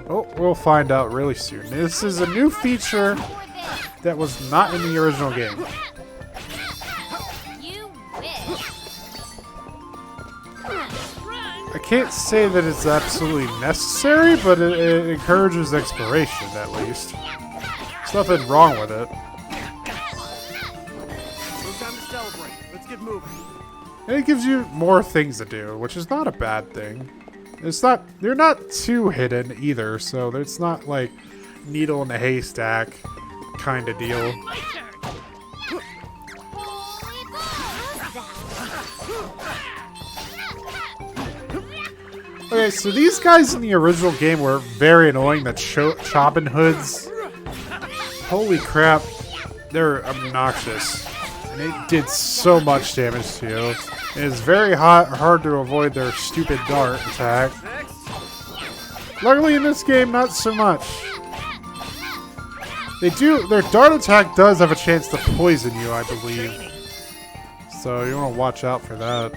Oh, we'll find out really soon. This is a new feature that was not in the original game. I can't say that it's absolutely necessary, but it encourages exploration, at least. There's nothing wrong with it. No time to celebrate. Let's get moving. And it gives you more things to do, which is not a bad thing. They're not too hidden either, so it's not like needle in a haystack kind of deal. Okay, so these guys in the original game were very annoying, the chopping hoods. Holy crap, they're obnoxious. And they did so much damage to you. It is very hard to avoid their stupid dart attack. Luckily in this game, not so much. Their dart attack does have a chance to poison you, I believe. So you want to watch out for that.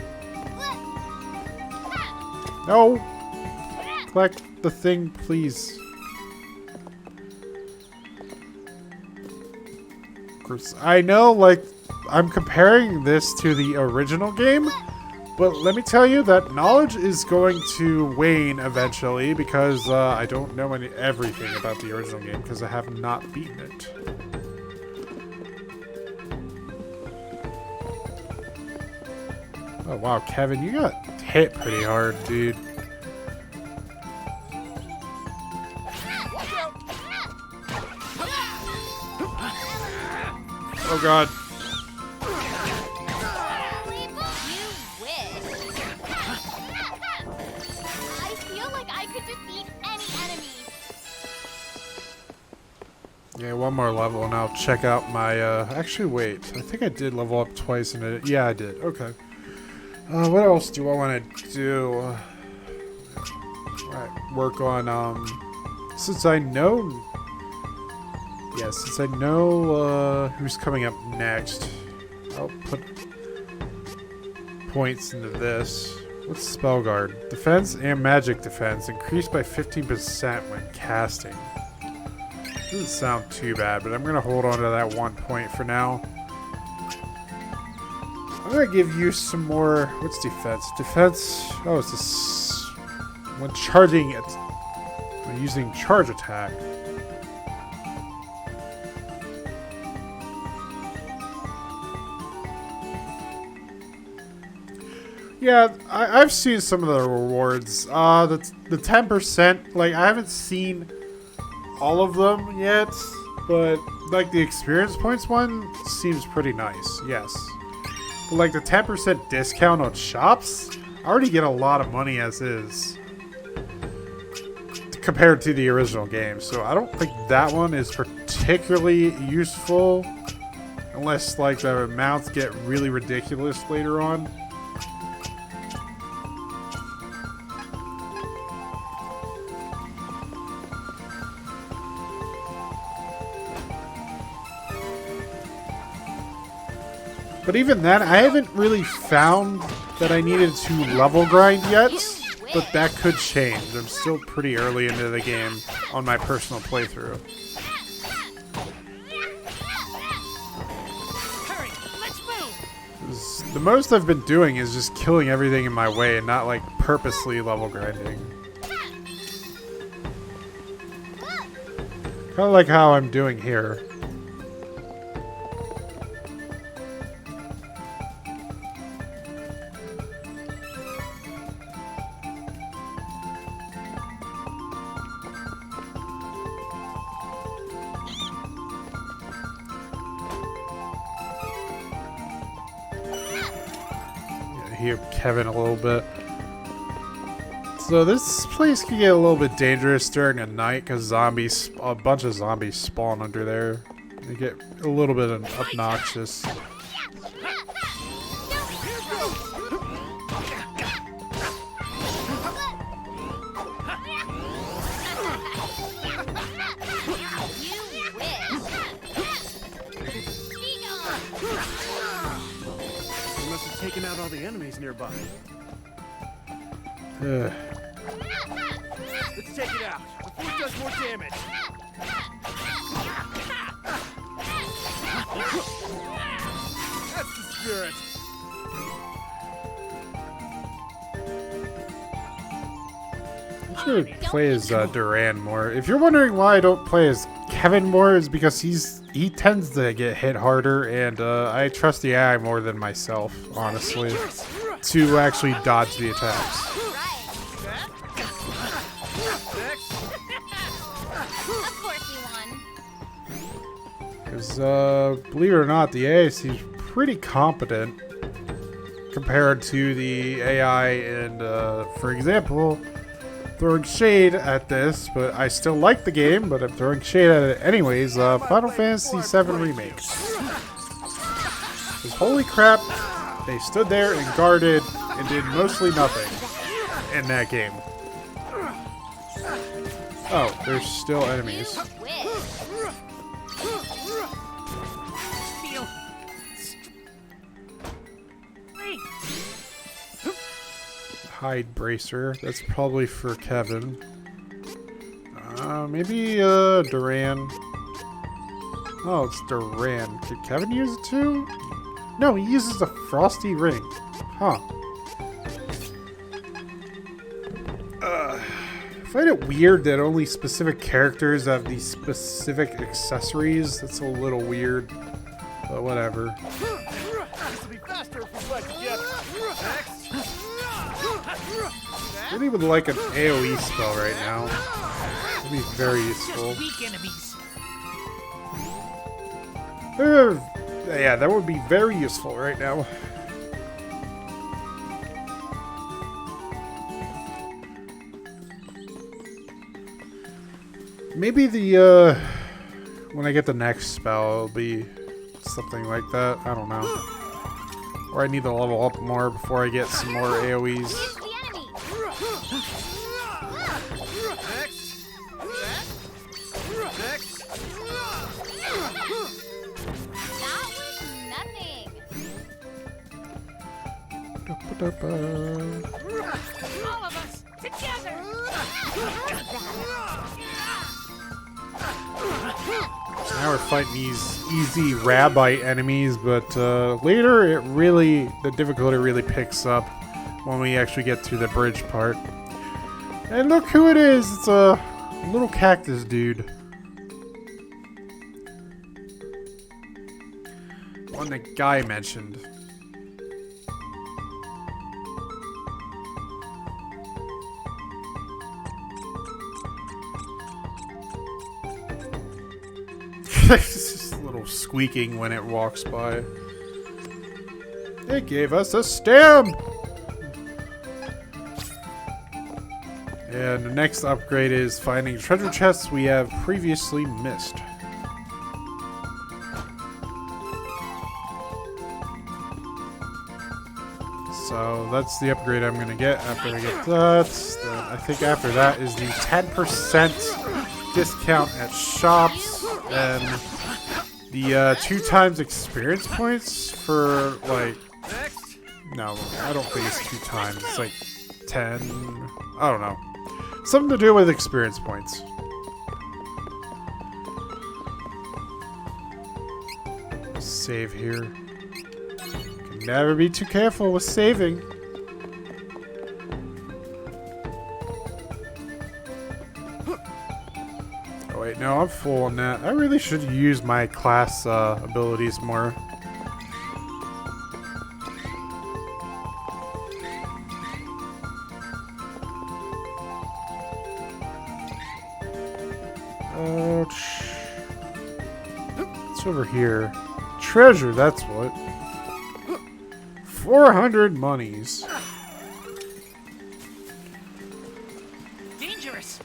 No! Collect the thing, please. I know, like, I'm comparing this to the original game, but let me tell you that knowledge is going to wane eventually because I don't know everything about the original game because I have not beaten it. Oh wow, Kevin, you got hit pretty hard, dude. Oh god. I feel like I could defeat any enemy. Yeah, one more level and I'll check out my, actually wait, I think I did level up twice in it. Yeah, I did, okay. What else do I want to do? Alright, work on, since I know who's coming up next, I'll put points into this. What's Spell Guard? Defense and magic defense increased by 15% when casting. Doesn't sound too bad, but I'm going to hold on to that 1 point for now. I'm going to give you some more... What's defense? Defense... Oh, it's this... When charging it... When using charge attack. Yeah, I've seen some of the rewards. The 10%, like, I haven't seen all of them yet, but, like, the experience points one seems pretty nice, yes. But, like, the 10% discount on shops, I already get a lot of money as is. Compared to the original game, so I don't think that one is particularly useful. Unless, like, the amounts get really ridiculous later on. But even then, I haven't really found that I needed to level grind yet, but that could change. I'm still pretty early into the game on my personal playthrough. Hurry, let's move. The most I've been doing is just killing everything in my way and not like purposely level grinding. Kind of like how I'm doing here. Heal Kevin a little bit. So this place can get a little bit dangerous during a night because a bunch of zombies spawn under there. They get a little bit obnoxious. Taking out all the enemies nearby. Ugh. Let's take it out before it does more damage. That's the spirit. I should play as Duran more. If you're wondering why I don't play as Kevin more, is because he tends to get hit harder, and I trust the AI more than myself, honestly. to actually dodge the attacks. Of course you won. Because, believe it or not, the AI seems pretty competent compared to the AI in, for example, throwing shade at this, but I still like the game, but I'm throwing shade at it anyways. Final Fantasy VII Remake. 'Cause holy crap, they stood there and guarded and did mostly nothing in that game. Oh, there's still enemies. Hide bracer. That's probably for Kevin. Maybe Duran. Oh, it's Duran. Did Kevin use it too? No, he uses a frosty ring. Huh. I find it weird that only specific characters have these specific accessories. That's a little weird, but whatever. This will be faster if we fight together. Next. I really would like an AoE spell right now. It'd be very useful. Just weak enemies. Yeah, that would be very useful right now. Maybe the, when I get the next spell, it'll be something like that. I don't know. Or I need to level up more before I get some more AoEs. All of us together. So now we're fighting these easy rabbi enemies, but later the difficulty really picks up when we actually get to the bridge part. And look who it is! It's a little cactus dude. One the guy mentioned. It's just a little squeaking when it walks by. It gave us a stamp! And the next upgrade is finding treasure chests we have previously missed. So that's the upgrade I'm going to get after I get that. Then I think after that is the 10% discount at shops. And the 2 times experience points for, like... No, I don't think it's 2 times. It's like 10... I don't know. Something to do with experience points. Save here. Can never be too careful with saving. Oh wait, no, I'm full on that. I really should use my class abilities more. What's over here? Treasure, that's what. 400 monies. Dangerous.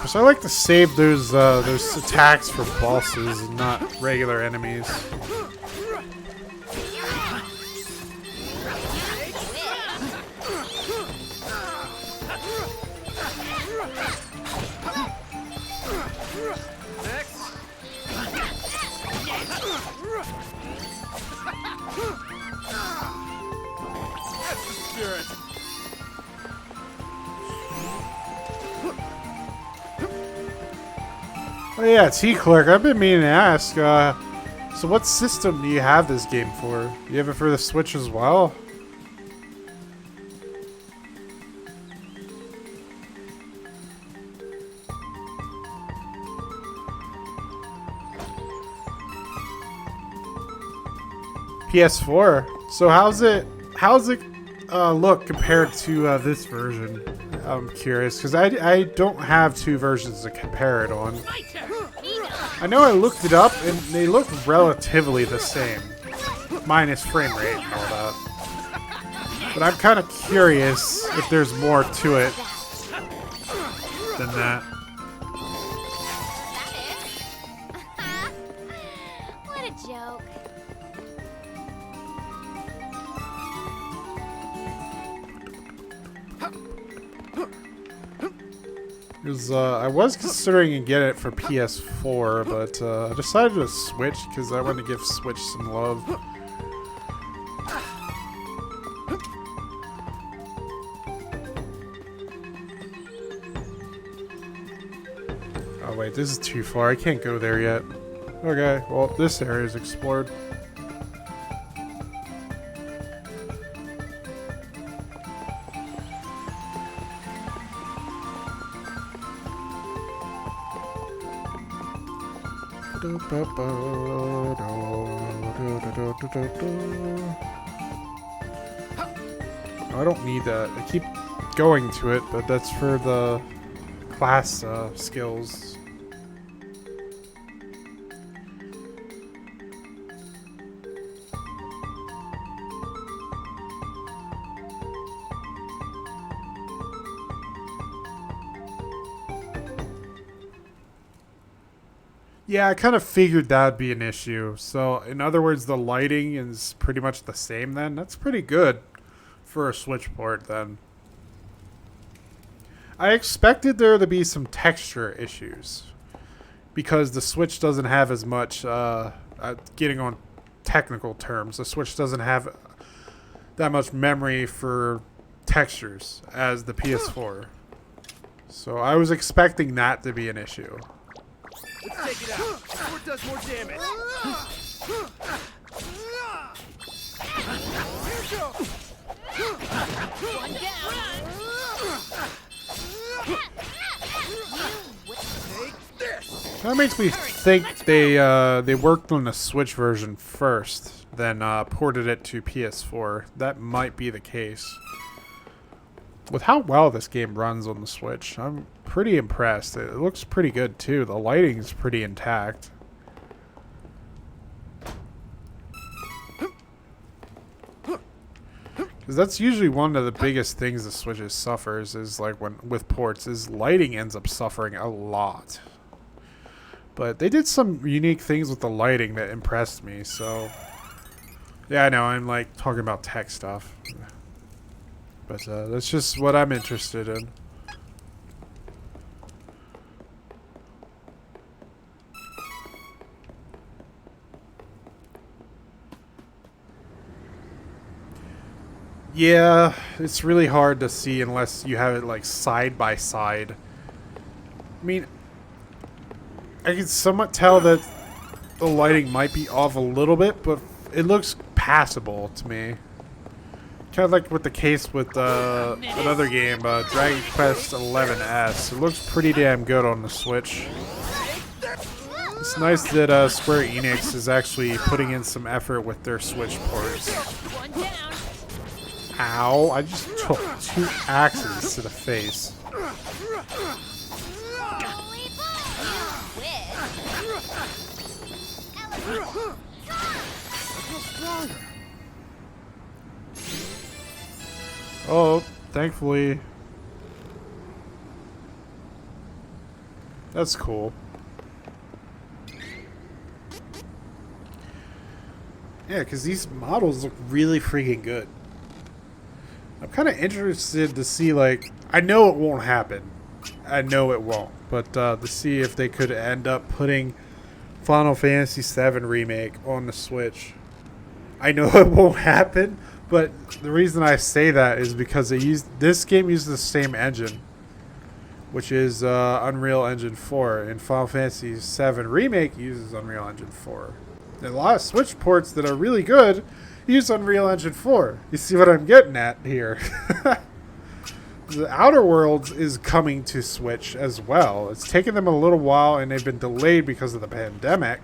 So I like to save those attacks for bosses and not regular enemies. Oh yeah, T-Clerk, I've been meaning to ask, so what system do you have this game for? Do you have it for the Switch as well? PS4. So how's it look compared to this version? I'm curious because I don't have two versions to compare it on. I know I looked it up and they look relatively the same, minus frame rate and all that. But I'm kind of curious if there's more to it than that. What a joke. Because I was considering getting it for PS4, but I decided to Switch because I wanted to give Switch some love. Oh wait, this is too far. I can't go there yet. Okay, well this area is explored. I don't need that. I keep going to it, but that's for the class skills. Yeah, I kind of figured that'd be an issue. So, in other words, the lighting is pretty much the same then. That's pretty good for a Switch port then. I expected there to be some texture issues because the Switch doesn't have as much, getting on technical terms, the Switch doesn't have that much memory for textures as the PS4. So I was expecting that to be an issue. Let's take it out before it does more damage. One That makes me think they worked on the Switch version first, then ported it to PS4. That might be the case. With how well this game runs on the Switch, I'm pretty impressed. It looks pretty good too. The lighting's pretty intact. Because that's usually one of the biggest things the Switch suffers is like when with ports is lighting ends up suffering a lot. But they did some unique things with the lighting that impressed me. So yeah, I know I'm like talking about tech stuff. But that's just what I'm interested in. Yeah, it's really hard to see unless you have it like side by side. I mean, I can somewhat tell that the lighting might be off a little bit, but it looks passable to me. Kind of like with the case with another game, Dragon Quest XI-S. It looks pretty damn good on the Switch. It's nice that Square Enix is actually putting in some effort with their Switch ports. Ow, I just took 2 axes to the face. Oh, thankfully. That's cool. Yeah, because these models look really freaking good. I'm kind of interested to see, like, I know it won't happen. I know it won't. But to see if they could end up putting Final Fantasy VII Remake on the Switch. I know it won't happen, but the reason I say that is because this game uses the same engine, which is Unreal Engine 4, and Final Fantasy VII Remake uses Unreal Engine 4. And a lot of Switch ports that are really good use Unreal Engine 4. You see what I'm getting at here? The Outer Worlds is coming to Switch as well. It's taken them a little while, and they've been delayed because of the pandemic.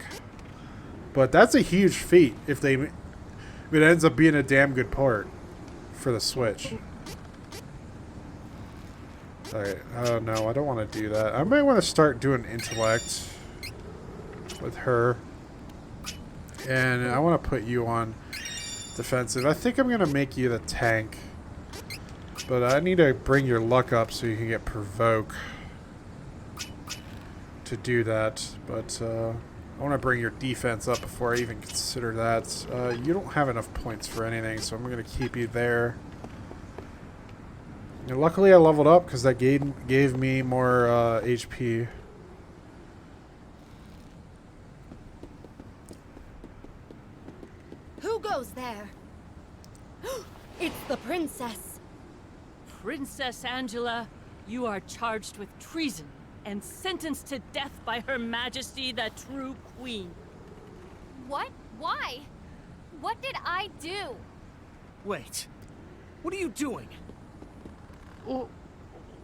But that's a huge feat if they It ends up being a damn good port for the Switch. Alright, oh no, I don't want to do that. I might want to start doing intellect with her. And I want to put you on defensive. I think I'm going to make you the tank. But I need to bring your luck up so you can get provoke to do that. But I want to bring your defense up before I even consider that. You don't have enough points for anything, so I'm going to keep you there. And luckily I leveled up because that gave me more HP. Who goes there? It's the princess. Princess Angela, you are charged with treason and sentenced to death by Her Majesty the True Queen. What? Why? What did I do? Wait. What are you doing?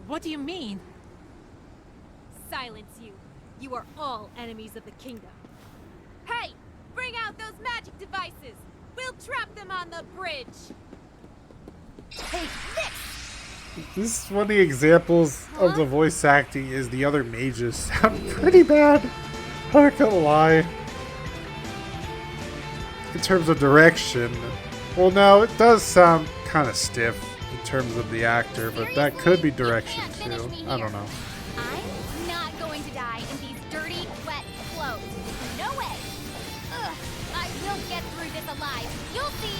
What do you mean? Silence you. You are all enemies of the kingdom. Hey! Bring out those magic devices! We'll trap them on the bridge! Take this! This is one of the examples of the voice acting is the other mages sound pretty bad. I'm not gonna lie. In terms of direction. Well, no, it does sound kind of stiff in terms of the actor, but that could be direction too. I don't know. I'm not going to die in these dirty, wet clothes. No way! Ugh, I will get through this alive. You'll see!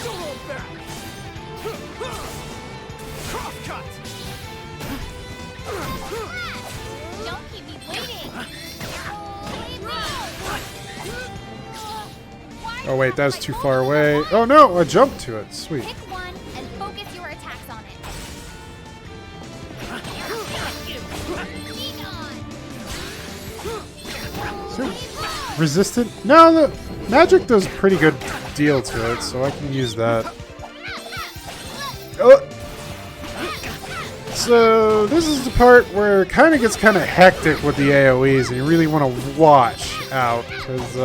Go hold back! Cross cut! Don't keep me waiting! Oh wait, that was too far away. Oh no, I jumped to it. Sweet. Pick one and focus your attacks on it. So, resistant? No, the magic does a pretty good deal to it, so I can use that. Oh. So this is the part where it kind of gets kind of hectic with the AoEs, and you really want to watch out because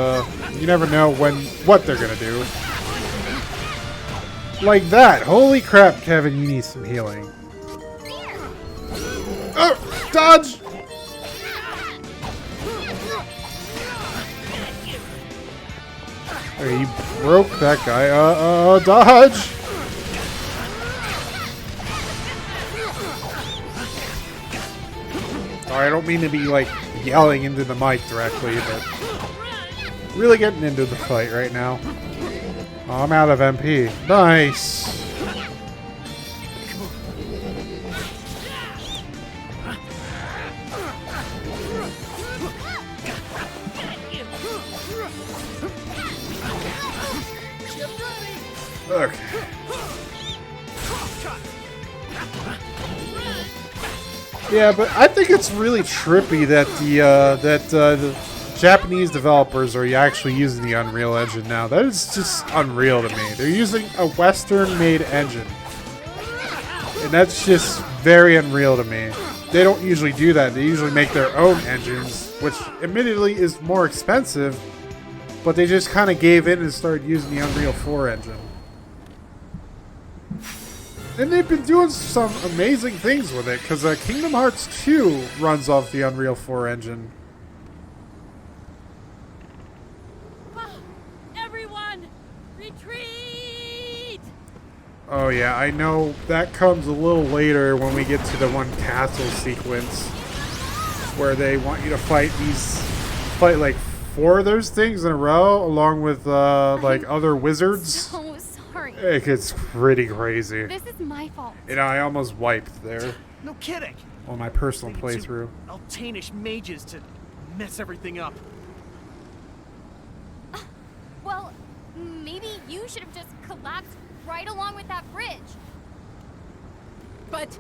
you never know what they're gonna do. Like that! Holy crap, Kevin! You need some healing. Oh, dodge! Okay, you broke that guy. Dodge! Sorry, I don't mean to be, like, yelling into the mic directly, but really getting into the fight right now. Oh, I'm out of MP. Nice! Okay. Yeah, but I think it's really trippy that the Japanese developers are actually using the Unreal Engine now. That is just unreal to me. They're using a Western-made engine, and that's just very unreal to me. They don't usually do that. They usually make their own engines, which admittedly is more expensive, but they just kind of gave in and started using the Unreal 4 engine. And they've been doing some amazing things with it, because Kingdom Hearts 2 runs off the Unreal 4 engine. Everyone, retreat! Oh yeah, I know that comes a little later when we get to the one castle sequence, where they want you to fight like 4 of those things in a row, along with like other wizards. So sorry. It gets pretty crazy. This is my fault. You know, I almost wiped there No kidding. on my personal Leaving two playthrough. Altanish mages to mess everything up. Well, maybe you should have just collapsed right along with that bridge. But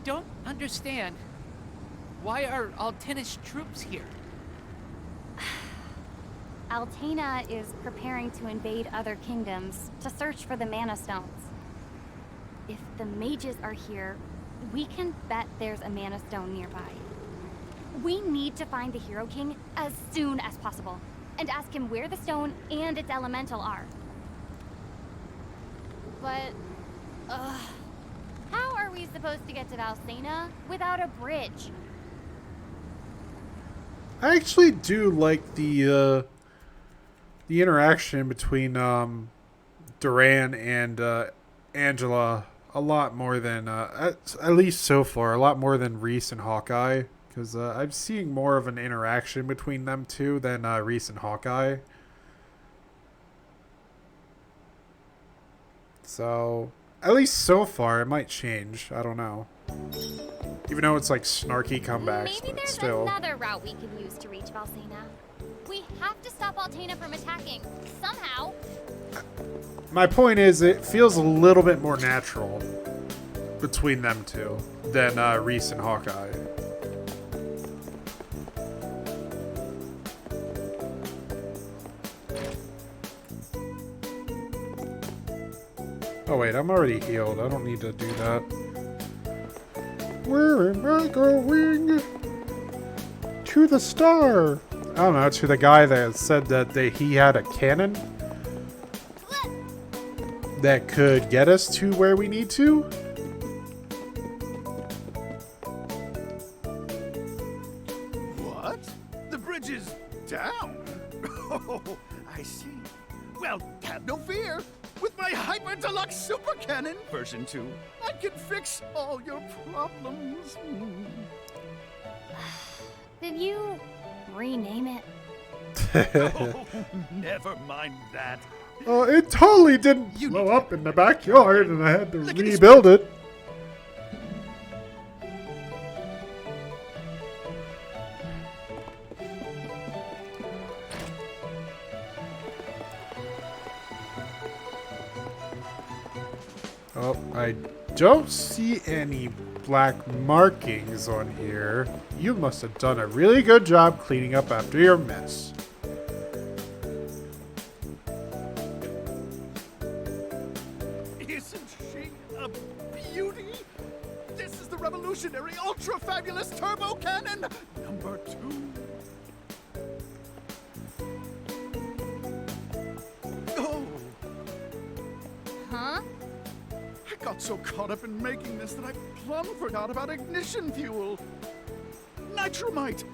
don't understand. Why are Altanish troops here? Altena is preparing to invade other kingdoms to search for the Mana Stones. If the mages are here, we can bet there's a Mana Stone nearby. We need to find the Hero King as soon as possible and ask him where the stone and its elemental are. But, how are we supposed to get to Valsena without a bridge? I actually do like the interaction between Duran and Angela a lot more than at least so far, a lot more than Reese and Hawkeye, because I'm seeing more of an interaction between them two than Reese and Hawkeye. So at least so far, it might change. I don't know. Even though it's like snarky comebacks, Maybe but there's still. another route we can use to reach Valsena. We have to stop Altena from attacking, somehow. My point is, it feels a little bit more natural between them two than Reese and Hawkeye. Oh wait, I'm already healed. I don't need to do that. Where am I going? To the star. I don't know, to the guy that said that he had a cannon that could get us to where we need to. What? The bridge is down? Oh, I see. Well, have no fear. With my Hyper Deluxe Super Cannon version 2, I can fix all your problems. Did you rename it? Oh, never mind that. It totally didn't blow up in the backyard and I had to rebuild it. Oh, I don't see any black markings on here. You must have done a really good job cleaning up after your mess. Isn't she a beauty? This is the revolutionary ultra fabulous turbo cannon number 2. Oh, Huh? I got so caught up in making this that I plumb forgot about ignition fuel. Nitromite.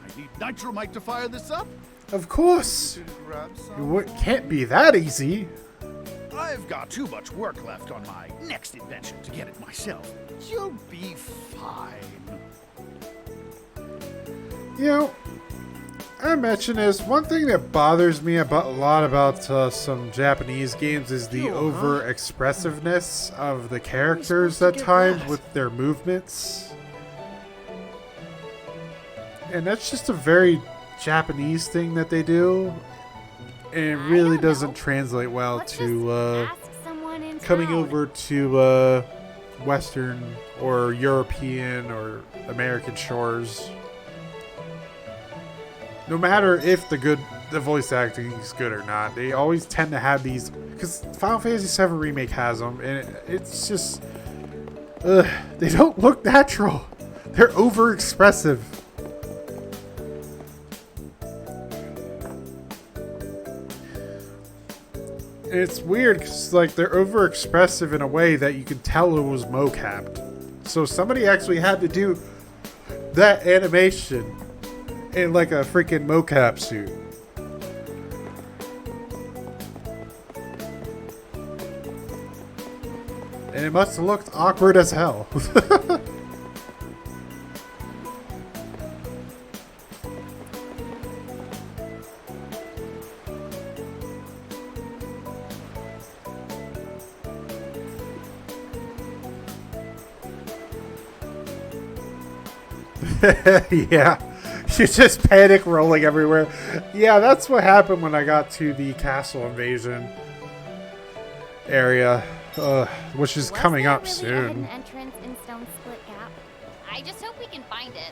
I need nitromite to fire this up. Of course. Grab some. It can't be that easy. I've got too much work left on my next invention to get it myself. You'll be fine. You know, I mentioned this. One thing that bothers me a lot about some Japanese games is the over-expressiveness of the characters at times with their movements. And that's just a very Japanese thing that they do. And it really doesn't translate well to coming over to Western or European or American shores. No matter if the voice acting is good or not, they always tend to have these, because Final Fantasy VII Remake has them, and it's just, they don't look natural. They're over-expressive. And it's weird, because like, they're over-expressive in a way that you can tell it was mocapped. So somebody actually had to do that animation in like a freaking mocap suit. And it must have looked awkward as hell. Yeah. She's just panic rolling everywhere. Yeah, that's what happened when I got to the castle invasion area, which is coming up soon. An entrance in Stone Split Gap. I just hope we can find it.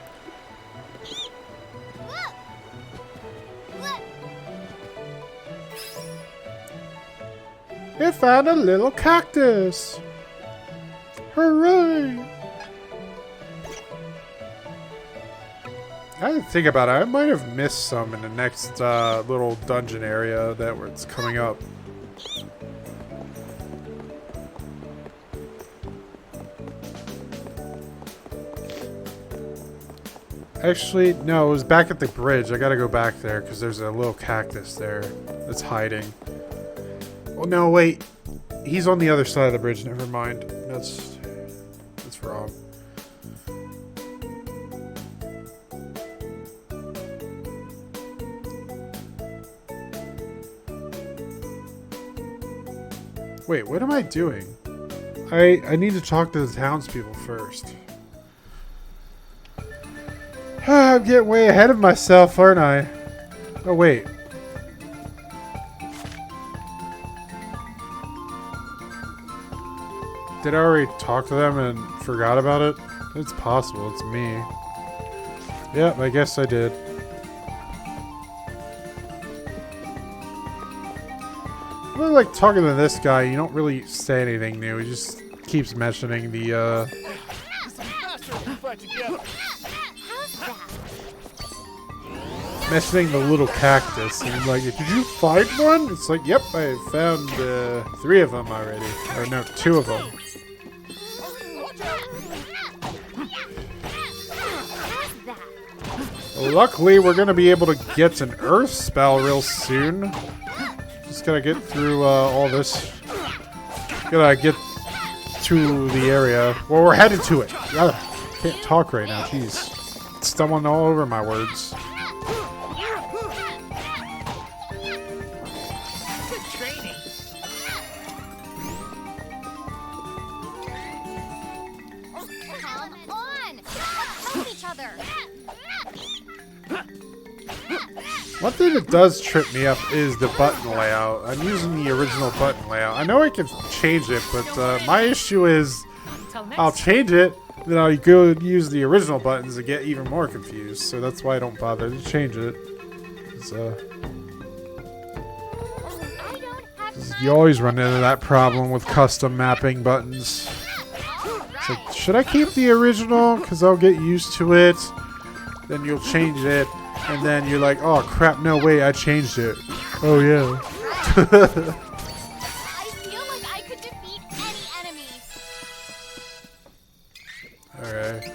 Look! Look! I found a little cactus. Hooray! I didn't think about it. I might have missed some in the next little dungeon area that it's coming up. Actually, no, it was back at the bridge. I gotta go back there because there's a little cactus there that's hiding. Oh, no, wait. He's on the other side of the bridge. Never mind. That's wrong. Wait, what am I doing? I need to talk to the townspeople first. I'm getting way ahead of myself, aren't I? Oh, wait. Did I already talk to them and forgot about it? It's possible. It's me. Yep, I guess I did. I really like talking to this guy. You don't really say anything new. He just keeps mentioning the, mentioning the little cactus. And I'm like, did you find one? It's like, yep, I found 3 of them already. Or no, 2 of them. Luckily, we're going to be able to get an earth spell real soon. Just gotta get through all this. Gotta get to the area. Well, we're headed to it. Can't talk right now, jeez. Stumbling all over my words. Good training. Come on! Let's help each other! One thing that does trip me up is the button layout. I'm using the original button layout. I know I can change it, but my issue is I'll change it, then I'll go use the original buttons and get even more confused. So that's why I don't bother to change it. You always run into that problem with custom mapping buttons. It's like, should I keep the original? Because I'll get used to it. Then you'll change it. And then you're like, oh crap, no way, I changed it. Oh yeah. I feel like I could defeat any enemy. Alright.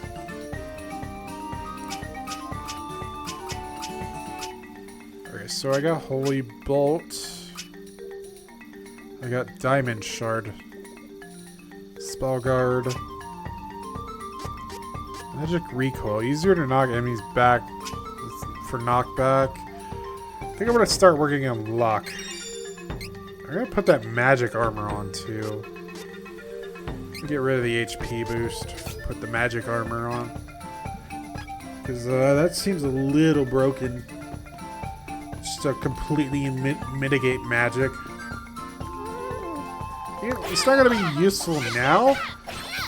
Okay, so I got Holy Bolt. I got Diamond Shard. Spell Guard. Magic Recoil. Easier to knock enemies back for knockback. I think I'm gonna start working on luck. I'm gonna put that magic armor on too. Get rid of the HP boost. Put the magic armor on. Because that seems a little broken. Just to completely mitigate magic. It's not gonna be useful now.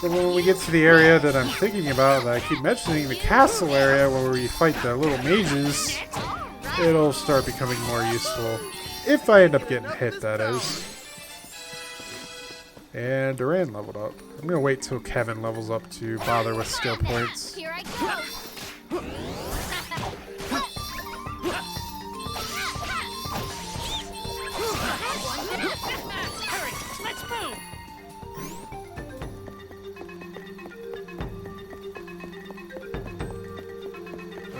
But when we get to the area that I'm thinking about, that I keep mentioning, the castle area where we fight the little mages, it'll start becoming more useful. If I end up getting hit, that is. And Duran leveled up. I'm gonna wait till Kevin levels up to bother with skill points. Here I go. Hurry, let's move.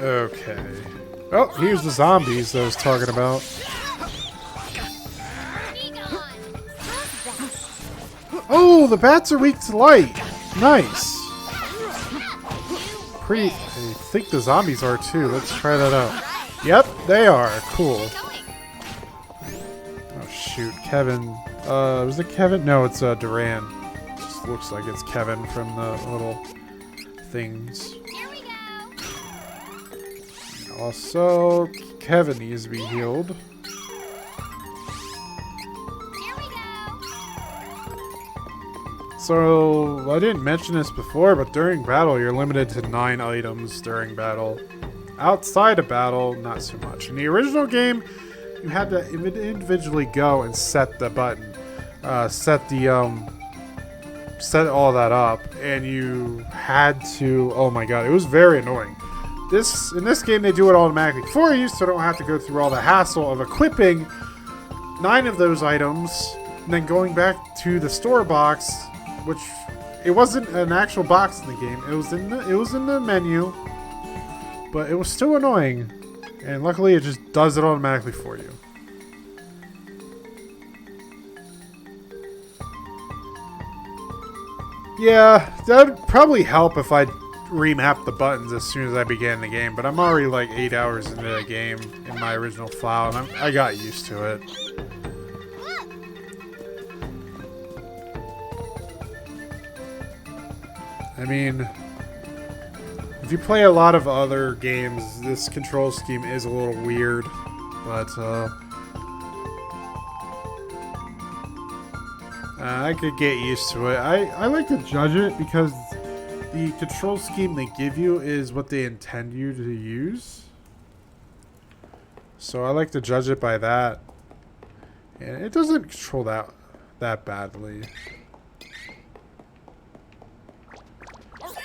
Okay. Oh, here's the zombies that I was talking about. Oh, the bats are weak to light. Nice. Pretty. I think the zombies are too. Let's try that out. Yep, they are. Cool. Oh shoot, Kevin. Was it Kevin? No, it's Duran. Just looks like it's Kevin from the little things. Also, Kevin needs to be healed. So, I didn't mention this before, but during battle, you're limited to 9 items during battle. Outside of battle, not so much. In the original game, you had to individually go and set the button. Set all that up, and you had to, oh my god, it was very annoying. in this game they do it automatically for you, so I don't have to go through all the hassle of equipping 9 of those items and then going back to the store box, which it wasn't an actual box in the game. It was in the menu, but it was still annoying. And luckily, it just does it automatically for you. Yeah, that would probably help if I remap the buttons as soon as I began the game, but I'm already like 8 hours into the game in my original file, and I got used to it. I mean, if you play a lot of other games, this control scheme is a little weird, but I could get used to it. I like to judge it because the control scheme they give you is what they intend you to use. So I like to judge it by that. And it doesn't control that badly.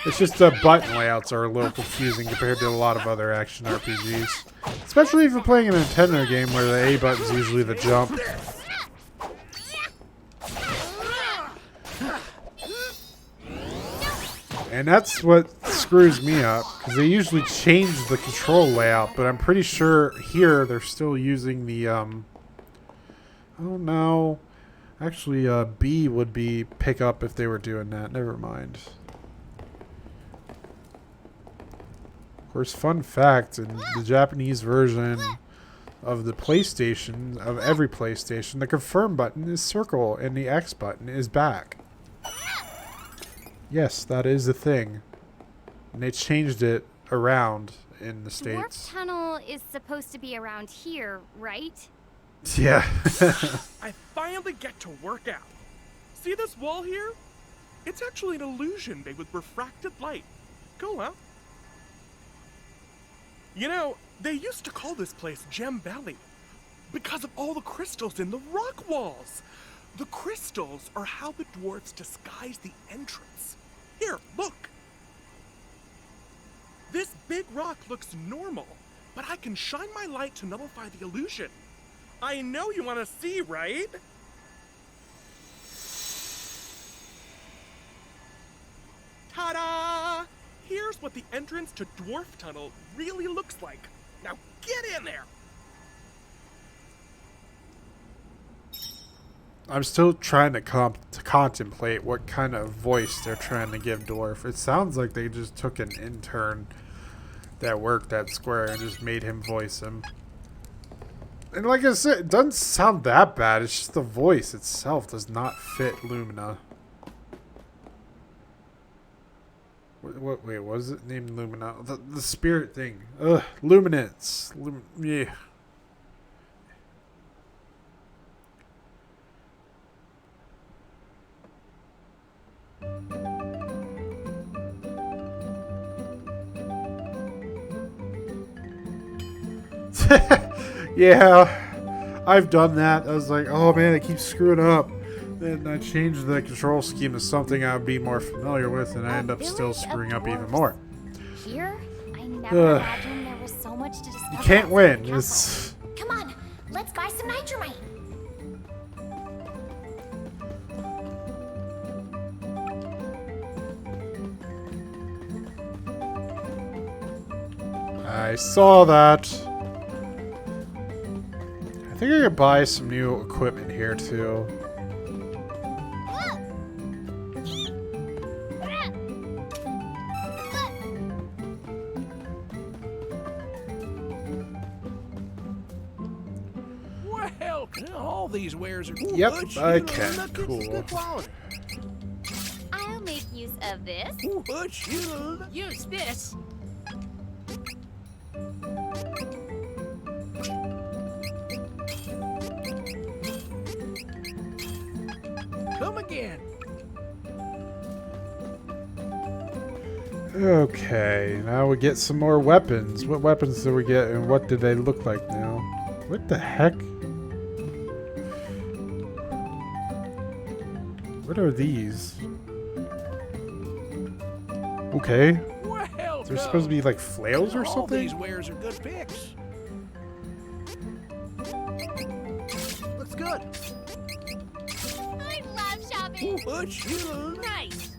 It's just the button layouts are a little confusing compared to a lot of other action RPGs. Especially if you're playing a Nintendo game where the A button's usually the jump. And that's what screws me up, because they usually change the control layout, but I'm pretty sure here they're still using the, oh no. Actually, B would be pick up if they were doing that. Never mind. Of course, fun fact, in the Japanese version of the PlayStation, of every PlayStation, the confirm button is circle and the X button is back. Yes, that is the thing. And they changed it around in the States. Dwarf Tunnel is supposed to be around here, right? Yeah. I finally get to work out. See this wall here? It's actually an illusion made with refracted light. Cool, huh? You know, they used to call this place Gem Valley because of all the crystals in the rock walls. The crystals are how the dwarves disguise the entrance. Here, look. This big rock looks normal, but I can shine my light to nullify the illusion. I know you want to see, right? Ta-da! Here's what the entrance to Dwarf Tunnel really looks like. Now get in there! I'm still trying to contemplate what kind of voice they're trying to give Dwarf. It sounds like they just took an intern that worked at Square and just made him voice him. And like I said, it doesn't sound that bad. It's just the voice itself does not fit Lumina. Wait, what was it named Lumina? The spirit thing. Ugh, Luminance. Yeah. Yeah, I've done that. I was like, oh man, it keeps screwing up. Then I changed the control scheme to something I would be more familiar with, and I end up still screwing up even more. Here? I never imagined there was so much to discover. You can't win. It's... Come on, let's buy some nitramite. I saw that. I think I could buy some new equipment here too. Well, all these wares are Yep, I can. Cool. I'll make use of this. Use this. Come again. Okay, now we get some more weapons. What weapons do we get, and what do they look like now? What the heck? What are these? Okay. Well, There's supposed to be like flails or All these something? wares are good picks. Looks good. I love shopping. Nice.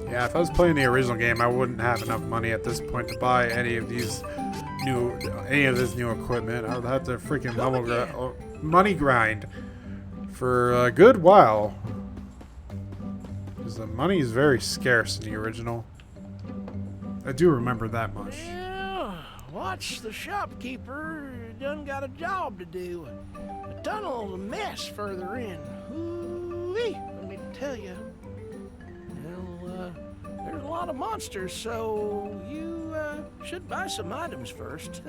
Yeah, if I was playing the original game, I wouldn't have enough money at this point to buy any of this new equipment. I would have to freaking money grind for a good while. Because the money is very scarce in the original. I do remember that much. Yeah, watch the shopkeeper. Done got a job to do. The tunnel's a mess further in. Ooh-wee, let me tell you. Well, there's a lot of monsters, so you should buy some items first.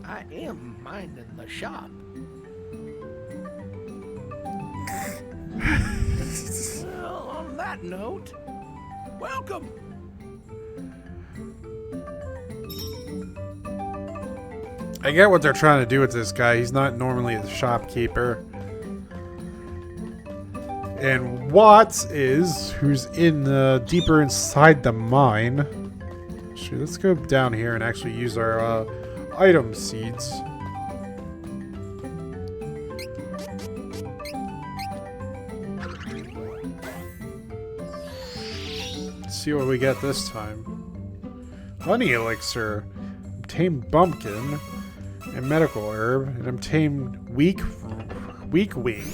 I am minding the shop. Well, on that note, welcome. I get what they're trying to do with this guy. He's not normally a shopkeeper. And Watts is, who's in deeper inside the mine. Actually, let's go down here and actually use our item seeds. Let's see what we get this time. Honey elixir, obtained bumpkin, and medical herb, and obtained weak wing.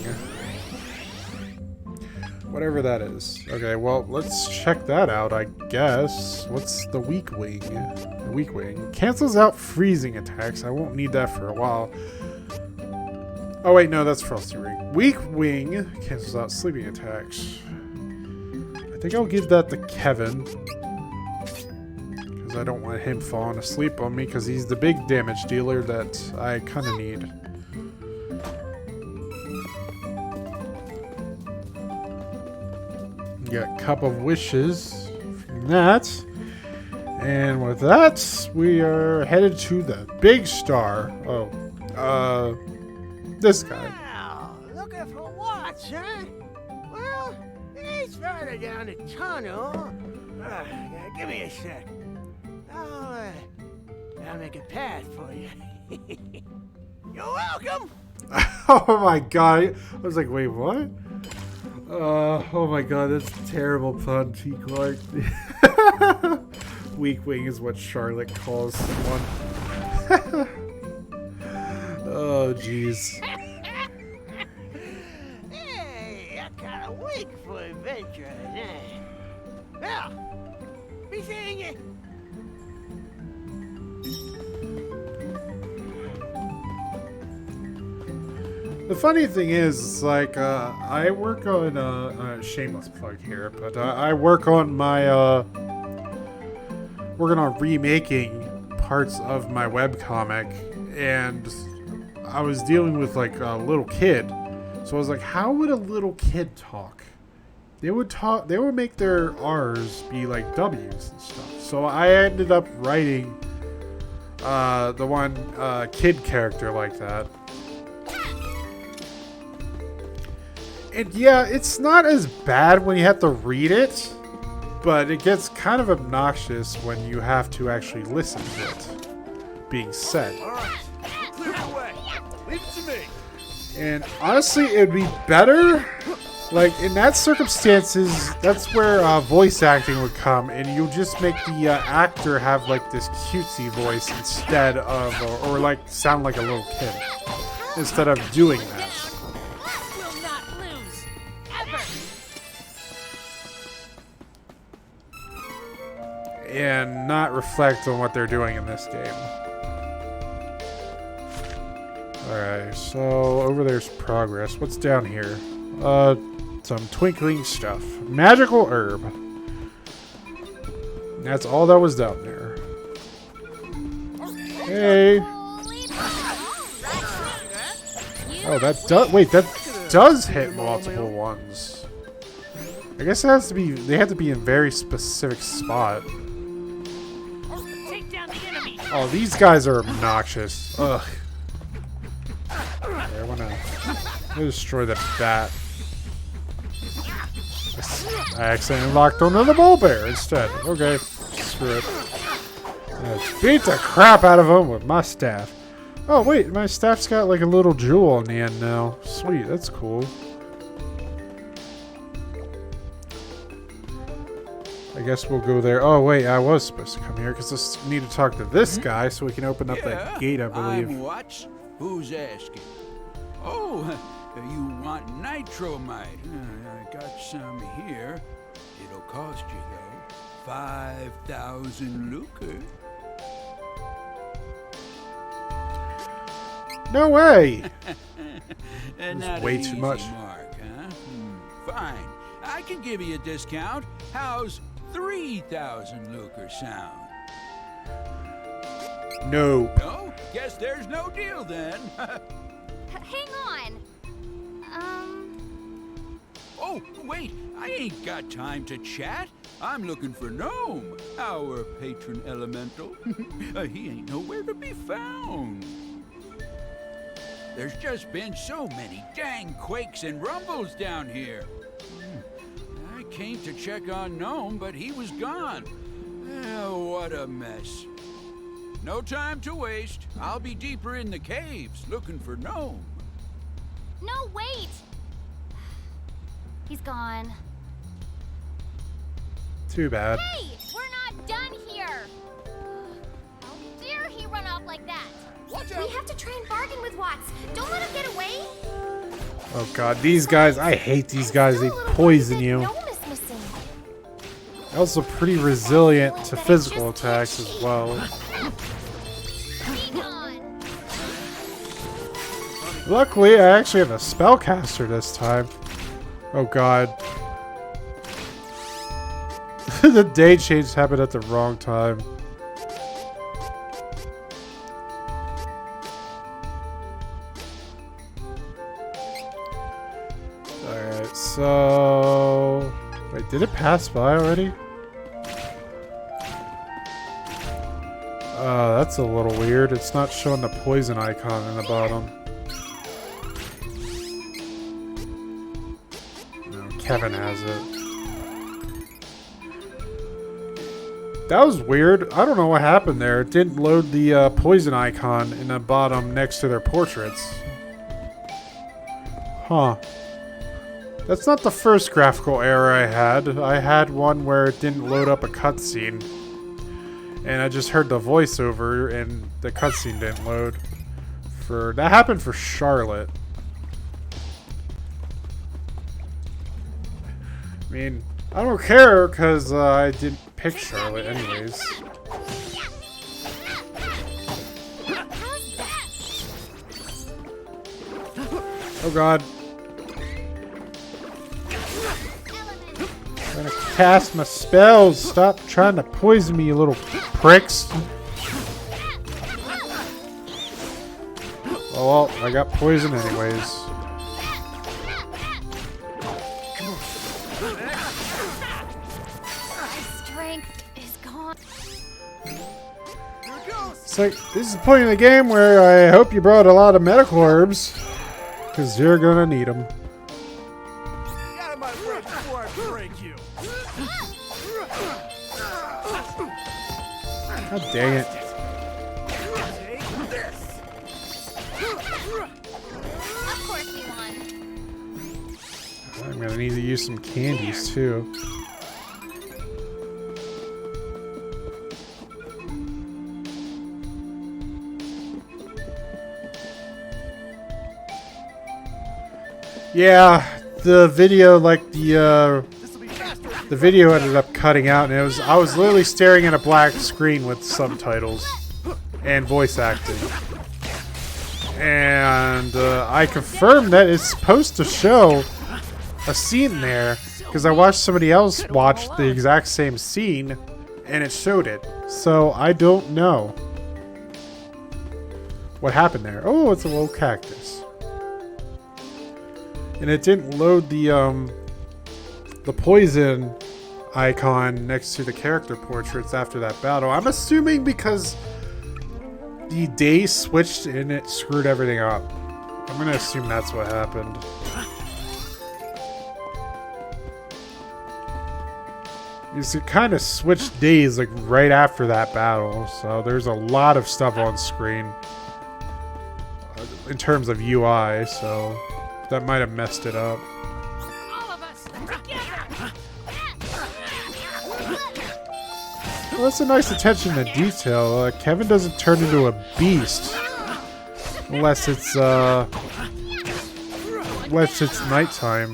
Whatever that is. Okay, well, let's check that out, I guess. What's the weak wing? The weak wing. Cancels out freezing attacks. I won't need that for a while. Oh, wait, no, that's Frosty Ring. Weak wing cancels out sleeping attacks. I think I'll give that to Kevin. Because I don't want him falling asleep on me, because he's the big damage dealer that I kind of need. Got Cup of Wishes from that. And with that, we are headed to the big star. Oh, this guy. Wow, looking for what, huh? Well, he's further down the tunnel. Give me a sec. I'll make a path for you. You're welcome. Oh my god. I was like, wait, what? Oh my god, that's a terrible pun, T. Clark. Weak wing is what Charlotte calls someone. Oh, jeez. Hey, I'm kind of weak for adventure, eh? Well, be seeing you. The funny thing is, like, I work on, shameless plug here, but I work on my, working on remaking parts of my webcomic, and I was dealing with, like, a little kid, so I was like, how would a little kid talk? They would make their R's be like W's and stuff, so I ended up writing, the one, kid character like that. And yeah, it's not as bad when you have to read it, but it gets kind of obnoxious when you have to actually listen to it being said. Alright, clear the way. Leave it to me. And honestly, it'd be better, like, in that circumstances, that's where voice acting would come, and you'll just make the actor have, like, this cutesy voice instead of, or like, sound like a little kid, instead of doing that. And not reflect on what they're doing in this game. Alright, so over there's progress. What's down here? Some twinkling stuff. Magical herb. That's all that was down there. Hey! Oh, that does. Wait, that does hit multiple ones. I guess it has to be. They have to be in a very specific spot. Oh, these guys are obnoxious. Ugh. Okay, I wanna destroy the bat. I accidentally locked onto the bull bear instead. Okay, screw it. Let's beat the crap out of him with my staff. Oh wait, my staff's got like a little jewel on the end now. Sweet, that's cool. I guess we'll go there. Oh wait, I was supposed to come here because I need to talk to this guy so we can open up that gate, I believe. I'm what? Who's asking? Oh, you want nitromite? I got some here. It'll cost you though 5,000 lucre. No way! That's way too much. Mark, huh? Fine. I can give you a discount. How's 3,000 lucre sound? No. No? Guess there's no deal then. Hang on. Oh, wait. I ain't got time to chat. I'm looking for Gnome, our patron elemental. He ain't nowhere to be found. There's just been so many dang quakes and rumbles down here. I came to check on Gnome, but he was gone. What a mess. No time to waste. I'll be deeper in the caves looking for Gnome. No, wait! He's gone. Too bad. Hey! We're not done here! How dare he run off like that? We have to try and bargain with Watts. Don't let him get away! Oh god, these guys, I hate these guys. They poison you. Gnome is missing. They're also pretty resilient to physical attacks as well. Luckily, I actually have a spellcaster this time. Oh god. The day change happened at the wrong time. Alright, so... Wait, did it pass by already? That's a little weird. It's not showing the poison icon in the bottom. No, Kevin has it. That was weird. I don't know what happened there. It didn't load the poison icon in the bottom next to their portraits. Huh. That's not the first graphical error I had. I had one where it didn't load up a cutscene. And I just heard the voiceover and the cutscene didn't load. That happened for Charlotte. I mean, I don't care because I didn't pick Charlotte anyways. Oh god. I'm trying to cast my spells. Stop trying to poison me, you little pricks. Oh well, I got poison anyways. It's like, this is the point in the game where I hope you brought a lot of medical herbs. Because you're gonna need them. Get out of my way before I break you. God dang it. Take this. Of course you won. I'm gonna need to use some candies too. Yeah, the video, like the video ended up cutting out, and I was literally staring at a black screen with subtitles and voice acting. And I confirmed that it's supposed to show a scene there because I watched somebody else watch the exact same scene, and it showed it. So I don't know what happened there. Oh, it's a little cactus. And it didn't load the poison icon next to the character portraits after that battle. I'm assuming because the day switched and it screwed everything up. I'm gonna assume that's what happened. is it kind of switched days like right after that battle, so there's a lot of stuff on screen in terms of UI, so that might have messed it up. Well, that's a nice attention to detail. Kevin doesn't turn into a beast unless it's nighttime.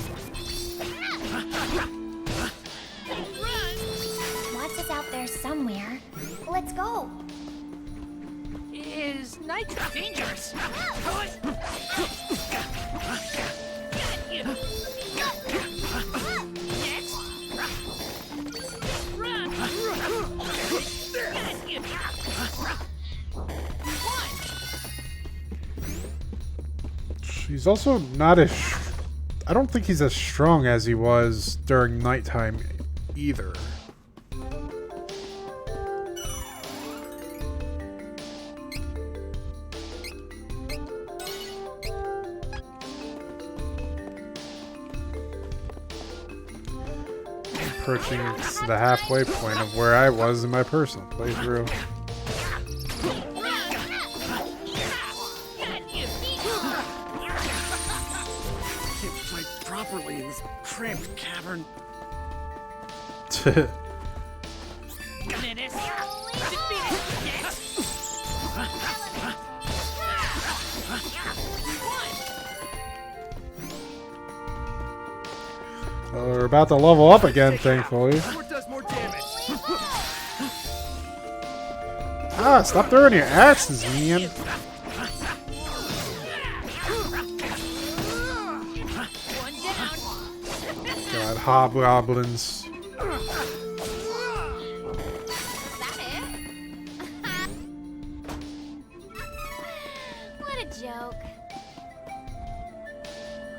Watch is out there somewhere. Let's go. Is night dangerous? He's also not as... I don't think he's as strong as he was during nighttime either. Approaching to the halfway point of where I was in my personal playthrough. Can't fight properly in this cramped cavern. Well, we're about to level up again, thankfully. Ah, stop throwing your axes, man. God, hobgoblins. What a joke.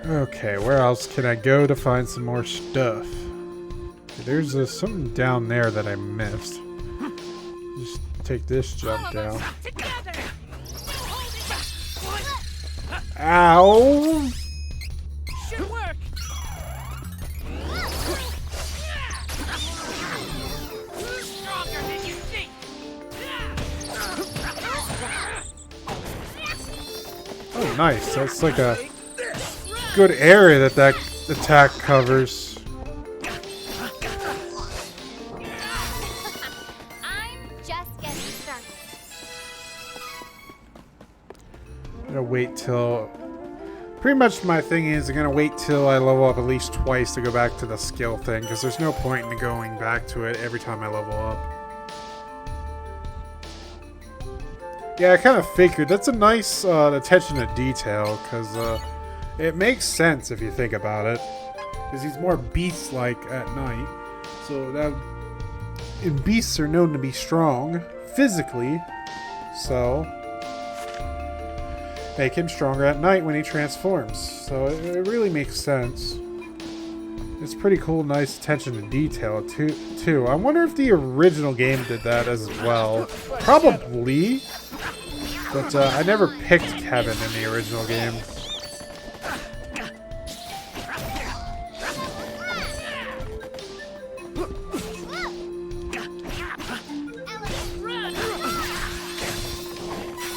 Okay, where else can I go to find some more stuff? Okay, there's something down there that I missed. Just take this jump down. Ow! Should work. Stronger than you think. Oh, nice. That's like a good area that attack covers. I'm just getting started. I'm gonna wait till... Pretty much my thing is I'm gonna wait till I level up at least twice to go back to the skill thing, because there's no point in going back to it every time I level up. Yeah, I kind of figured. That's a nice attention to detail, because it makes sense if you think about it. Because he's more beast-like at night. So that... And beasts are known to be strong, physically. So... make him stronger at night when he transforms. So it really makes sense. It's pretty cool, nice attention to detail, too. I wonder if the original game did that as well. Probably. But I never picked Kevin in the original game.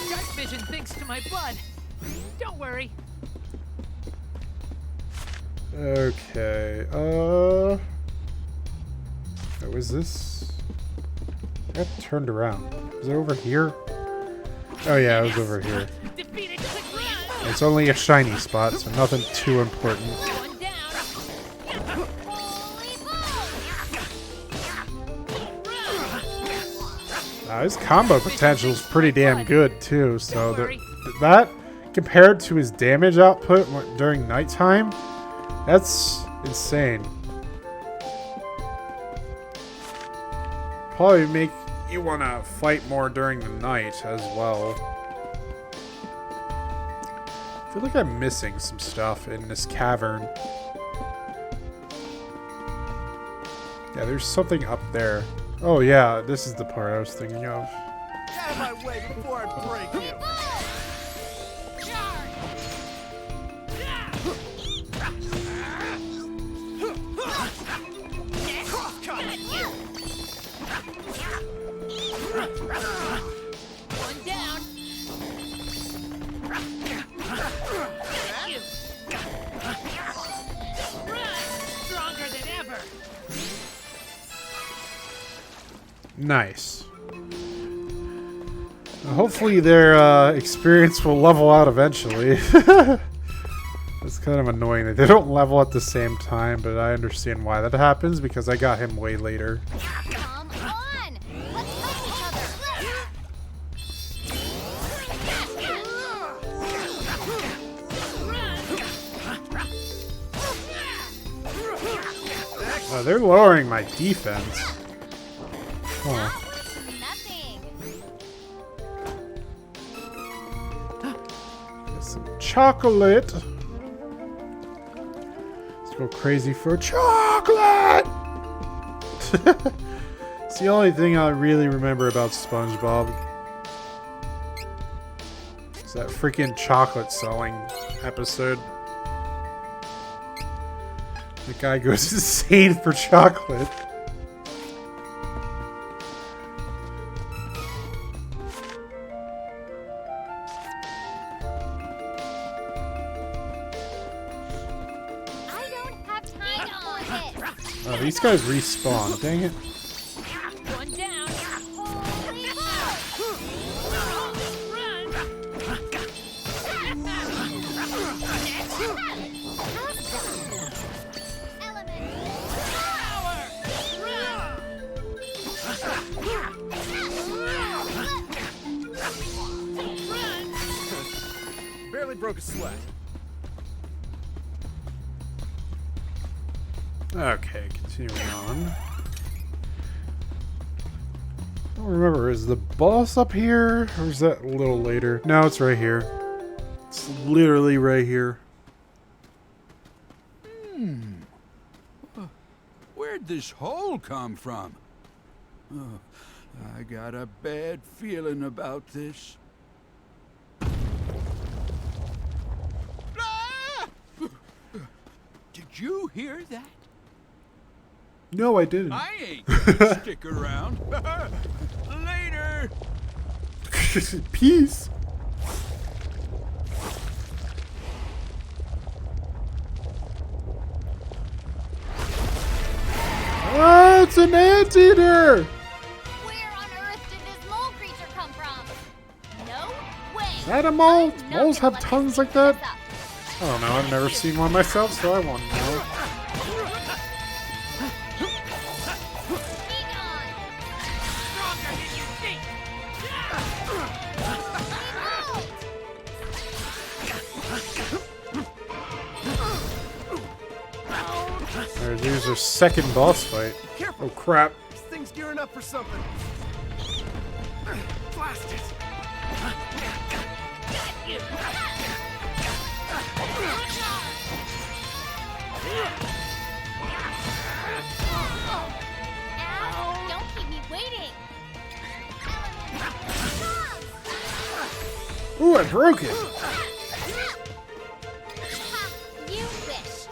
Dark vision thanks to my blood. Don't worry. Okay, what was this? I got turned around. Was it over here? Oh yeah, it was over here. It's only a shiny spot, so nothing too important. His combo potential is pretty damn good too, so that compared to his damage output during nighttime, that's insane. Probably make you want to fight more during the night as well. I feel like I'm missing some stuff in this cavern. Yeah, there's something up there. Oh yeah, this is the part I was thinking of. Get out of my way before I break you! One down. Got you. Run! Stronger than ever. Nice. Hopefully their experience will level out eventually. It's kind of annoying that they don't level at the same time, but I understand why that happens because I got him way later. Come on! Let's help each Oh, they're lowering my defense. Huh. Get some chocolate. Let's go crazy for chocolate! It's the only thing I really remember about SpongeBob. It's that freaking chocolate selling episode. The guy goes insane for chocolate. Oh, these guys respawn. Dang it. One down. Barely broke a sweat. Okay, continuing on. I don't remember, is the boss up here? Or is that a little later? No, it's right here. It's literally right here. Where'd this hole come from? Oh, I got a bad feeling about this. Ah! Did you hear that? No, I didn't. I ain't gonna stick around. Later. Peace. Oh, it's an anteater! Where on earth did this mole creature come from? No way! Is that a mole? Moles have tongues like that? I don't know, I've never seen one myself, so I want to know. Alright, there's our second boss fight. Oh crap. This thing's gearing up for something. Blast it! Ow! Don't keep me waiting! Ooh, I broke it! You wish.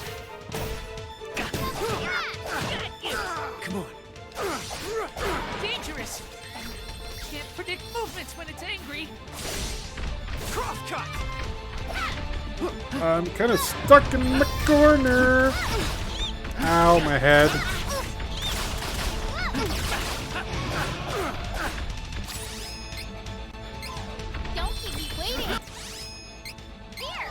Come on. Dangerous. Can't predict movements when it's angry. Cross cut! I'm kind of stuck in the corner. Ow, my head. Don't keep me waiting. Here.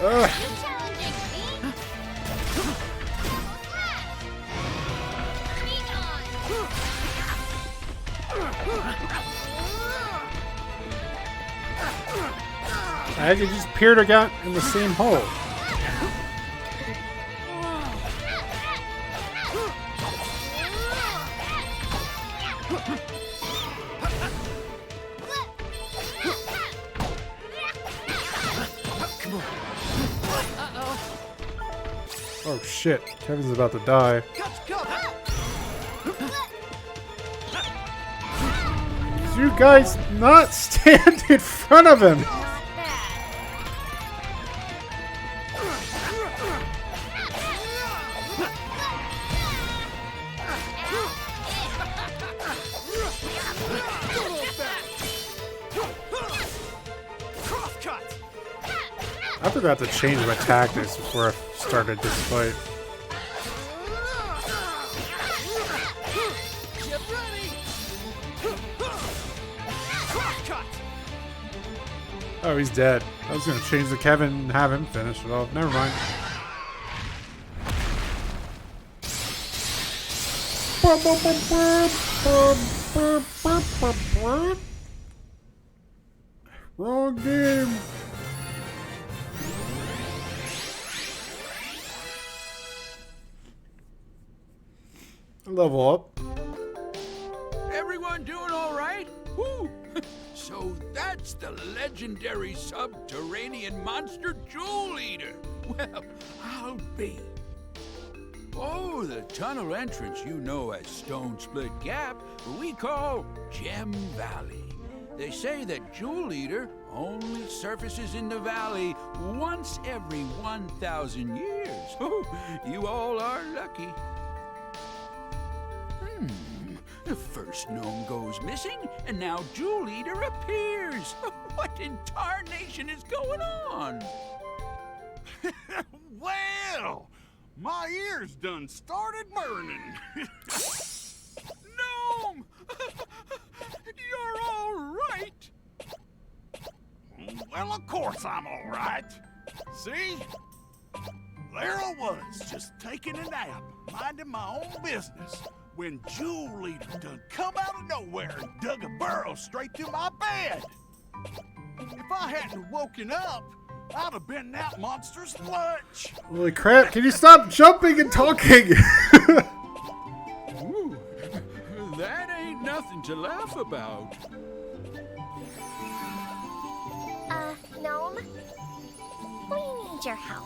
Ugh. I could just peer to got in the same hole. Oh shit, Kevin's about to die. You guys not stand in front of him. I forgot to change my tactics before I started this fight. Oh, he's dead. I was gonna change the Kevin and have him finish it off. Never mind. Wrong game. Level up. Everyone doing all right? Woo! So that's the legendary subterranean monster Jewel Eater. Well, I'll be. Oh, the tunnel entrance you know as Stone Split Gap, we call Gem Valley. They say that Jewel Eater only surfaces in the valley once every 1,000 years. Oh, you all are lucky. The first gnome goes missing, and now Jewel Eater appears. What in tarnation is going on? Well, my ears done started burning. Gnome! You're all right! Well, of course I'm all right. See? There I was, just taking a nap, minding my own business, when Jewel Eater done come out of nowhere and dug a burrow straight through my bed. If I hadn't woken up, I'd have been that monster's lunch. Holy crap, can you stop jumping and talking? Ooh, that ain't nothing to laugh about. Gnome? We need your help.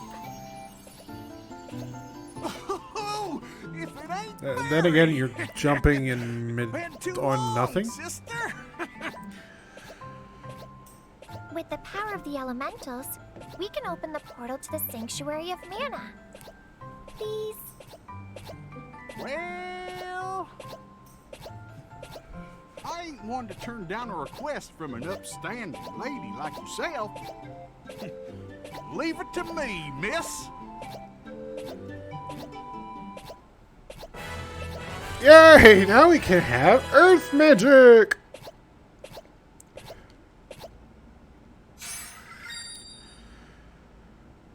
Oh, if it ain't Then again, you're jumping in mid on nothing. sister. With the power of the elementals, we can open the portal to the Sanctuary of Mana. Please? Well, I ain't one to turn down a request from an upstanding lady like yourself. Leave it to me, miss. Yay! Now we can have Earth Magic!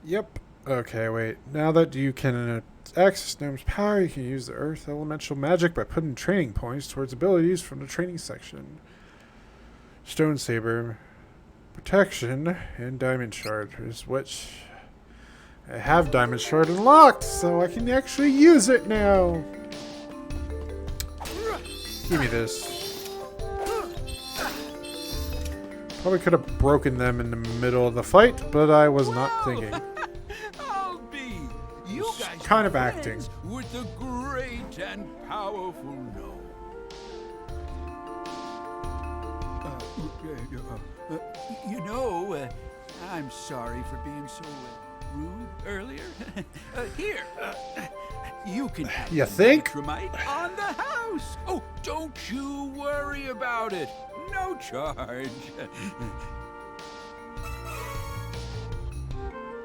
Yep. Okay, wait. Now that you can access Gnome's power, you can use the Earth Elemental Magic by putting training points towards abilities from the training section. Stone Saber, Protection, and Diamond Shard, which I have Diamond Shard unlocked, so I can actually use it now. Give me this. Probably could have broken them in the middle of the fight, but I was not thinking. I'll be. You guys kind of are acting. friends with the great and powerful gnome. You know, I'm sorry for being so rude earlier. Here, you can have You think? Electromite on the house. Oh, don't you worry about it. No charge.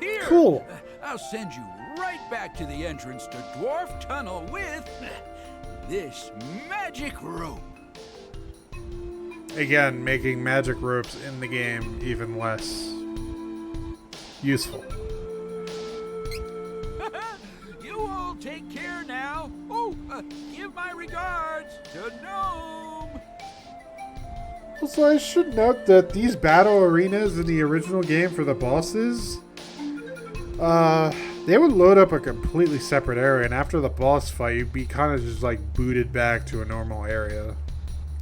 Here, Cool. I'll send you right back to the entrance to Dwarf Tunnel with this magic rope. Again, making magic ropes in the game even less useful. You all take care now. Oh, give my regards to Gnome. Also, I should note that these battle arenas in the original game for the bosses, they would load up a completely separate area, and after the boss fight, you'd be kind of just like booted back to a normal area.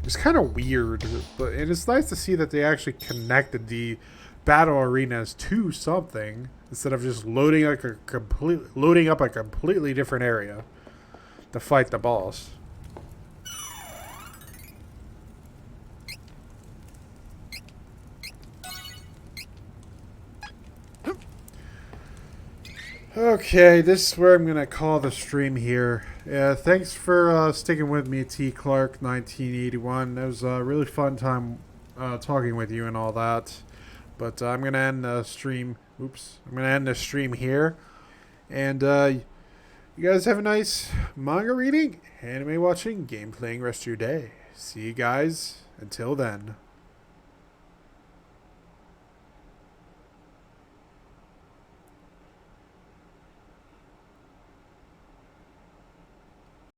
It's kind of weird, and it's nice to see that they actually connected the battle arenas to something instead of just loading up a completely different area to fight the boss. Okay, this is where I'm going to call the stream here. Thanks for sticking with me, T. Clark 1981. It was a really fun time talking with you and all that. But I'm going to end the stream Oops. I'm going to end the stream here. And you guys have a nice manga reading, anime watching, game playing rest of your day. See you guys until then.